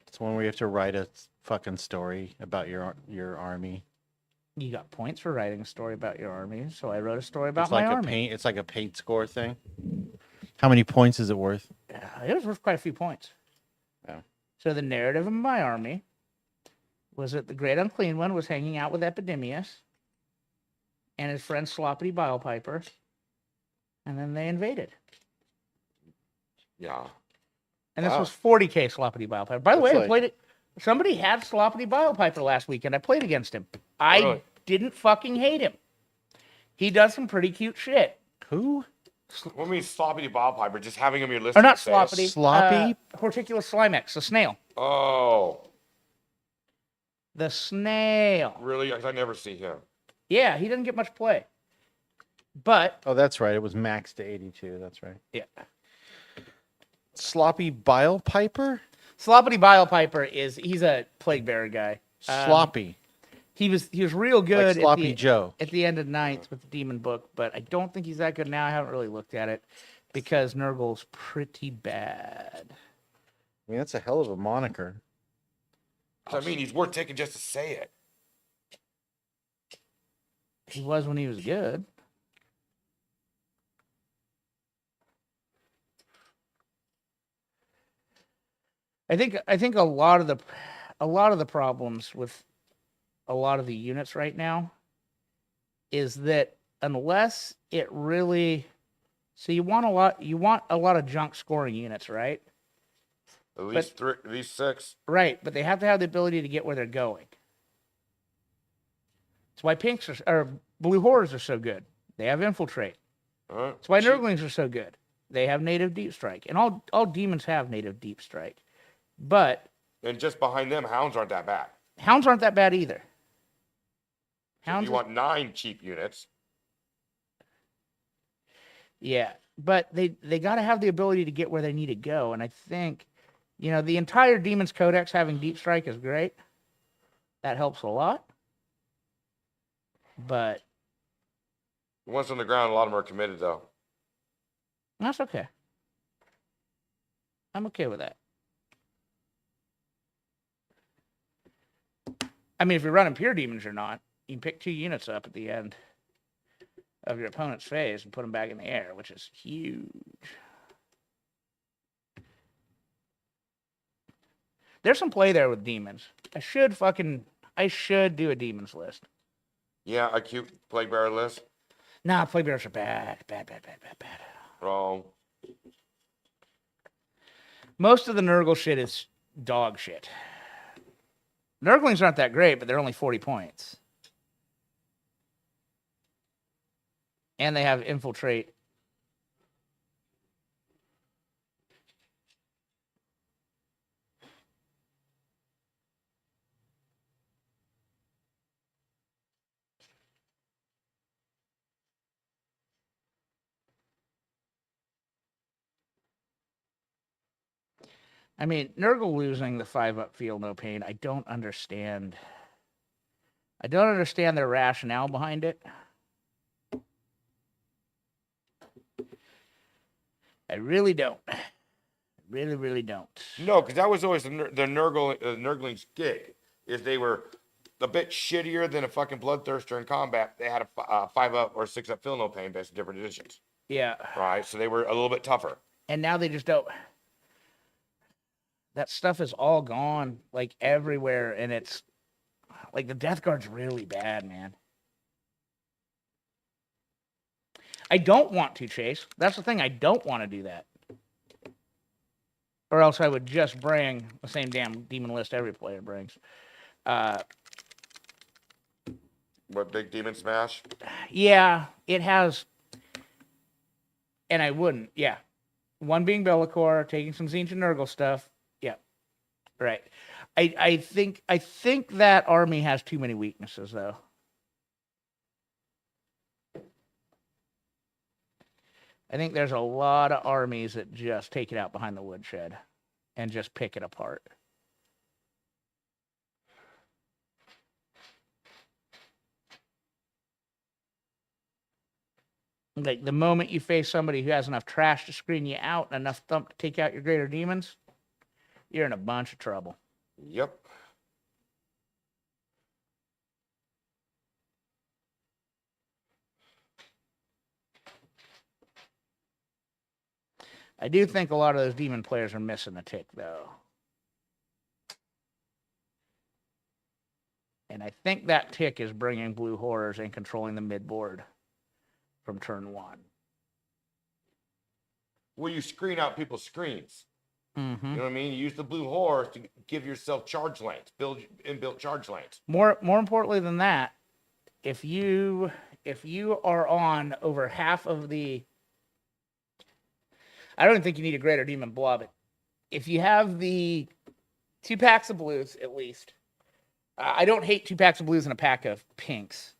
It's one where you have to write a fucking story about your army. You got points for writing a story about your army, so I wrote a story about It's my like army. It's like a paint score thing. How many points is it worth? It was worth quite a few points. Yeah. So the narrative of my army was that the Great Unclean One was hanging out with Epidemius and his friend Sloppity Bilepiper, and then they invaded. Yeah. And this Wow. was 40k Sloppity Bilepiper. By the way, That's I played it. Somebody had Sloppity Bilepiper last weekend. I played against him. I Really? didn't fucking hate him. He does some pretty cute shit. Who? What means sloppy ball piper? Just having him on your list. Or not and say it. Sloppity. Sloppy? Horticulus Slimex, the snail. Oh, The snail. really? I never see him. Yeah, he doesn't get much play. But, Oh, that's right. It was maxed to 82. That's right. yeah. Sloppy Bile Piper? Sloppity Bilepiper he's a plague bearer guy. Sloppy. He was real good Like Sloppy Joe. at the end of ninth with the Demon Book, but I don't think he's that good now. I haven't really looked at it because Nurgle's pretty bad. I mean, that's a hell of a moniker. I mean, he's worth taking just to say it. He was when he was good. I think a lot of the problems with a lot of the units right now is that unless it really, so you want a lot of junk scoring units, right? At least three, at least six. Right, but they have to have the ability to get where they're going. That's why pinks or blue horrors are so good. They have infiltrate. That's why Nurglings are so good. They have native deep strike, and all demons have native deep strike. But And just behind them, hounds aren't that bad. hounds aren't that bad either. So if Hounds, you want 9 cheap units. yeah, but they got to have the ability to get where they need to go, and I think, the entire Demon's Codex having deep strike is great. That helps a lot. But The ones on the ground, a lot of them are committed though. That's okay. I'm okay with that. I mean, if you're running pure demons or not, you can pick 2 units up at the end of your opponent's phase and put them back in the air, which is huge. There's some play there with demons. I should do a demons list. Yeah, acute plague bearer list. Nah, plague bearers are bad. Bad. Wrong. Most of the Nurgle shit is dog shit. Nurglings aren't that great, but they're only 40 points. And they have infiltrate. I mean, Nurgle losing the 5-up feel no pain, I don't understand. I don't understand their rationale behind it. I really don't. Really don't. No, because that was always the Nurgling's gig. Is they were a bit shittier than a fucking bloodthirster in combat. They had a 5-up or 6-up feel no pain based on different editions. Yeah. Right, so they were a little bit tougher. And now they just don't. That stuff is all gone, like, everywhere, and it's, like, the Death Guard's really bad, man. I don't want to, Chase. That's the thing, I don't want to do that. Or else I would just bring the same damn demon list every player brings. What, big demon smash? Yeah, it has, and I wouldn't, yeah. One being Bellicor, taking some Zinch and Nurgle stuff. Yeah, right. I think that army has too many weaknesses, though. I think there's a lot of armies that just take it out behind the woodshed and just pick it apart. Like, the moment you face somebody who has enough trash to screen you out and enough thump to take out your greater demons, you're in a bunch of trouble. Yep. I do think a lot of those demon players are missing a tick, though. And I think that tick is bringing blue horrors and controlling the midboard from turn 1. Well, you screen out people's screens. Mm-hmm. You know what I mean? You use the blue horse to give yourself charge lanes, build inbuilt charge lanes. More importantly than that, if you are on over half of the, I don't think you need a greater demon blob. If you have the 2 packs of blues at least, I don't hate 2 packs of blues and a pack of pinks,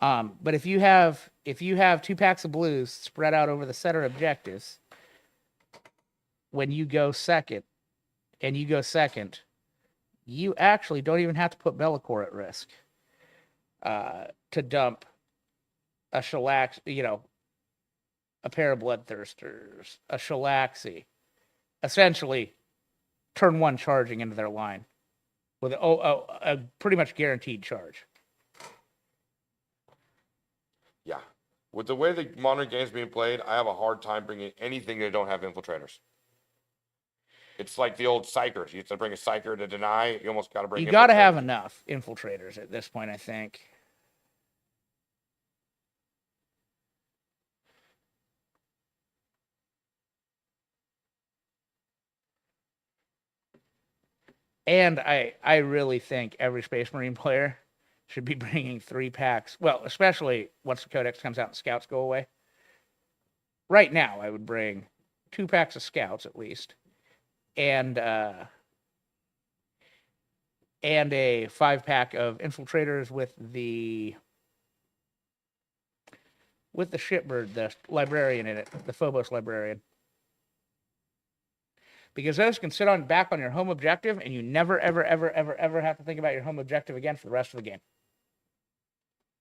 but if you have 2 packs of blues spread out over the center objectives, when you go second, you actually don't even have to put Bellicor at risk to dump a shellac, a pair of bloodthirsters, a shellaxy, essentially turn 1 charging into their line with a pretty much guaranteed charge. Yeah. With the way the modern game's being played, I have a hard time bringing anything that don't have infiltrators. It's like the old psychers. You have to bring a psycher to deny. You almost got to bring. You got to have enough infiltrators at this point, I think. And I really think every Space Marine player should be bringing 3 packs. Well, especially once the Codex comes out and Scouts go away. Right now, I would bring 2 packs of Scouts at least, and a 5-pack of Infiltrators with the Shipbird, the librarian in it, the Phobos librarian. Because those can sit back on your home objective, and you never, ever, ever, ever, ever have to think about your home objective again for the rest of the game.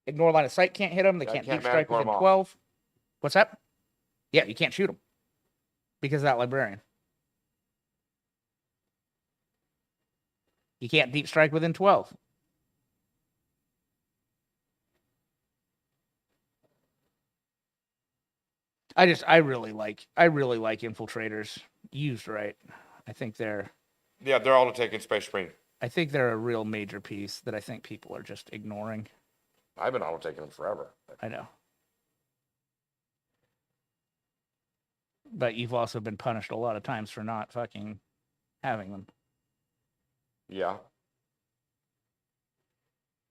Ignore line of sight can't hit them. They Yeah, I can't can't deep strike manicore 'em within off. 12. What's that? Yeah, you can't shoot them because of that librarian. You can't deep strike within 12. I really like infiltrators used right. I think they're Yeah, they're all taking Space Marine. a real major piece that I think people are just ignoring. I've been auto taking them forever. I know. But you've also been punished a lot of times for not fucking having them. Yeah.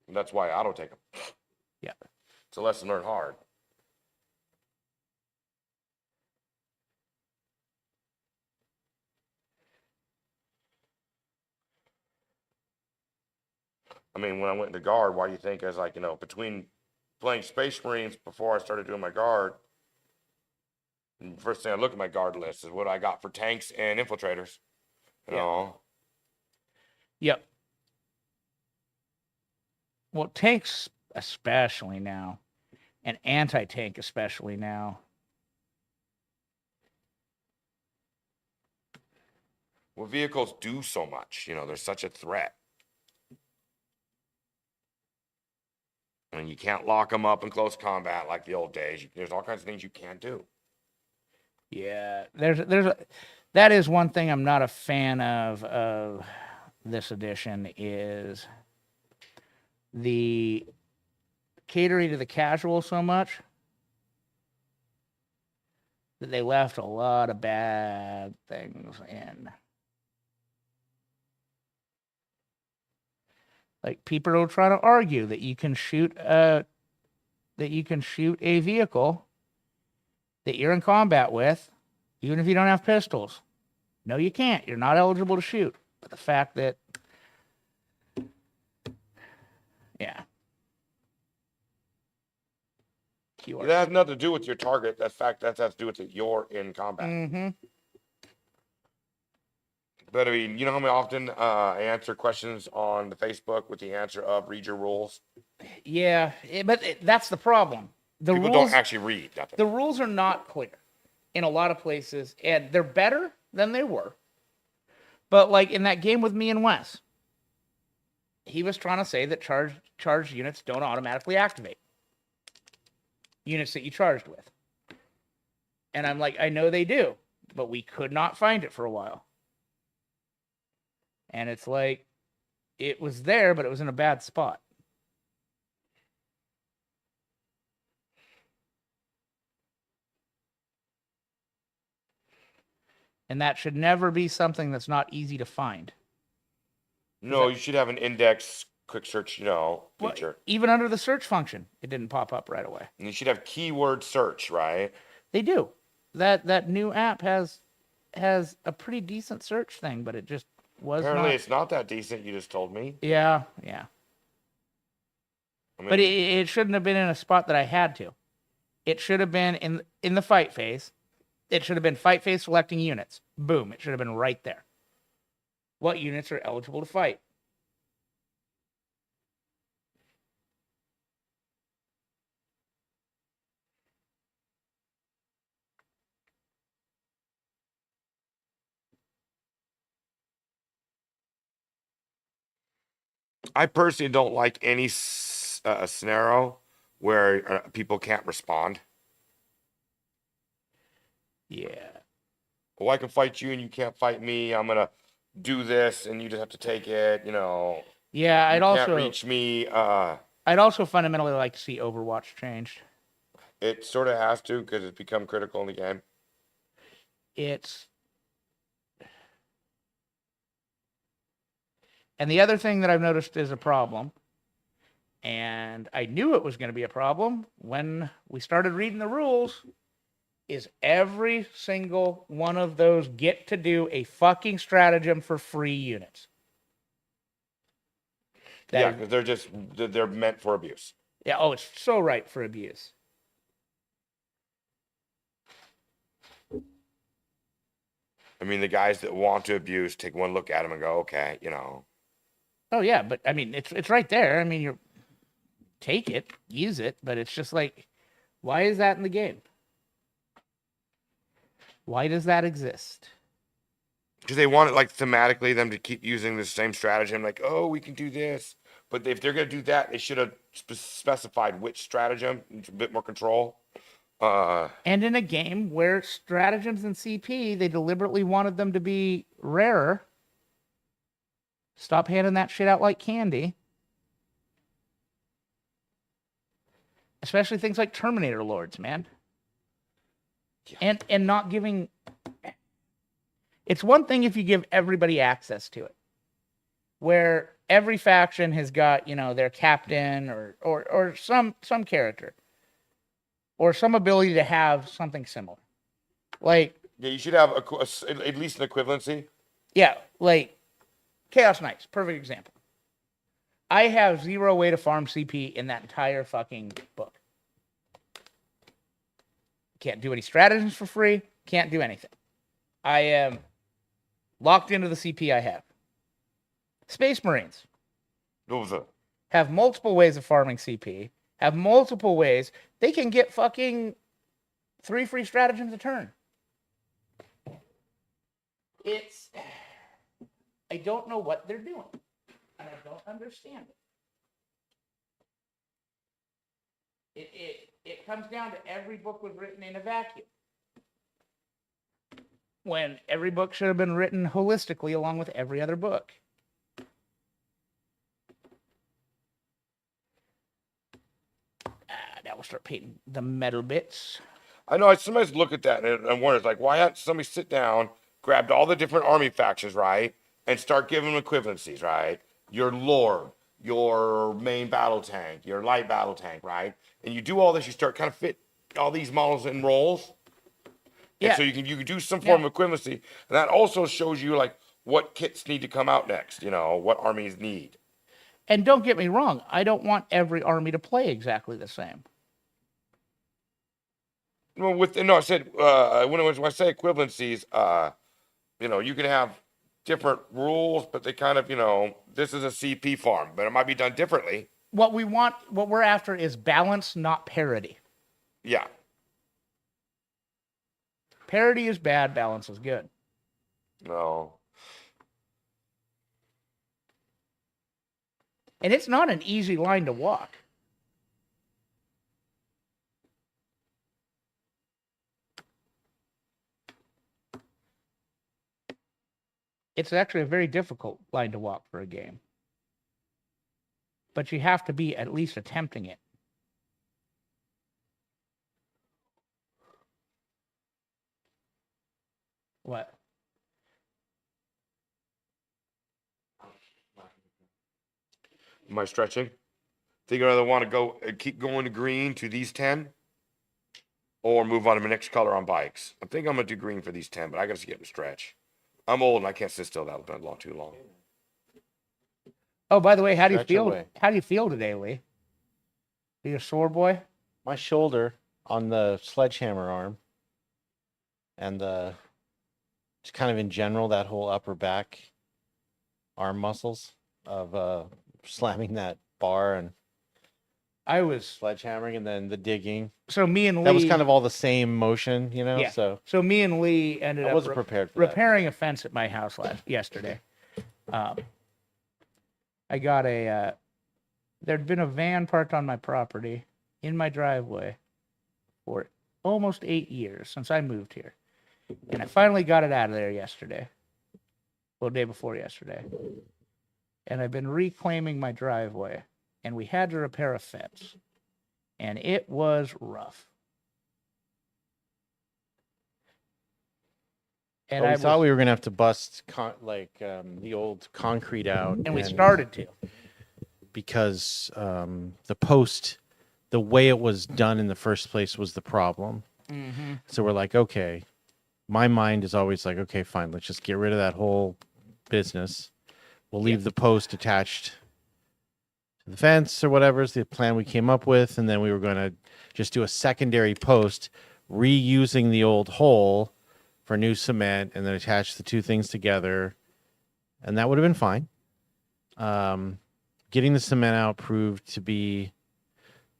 And that's why I auto take them. Yeah. It's a lesson learned hard. I mean, when I went into guard, why do you think I was like, between playing Space Marines before I started doing my guard, and the first thing I look at my guard list is what I got for tanks and infiltrators. You know? Yep. Well, tanks especially now, and anti-tank especially now. Well, vehicles do so much. They're such a threat. And you can't lock them up in close combat like the old days. There's all kinds of things you can't do. Yeah, that is one thing I'm not a fan of this edition is the catering to the casual so much that they left a lot of bad things in. Like people are trying to argue that you can shoot a vehicle that you're in combat with, even if you don't have pistols. No, you can't. You're not eligible to shoot. But the fact that, yeah. It has nothing to do with your target. That has to do with it. You're in combat. Mm-hmm. But I mean, you know how many often I answer questions on the Facebook with the answer of read your rules? Yeah, that's the problem. People don't actually read nothing. The rules are not clear in a lot of places, and they're better than they were. But like in that game with me and Wes, he was trying to say that charged units don't automatically activate. Units that you charged with. And I'm like, I know they do, but we could not find it for a while. And it's like, it was there, but it was in a bad spot. And that should never be something that's not easy to find. No, you should have an index quick search, feature. Well, even under the search function, it didn't pop up right away. And you should have keyword search, right? They do. That new app has a pretty decent search thing, but it just was Apparently not. It's not that decent, you just told me. Yeah. I mean, But it shouldn't have been in a spot that I had to. It should have been in the fight phase. It should have been fight phase selecting units. Boom. It should have been right there. What units are eligible to fight? I personally don't like any scenario where people can't respond. Yeah. Well, I can fight you and you can't fight me. I'm gonna do this and you just have to take it. Yeah, you can't reach me. I'd also fundamentally like to see Overwatch changed. It sort of has to because it's become critical in the game. And the other thing that I've noticed is a problem, and I knew it was going to be a problem when we started reading the rules, is every single one of those get to do a fucking stratagem for free units. Yeah, because they're meant for abuse. Yeah, oh, it's so ripe for abuse. I mean, the guys that want to abuse take one look at them and go, okay, Oh yeah, but I mean, it's right there. I mean, you're take it, use it, but it's just like, why is that in the game? Why does that exist? Because they want it like thematically them to keep using the same strategy. I'm like, oh, we can do this. But if they're going to do that, they should have specified which stratagem. It's a bit more control. And in a game where stratagems and CP, they deliberately wanted them to be rarer. Stop handing that shit out like candy. Especially things like Terminator Lords, man. Yeah. And not giving... It's one thing if you give everybody access to it. Where every faction has got, their captain or some character. Or some ability to have something similar. Like... Yeah, you should have at least an equivalency. Yeah, like Chaos Knights, perfect example. I have 0 way to farm CP in that entire fucking book. Can't do any stratagems for free. Can't do anything. I am locked into the CP I have. Space Marines have multiple ways of farming CP. Have multiple ways. They can get fucking 3 free stratagems a turn. I don't know what they're doing. And I don't understand it. It comes down to every book was written in a vacuum. When every book should have been written holistically along with every other book. Now we'll start painting the metal bits. I know. I sometimes look at that and wonder, like, why hadn't somebody sit down, grabbed all the different army factions, right, and start giving them equivalencies, right? Your lord, your main battle tank, your light battle tank, right? And you do all this, you start kind of fit all these models in roles. Yeah. And so you can do some form of equivalency, and that also shows you like what kits need to come out next. What armies need. And don't get me wrong, I don't want every army to play exactly the same. Well, I said when I say equivalencies, you can have different rules, but they kind of, this is a CP farm, but it might be done differently. What we're after is balance, not parity. Yeah. Parity is bad, balance is good. No. And it's not an easy line to walk. It's actually a very difficult line to walk for a game. But you have to be at least attempting it. What? Am I stretching? Think I either want to go keep going to green to these 10 or move on to my next color on bikes. I think I'm going to do green for these 10, but I got to get to stretch. I'm old and I can't sit still that long too long. Oh, by the way, how do you Stretch feel? away. How do you feel today, Lee? Are you a sore boy? My shoulder on the sledgehammer arm and just kind of in general, that whole upper back arm muscles of slamming that bar and I was sledgehammering and then the digging. so me and Lee. That was kind of all the same motion, Yeah. So So me and Lee ended I up wasn't prepared for that. repairing a fence at my house yesterday. I got there'd been a van parked on my property in my driveway for almost 8 years since I moved here. And I finally got it out of there yesterday. Well, day before yesterday. And I've been reclaiming my driveway. And we had to repair a fence. And it was rough. And But we I thought we were gonna have to bust the old concrete out, and we started to. because the post, the way it was done in the first place was the problem. Mm-hmm. So we're like, okay, my mind is always like, okay, fine, let's just get rid of that whole business. We'll leave the post attached to the fence or whatever is the plan we came up with, and then we were going to just do a secondary post, reusing the old hole for new cement, and then attach the two things together, and that would have been fine. Getting the cement out proved to be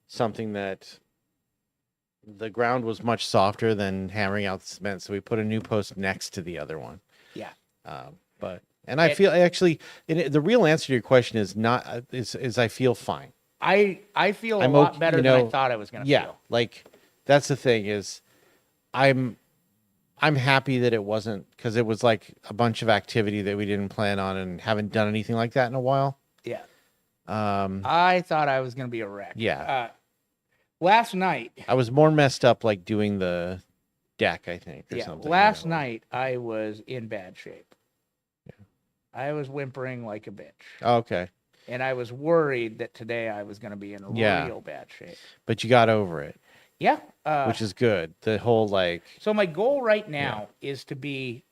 something that the ground was much softer than hammering out the cement, so we put a new post next to the other one. Yeah. And I feel actually the real answer to your question is not is I feel fine. I feel a I'm lot okay, better you than I know, thought I was gonna Yeah, feel. like that's the thing is, I'm happy that it wasn't, because it was like a bunch of activity that we didn't plan on and haven't done anything like that in a while. Yeah. Um, I thought I was gonna be a wreck. Yeah. Last night. I was more messed up like doing the deck, I think, or Yeah. something. Last night I was in bad shape. Yeah. I was whimpering like a bitch. Oh, okay. And I was worried that today I was gonna be in Yeah. real bad shape. But you got over it, Yeah. which is good. The whole like, So my goal right now is to be.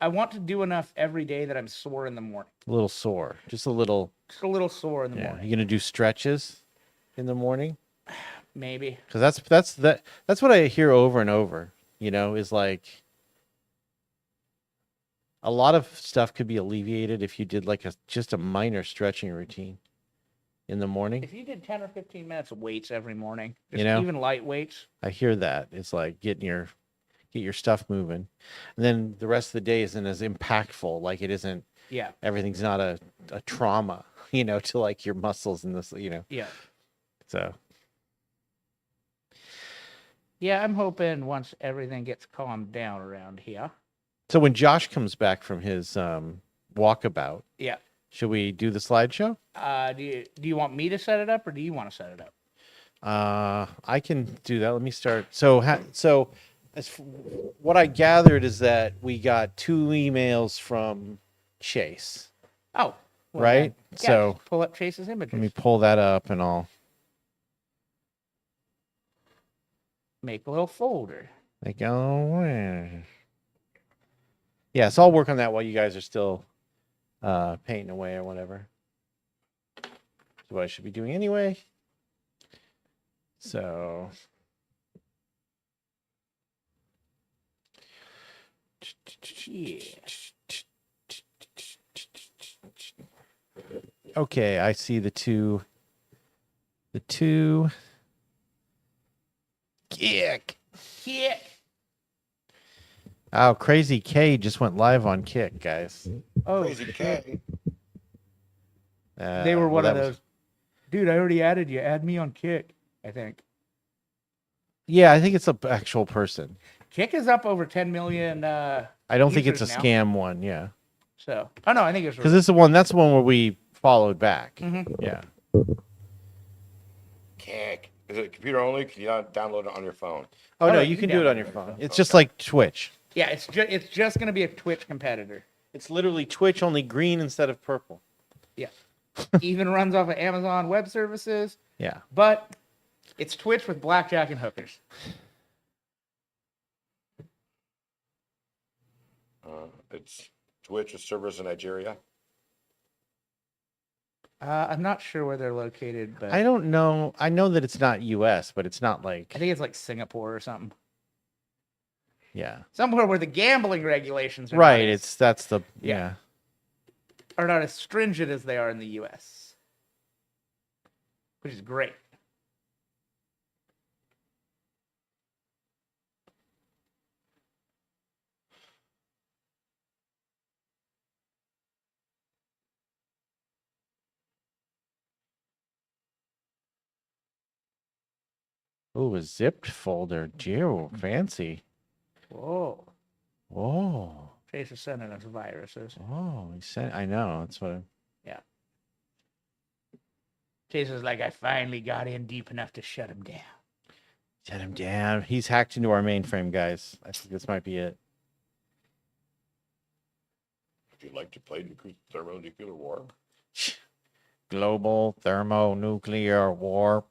I want to do enough every day that I'm sore in the morning. a little sore, just a little. Just a little sore in the Yeah. morning. You gonna do stretches in the morning? Maybe. Because that's what I hear over and over. You know, is like a lot of stuff could be alleviated if you did like just a minor stretching routine in the morning. If you did 10 or 15 minutes of weights every morning, just You know? even light weights. I hear that. It's like get your stuff moving. And then the rest of the day isn't as impactful. Like it isn't, Yeah. everything's not a trauma, you know, to like your muscles and this, you know. Yeah. So Yeah, I'm hoping once everything gets calmed down around here. so when Josh comes back from his walkabout, Yeah. should we do the slideshow? Do you want me to set it up or do you want to set it up? I can do that. Let me start. So what I gathered is that we got 2 emails from Chase, Oh. well right? then, yeah, So just pull up Chase's images. let me pull that up and I'll Make a little folder. like, oh, yeah. So I'll work on that while you guys are still painting away or whatever. That's what I should be doing anyway. So Yeah. okay, I see the two. Kick. Kick. Oh, Crazy K just went live on Kick, guys. Oh, Crazy K. they were well, one of that was- those. Dude, I already added you. Add me on Kick, I think. Yeah, I think it's an actual person. Kick is up over 10 million. I don't think it's a Users now. scam one. Yeah, So, oh no, I think it's because this is the one. That's the one where we followed back. Mhm. Yeah. Kick. Is it computer only? Can you not download it on your phone? Oh Oh, no, no, you you can can do it on download your it. phone. It's just like Twitch. Yeah, it's just gonna be a Twitch competitor. It's literally Twitch, only green instead of purple. Even runs off of Amazon Web Services, Yeah. but it's Twitch with blackjack and hookers. It's Twitch with servers in Nigeria. I'm not sure where they're located, but I don't know. I know that it's not U.S., but it's not like I think it's like Singapore or something. yeah. Somewhere where the gambling regulations are Right. not as- That's the Yeah. yeah. are not as stringent as they are in the U.S., which is great. Oh, a zipped folder. Geo, fancy. Whoa. Whoa. Chase is sending us viruses. Oh, he said. I know. That's what. Chase is like, I finally got in deep enough to shut him down. Shut him down. He's hacked into our mainframe, guys. I think this might be it. Would you like to play thermonuclear war? Global thermonuclear war.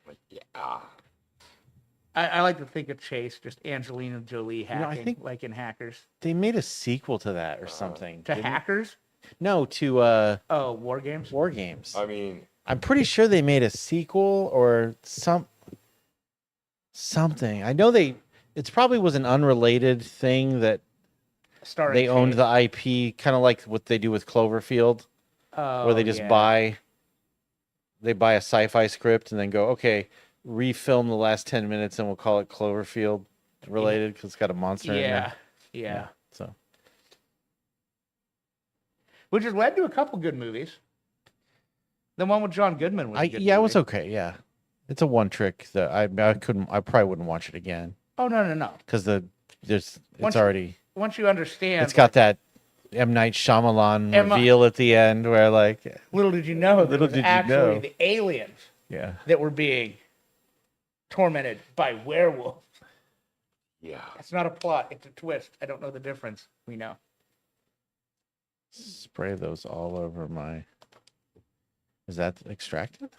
Like, yeah. I like to think of Chase just Angelina Jolie know, I hacking, think- like in Hackers. They made a sequel to that or something. To didn't- Hackers? No, to Oh, War Games? War Games. I mean, I'm pretty sure they made a sequel or something. I know it's probably was an unrelated thing that Starring they owned Chase. the IP, kind of like what they do with Cloverfield, Oh, where they just yeah. buy they buy a sci-fi script and then go, okay, refilm the last 10 minutes and we'll call it Cloverfield related because it's got a monster in there. Yeah. So Which has led to a couple good movies. The one with John Goodman was a good it movie. was okay. Yeah, it's a one trick that I probably wouldn't watch it again Oh no. because it's Once- already Once you understand, it's got that M. Night Shyamalan M- reveal at the end where like little did you know, that Little it was did you actually know. the aliens yeah. that were being tormented by werewolves. Yeah. It's not a plot; it's a twist. I don't know the difference. We know. Spray those all over my. Is that extracted?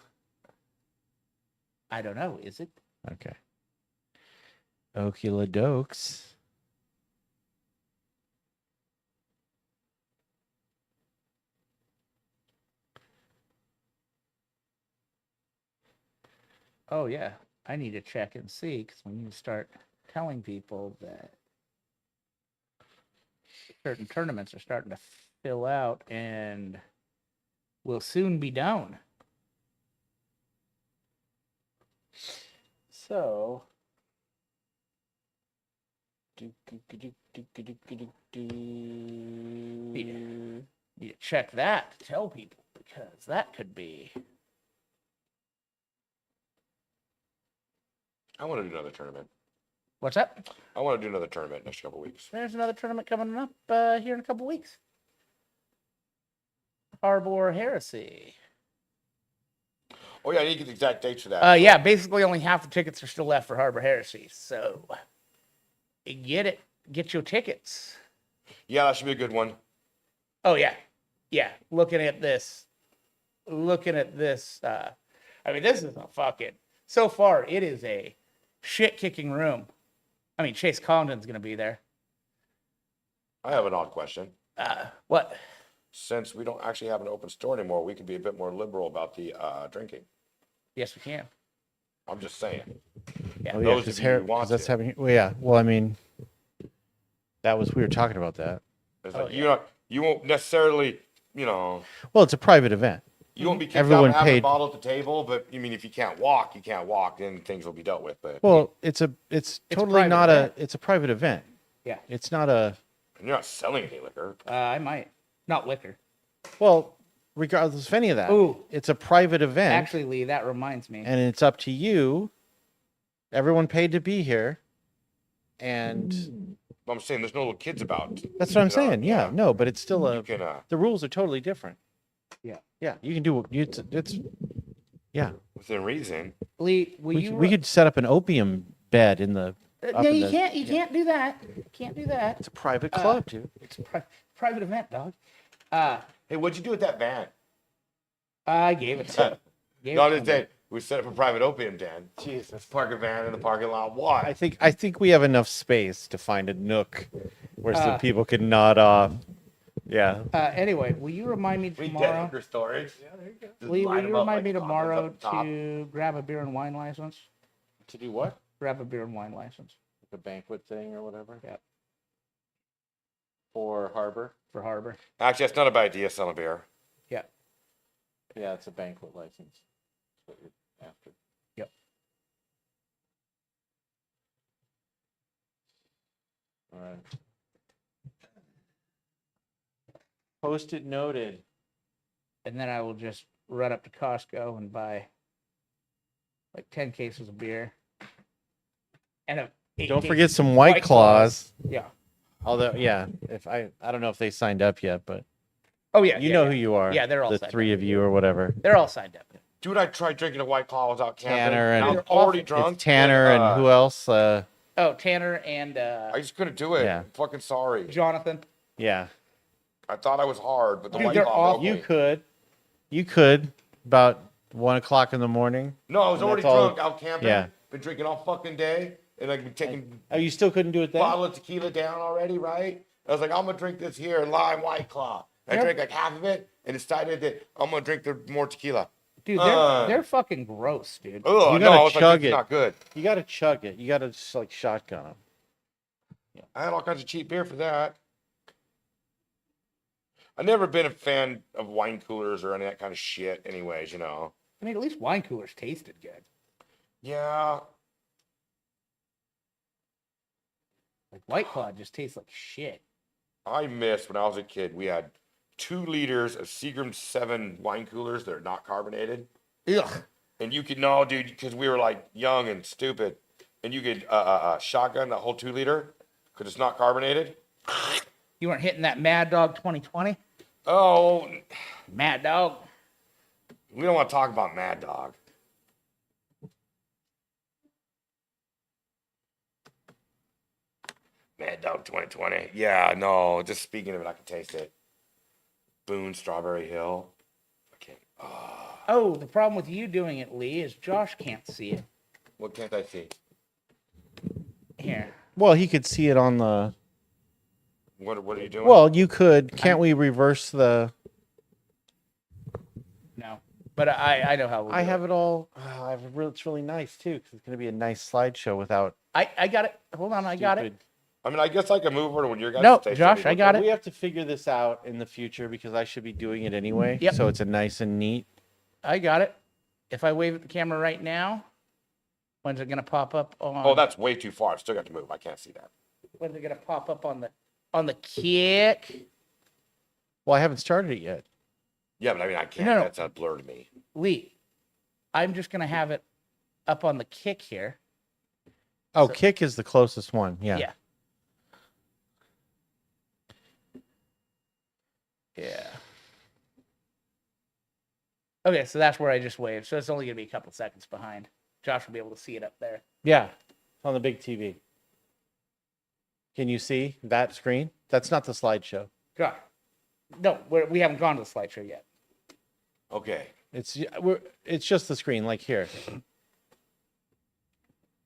I don't know. Is it? Okay. Okula dokes. Oh yeah, I need to check and see because we need to start telling people that certain tournaments are starting to fill out and will soon be down. So, need to check that to tell people because that could be. I want to do another tournament. What's that? I want to do another tournament next couple weeks. There's another tournament coming up here in a couple weeks. Harbor Heresy. Oh yeah, I need to get the exact dates for that. Yeah, basically only half the tickets are still left for Harbor Heresy. So get your tickets. Yeah, that should be a good one. Oh yeah. Yeah. Looking at this. I mean, this is a fucking, so far it is a shit kicking room. I mean, Chase Condon's gonna be there. I have an odd question. What? Since we don't actually have an open store anymore, we could be a bit more liberal about the drinking. Yes, we can. I'm just saying. Yeah. Oh yeah, Those because of you who want that's to. happening. Well, yeah. Well, I mean, we were talking about that. It's Oh, like yeah. you won't necessarily, Well, it's a private event. you won't be kicked Everyone out having a paid- bottle at the table. But you mean if you can't walk, you can't walk. Then things will be dealt with. But Well, it's totally private not event. it's a private event. Yeah. It's not a you're not selling any liquor. I might. Not liquor. well, regardless of any of that. Ooh. It's a private event. Actually, Lee, that reminds me. And it's up to you. Everyone paid to be here. And I'm saying there's no little kids about. that's what I'm You know, saying. Yeah, no, but it's still You a can the rules are totally different. Yeah. Yeah, you can do it's yeah. within reason. Lee, We could set up an opium bed in the up No, in you the- can't. You can't do that. Can't do that. It's a private club, dude. It's a private event, dog. Hey, what'd you do with that van? I gave it to. No, I'm just saying, we set up a private opium den. Jesus, park a van in the parking lot. Why? I think we have enough space to find a nook where some people can nod off. Yeah. Anyway, will you remind me We tomorrow? get your storage. Just Lee, will line you 'em up remind like me condoms tomorrow up top. to grab a beer and wine license? To do what? Grab a beer and wine license Like a banquet thing or whatever? Yep. For Harbor? for Harbor. Actually, that's not a bad idea, selling beer. Yeah. Yeah, it's a banquet license. That's what you're after. Yep. All right. Post-it noted. And then I will just run up to Costco and buy like 10 cases of beer. And Don't forget some White Claws. Yeah. Although, yeah, if I don't know if they signed up yet, but Oh yeah. you yeah, know yeah. who you are. Yeah, they're all the signed three of you or whatever. They're all signed up. Dude, I tried drinking a White Claw without camping. Tanner and- I was They're already awful. drunk. It's Tanner and who else? Oh, Tanner and I just couldn't do it. Yeah. I'm fucking sorry. Jonathan. Yeah. I thought I was hard, but the Dude, White they're Claw awful. broke You could about 1:00 in the morning. No, I was And already that's all- drunk out camping. Yeah. Been drinking all fucking day. And I've been taking Oh, you still couldn't do it then? bottle of tequila down already, right? I was like, I'm gonna drink this here lime White Claw. I Yep. drank like half of it and decided that I'm gonna drink the more tequila. Dude, Uh. they're fucking gross, dude. Oh You no, gotta I was like, chug this is it. not good. You got to chug it. You got to just like shotgun them. I had all kinds of cheap beer for that. I've never been a fan of wine coolers or any of that kind of shit, anyways, you know. I mean, at least wine coolers tasted good. Yeah. Like White Claw just tastes like shit. I miss when I was a kid, we had 2 liters of Seagram 7 wine coolers that are not carbonated. Ugh. And you could know, dude, because we were like young and stupid. And you could shotgun that whole 2 liter because it's not carbonated. You weren't hitting that Mad Dog 2020? Oh, Mad Dog. we don't want to talk about Mad Dog. Mad Dog 2020. Yeah, no, just speaking of it, I can taste it. Boone, Strawberry Hill. I can't. Oh, the problem with you doing it, Lee, is Josh can't see it. What can't I see? Here. Well, he could see it on the. What are you doing? Well, you could. Can't we reverse the? No. But I know how we'll I do have it all. It's really nice too, because it's going to be a nice slideshow without. I got it. Hold on, I got it. stupid- I mean, I guess I can move over to when your guys. No, station Josh, is I looking. got it. We have to figure this out in the future because I should be doing it anyway. Yep. So it's a nice and neat. I got it. If I wave at the camera right now, when's it gonna pop up on? Oh, that's way too far. I've still got to move. I can't see that. When's it gonna pop up on the kick? Well, I haven't started it yet. Yeah, but I mean, I can't. No. That's a blur to me. Lee, I'm just gonna have it up on the kick here. Oh, So- kick is the closest one. Yeah. Yeah. Yeah. Okay, so that's where I just waved. So it's only gonna be a couple seconds behind. Josh will be able to see it up there. Yeah. It's on the big TV. Can you see that screen? That's not the slideshow. God. No, we haven't gone to the slideshow yet. Okay. It's just the screen, like here.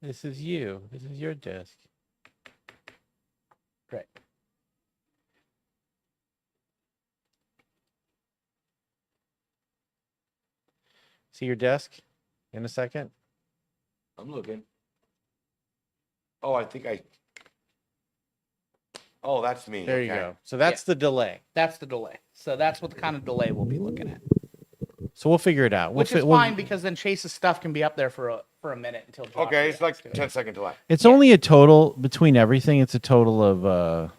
This is you. This is your desk. Right. See your desk in a second? I'm looking. Oh, I think I. Oh, that's me. There you Okay. go. So that's the delay. That's the delay. So that's what the kind of delay we'll be looking at. So we'll figure it out. Which is fine because then Chase's stuff can be up there for a minute until Josh Okay, it's like reacts to it. 10-second delay. It's only a total between everything. It's a total of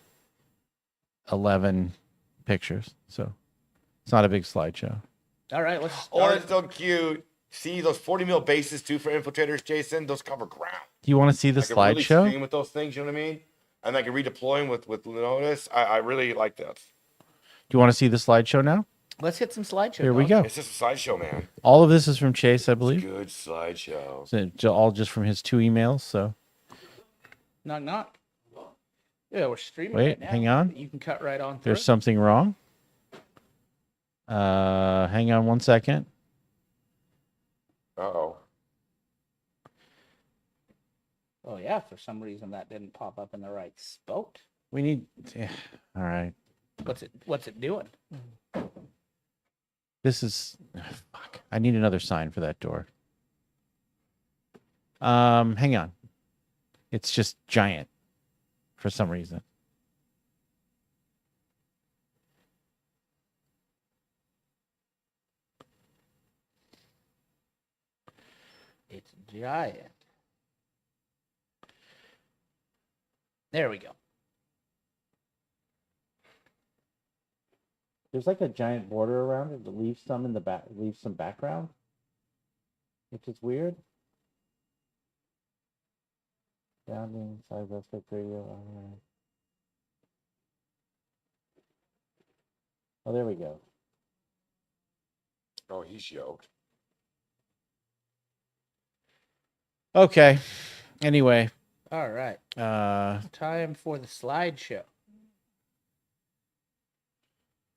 11 pictures. So it's not a big slideshow. All right, let's Oh, start. that's so cute. See those 40 mil bases too for infiltrators, Jason? Those cover ground. Do you want to see the I can really slideshow? screen with those things, you know what I mean? And I can redeploy them with notice. I really like this. Do you want to see the slideshow now? Let's hit some slideshow. Here we dog. go. It's just a slideshow, man. All of this is from Chase, I believe. Good slideshow. All just from his 2 emails. So Knock knock. Yeah, we're streaming Wait, right now. hang on. You can cut right on through. there's something wrong. Hang on 1 second. Uh-oh. Oh yeah, for some reason that didn't pop up in the right spot. We need. Yeah, all right. What's it doing? This is. Fuck. I need another sign for that door. Hang on. It's just giant for some reason. It's giant. There we go. There's like a giant border around it that leaves some in the back, leaves some background, which is weird. Sounding, side aspect radio. Oh, there we go. Oh, he's yoked. Okay. Anyway, All right. Time for the slideshow.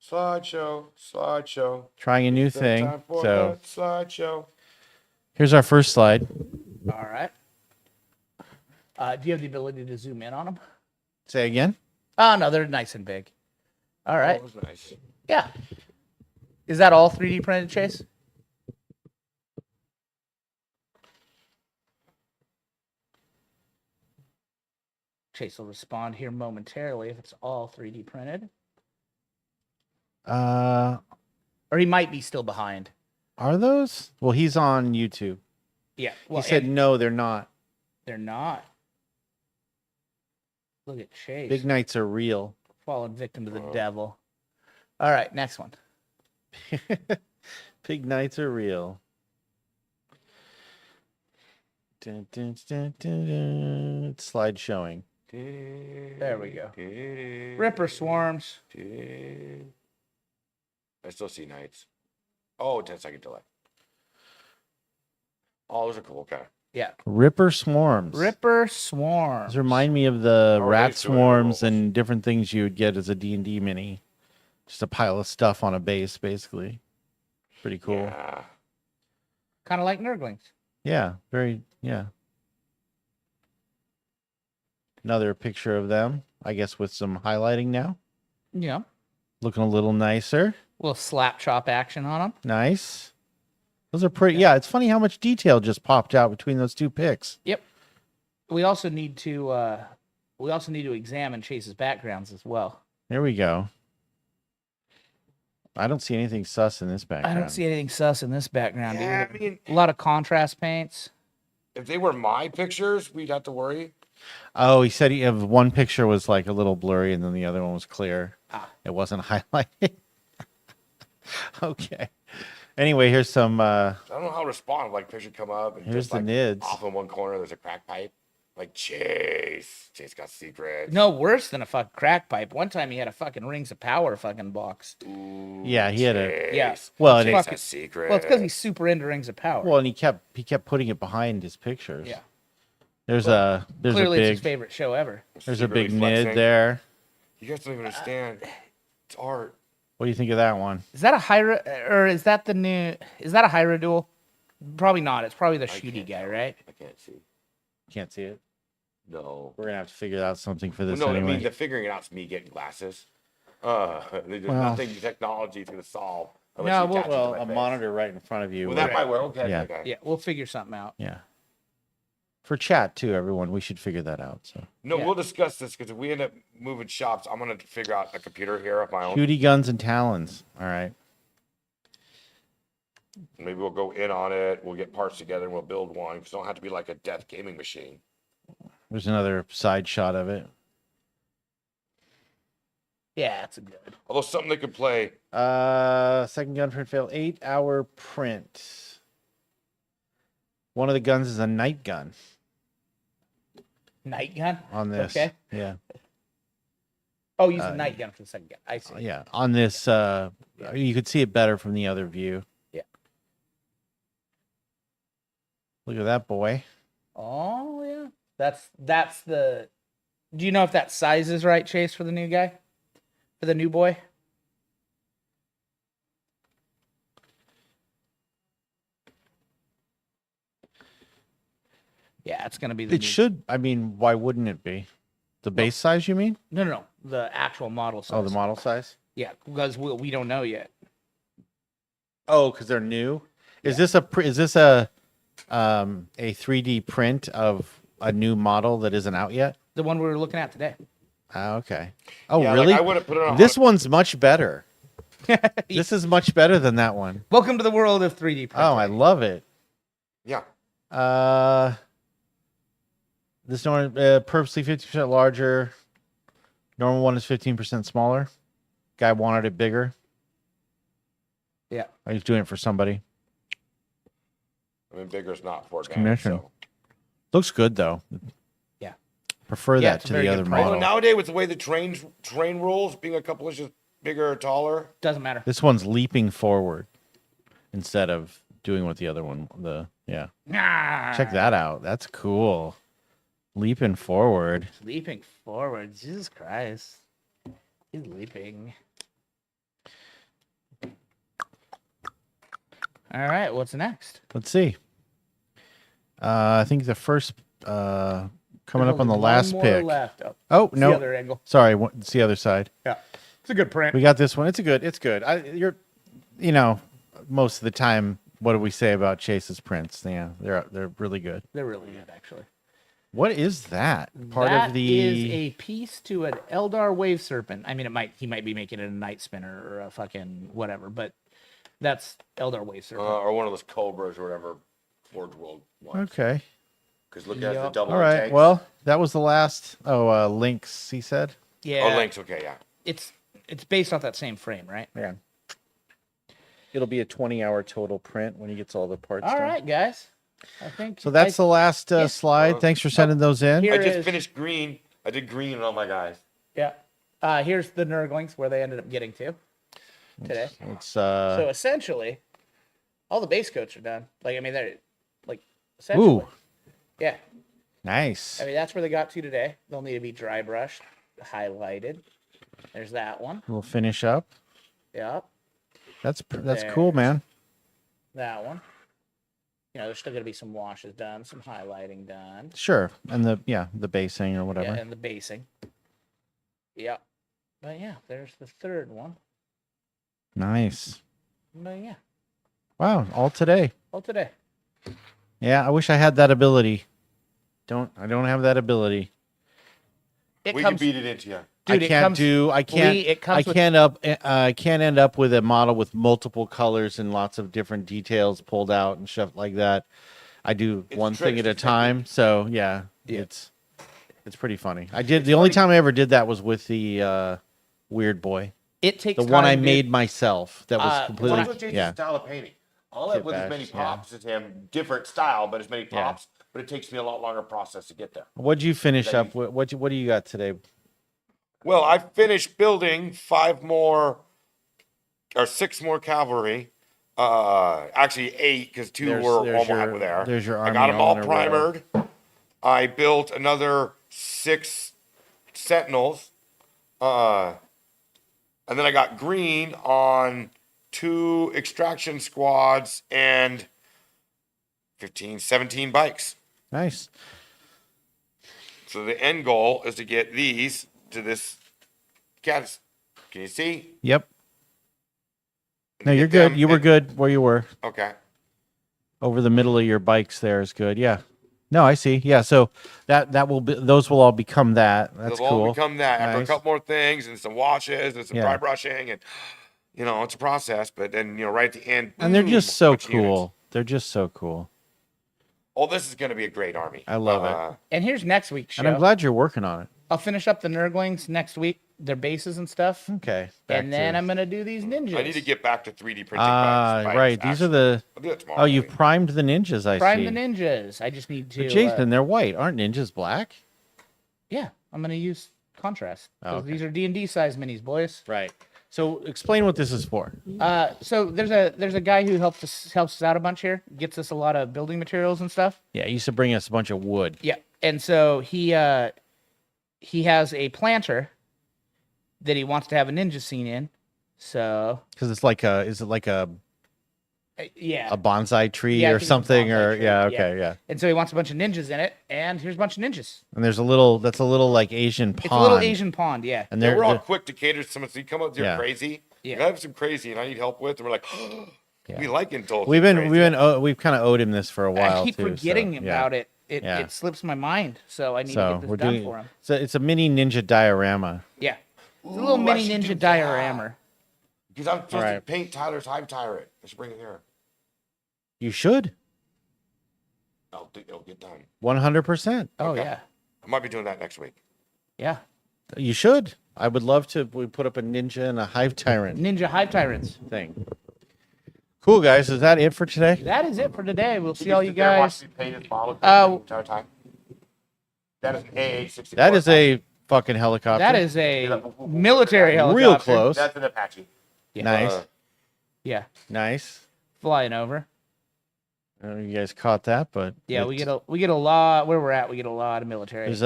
Slideshow. trying a new It's thing. time for So the slideshow. here's our first slide. All right. Do you have the ability to zoom in on them? Say again. Oh no, they're nice and big. All right. Oh, that was nice. Yeah. Is that all 3D printed, Chase? Chase will respond here momentarily if it's all 3D printed. Uh, Or he might be still behind. Are those? Well, he's on YouTube. Yeah. Well, He said and no, they're not. they're not. Look at Chase. Big nights are real. Fallen victim to the devil. All right, next one. Big nights are real. Dun, dun, dun, dun, dun. Slide showing. There we go. Ripper swarms. I still see nights. Oh, 10-second delay. Oh, those are cool. Okay. Yeah. Ripper swarms. Ripper swarms. These remind me of the Oh, rat these two are swarms rules. and different things you would get as a D&D mini. Just a pile of stuff on a base, basically. Pretty cool. Yeah. Kind of like Nurglings. Yeah, very, yeah. Another picture of them, I guess with some highlighting now. Yeah. Looking a little nicer. Little slap chop action on them. Nice. Those are pretty, yeah, it's funny how much detail just popped out between those two pics. Yep. We also need to examine Chase's backgrounds as well. There we go. I don't see anything sus in this background. I don't see anything sus in this background. Yeah, Either. I mean, A lot of contrast paints. if they were my pictures, we'd have to worry. Oh, he said one picture was like a little blurry and then the other one was clear. Ah. It wasn't highlighted. Okay. Anyway, here's some I don't know how to respond. Like, picture come up and here's just the like nids. off in one corner, there's a crack pipe. Like Chase got secrets. No, worse than a fucking crack pipe. One time he had a fucking Rings of Power fucking box. Ooh, Yeah, he had a Yeah. Chase. well, and Chase fucking- has secrets. Well, it's because he's super into Rings of Power. well, and he kept putting it behind his pictures. Yeah. There's Well, a Clearly, it's his big favorite show ever. there's a big Secretly nid flexing. there. You guys don't even understand. It's art. What do you think of that one? Is that a Hyra, or is that the new? Is that a Hyra duel? Probably not. It's probably the shooty can't guy, tell. right? I can't see. Can't see it. No. We're gonna have to figure out something for this No, anyway. I mean, the figuring it out's me getting glasses. There's Well- nothing technology is going to solve. Unless No, you well- attach it to well, my a face. monitor right in front of you. Well, would- that might work. Okay. Yeah. Okay. Yeah, we'll figure something out. yeah. For chat too, everyone. We should figure that out. So No, Yeah. we'll discuss this because if we end up moving shops, I'm going to figure out a computer here of my own. shooty guns and talons. All right. Maybe we'll go in on it. We'll get parts together and we'll build one because it don't have to be like a death gaming machine. There's another side shot of it. Yeah, that's a good. Although something they could play. Second gun print fail. 8-hour print. One of the guns is a night gun Night gun. on this. Okay. Yeah. Oh, use a night gun for the second gun. I see. Yeah. On this, you could see it better from the other view. Yeah. Look at that boy. Oh yeah. That's the. Do you know if that size is right, Chase, for the new guy, for the new boy? Yeah, it's gonna be the. It new- should. I mean, why wouldn't it be? The base size, you mean? No, the actual model size. Oh, the model size. Yeah, because we don't know yet. Oh, because they're new. Is this a 3D print of a new model that isn't out yet? The one we were looking at today. Ah, okay. Oh, Yeah, really? Like I wouldn't put it on. This one's much better. This is much better than that one. Welcome to the world of 3D printing. Oh, I love it. Yeah. This one purposely 50% larger. Normal one is 15% smaller. Guy wanted it bigger. Yeah. Oh, he's doing it for somebody. I mean, bigger's not for advantage. commission. So. Looks good though. Yeah. Prefer Yeah, that it's a to very the good other price. Although model. nowadays with the way the train rules, being a couple inches bigger or taller. Doesn't matter. This one's leaping forward instead of doing what the other one. Yeah. Check that out. That's cool. Leaping forward. Leaping forward. Jesus Christ. He's leaping. All right, what's next? Let's see. I think the first coming There's up on the only last one more pick. left. Oh, Oh it's the no, other angle. sorry, it's the other side. Yeah, it's a good print. We got this one. It's good. You know, most of the time, what do we say about Chase's prints? Yeah, they're really good. They're really good, actually. What is that? Part That of the is a piece to an Eldar Wave Serpent. I mean, he might be making it a Night Spinner or a fucking whatever, but That's Eldar Waste Serpent. or one of those Cobras or whatever Forge World wants. Okay. Because look at the Yep. double All right. intakes. Well, that was the last. Oh, Lynx, he said. Yeah. Oh, Lynx. Okay, yeah. It's based off that same frame, right? Yeah. It'll be a 20-hour total print when he gets all the parts All done. right, guys. I think So that's the last slide. Thanks for sending those in. Here I just is- finished green. I did green on all my guys. Yeah. Here's the Nurglings where they ended up getting to today. It's So essentially, all the base coats are done. Like, I mean, they're like essentially. ooh, Yeah. nice. I mean, that's where they got to today. They'll need to be dry brushed, highlighted. There's that one. We'll finish up. Yep. That's There. cool, man. That one. You know, there's still gonna be some washes done, some highlighting done. Sure, and the basing or whatever. Yeah, and the basing. Yep. But yeah, there's the third one. Nice. But yeah, Wow, all today. all today. Yeah, I wish I had that ability. I don't have that ability. It We comes, can beat it into you. dude. I It can't comes. do. I can't. Lee, it comes I with- can't end up with a model with multiple colors and lots of different details pulled out and stuff like that. I do It's one thing tricks at a to time. So yeah, Yeah. it's pretty funny. I did the only time I ever did that was with the Weird Boy, It takes the one I time, dude. made myself. That was It's completely also changed yeah. his style of painting. I'll have with as many Kitbash, yeah. pops as him, different style, but as many Yeah. pops. But it takes me a lot longer process to get there. What'd you finish That up with? What do you got today? Well, I finished building 6 more cavalry. Actually 8 because 2 There's- were there's almost your- there. there's your I got army them all all in a row. primered. I built another 6 sentinels. And then I got green on 2 extraction squads and 17 bikes. Nice. So the end goal is to get these to this cat. Can you see? Yep. And No, get you're good. them You were in- good where you were. Okay. Over the middle of your bikes there is good. Yeah. No, I see. Yeah. So that will be, those will all become that. That's They'll cool. all become that after a Nice. couple more things and some washes and some Yeah. dry brushing and it's a process. But then right at the end, And they're boom, just so bunch of units. cool. They're just so cool. Oh, this is going to be a great army. I love it. And here's next week's show. And I'm glad you're working on it. I'll finish up the Nurglings next week, their bases and stuff, Okay. back and then to- I'm gonna do these ninjas. I need to get back to 3D printing. bikes, right. These are actually. the. I'll do it tomorrow. Oh, you maybe. primed the ninjas. I prime see. the ninjas. I just need to. But Jason, they're white. Aren't ninjas black? Yeah, I'm gonna use contrast. Oh, 'Cause okay. These are D&D size minis, boys. Right. So explain what this is for. So there's a guy who helps us out a bunch here. Gets us a lot of building materials and stuff. Yeah, he used to bring us a bunch of wood. Yeah, and so he has a planter that he wants to have a ninja scene in. So Because it's like a. Is it like a yeah, bonsai tree Yeah, I or think it's a something? bonsai Or tree, yeah. yeah. Okay. Yeah. and so he wants a bunch of ninjas in it. And here's a bunch of ninjas. And there's a little. That's a little like Asian pond. It's a little Asian pond. Yeah. And Yeah, they're we're all they're- quick to cater to someone. So you come up with your Yeah. crazy. Yeah. I have some crazy and I need help with. And we're like, we like Indulgent. we've crazy. we've kind of owed him this for a while. I keep too, forgetting so, about it. Yeah. It slips my mind. So I need to So get this we're done doing. for him. So it's a mini ninja diorama. Yeah. It's a little Ooh, I mini should do ninja that. diorama. Because I'm supposed to Alright. paint Tyler's hive turret. I should bring it here. You should. I'll think it'll get done. 100%. Oh Okay. yeah. I might be doing that next week. Yeah. You should. I would love to. We put up a ninja and a hive tyrant Ninja Hive Tyrants. thing. Cool, guys. Is that it for today? That is it for today. We'll see all you sit there and watch guys. me paint his model Oh. the entire time. That is an AH-64. That is a fucking helicopter. That is a military helicopter. Real close. That's an Apache. Yeah. Nice. Yeah. Nice. Flying over. I don't know if you guys caught that, but Yeah, we it's- get a lot where we're at. We get a lot of military. there's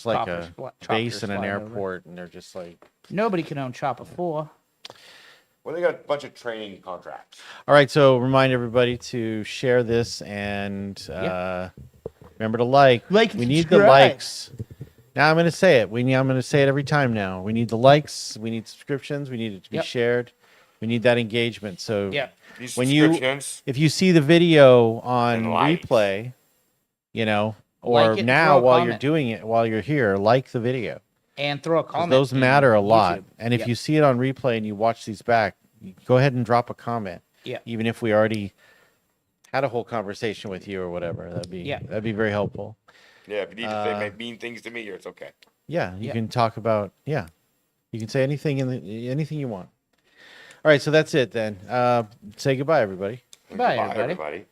like choppers a choppers base and an flying over. airport, and they're just like. Nobody can own Chopper 4. Well, they got a bunch of training contracts. All right, so remind everybody to share this and remember to like. Like and we need the subscribe. likes. Now I'm going to say it. I'm going to say it every time now. We need the likes. We need subscriptions. We need it to be Yep. shared. We need that engagement. So Yeah. These When you- subscriptions. if you see the video on And likes. replay, or Like it and now throw a while you're comment. doing it, while you're here, like the video. And throw a 'Cause comment. those in matter a lot. YouTube. And if Yep. you see it on replay and you watch these back, go ahead and drop a comment. Yeah. Even if we already had a whole conversation with you or whatever, that'd be very helpful. Yeah, if you need to say mean things to me, it's okay. Yeah, you Yeah. can talk about you can say anything anything you want. All right, so that's it then. Say goodbye, everybody. Bye, Goodbye, everybody.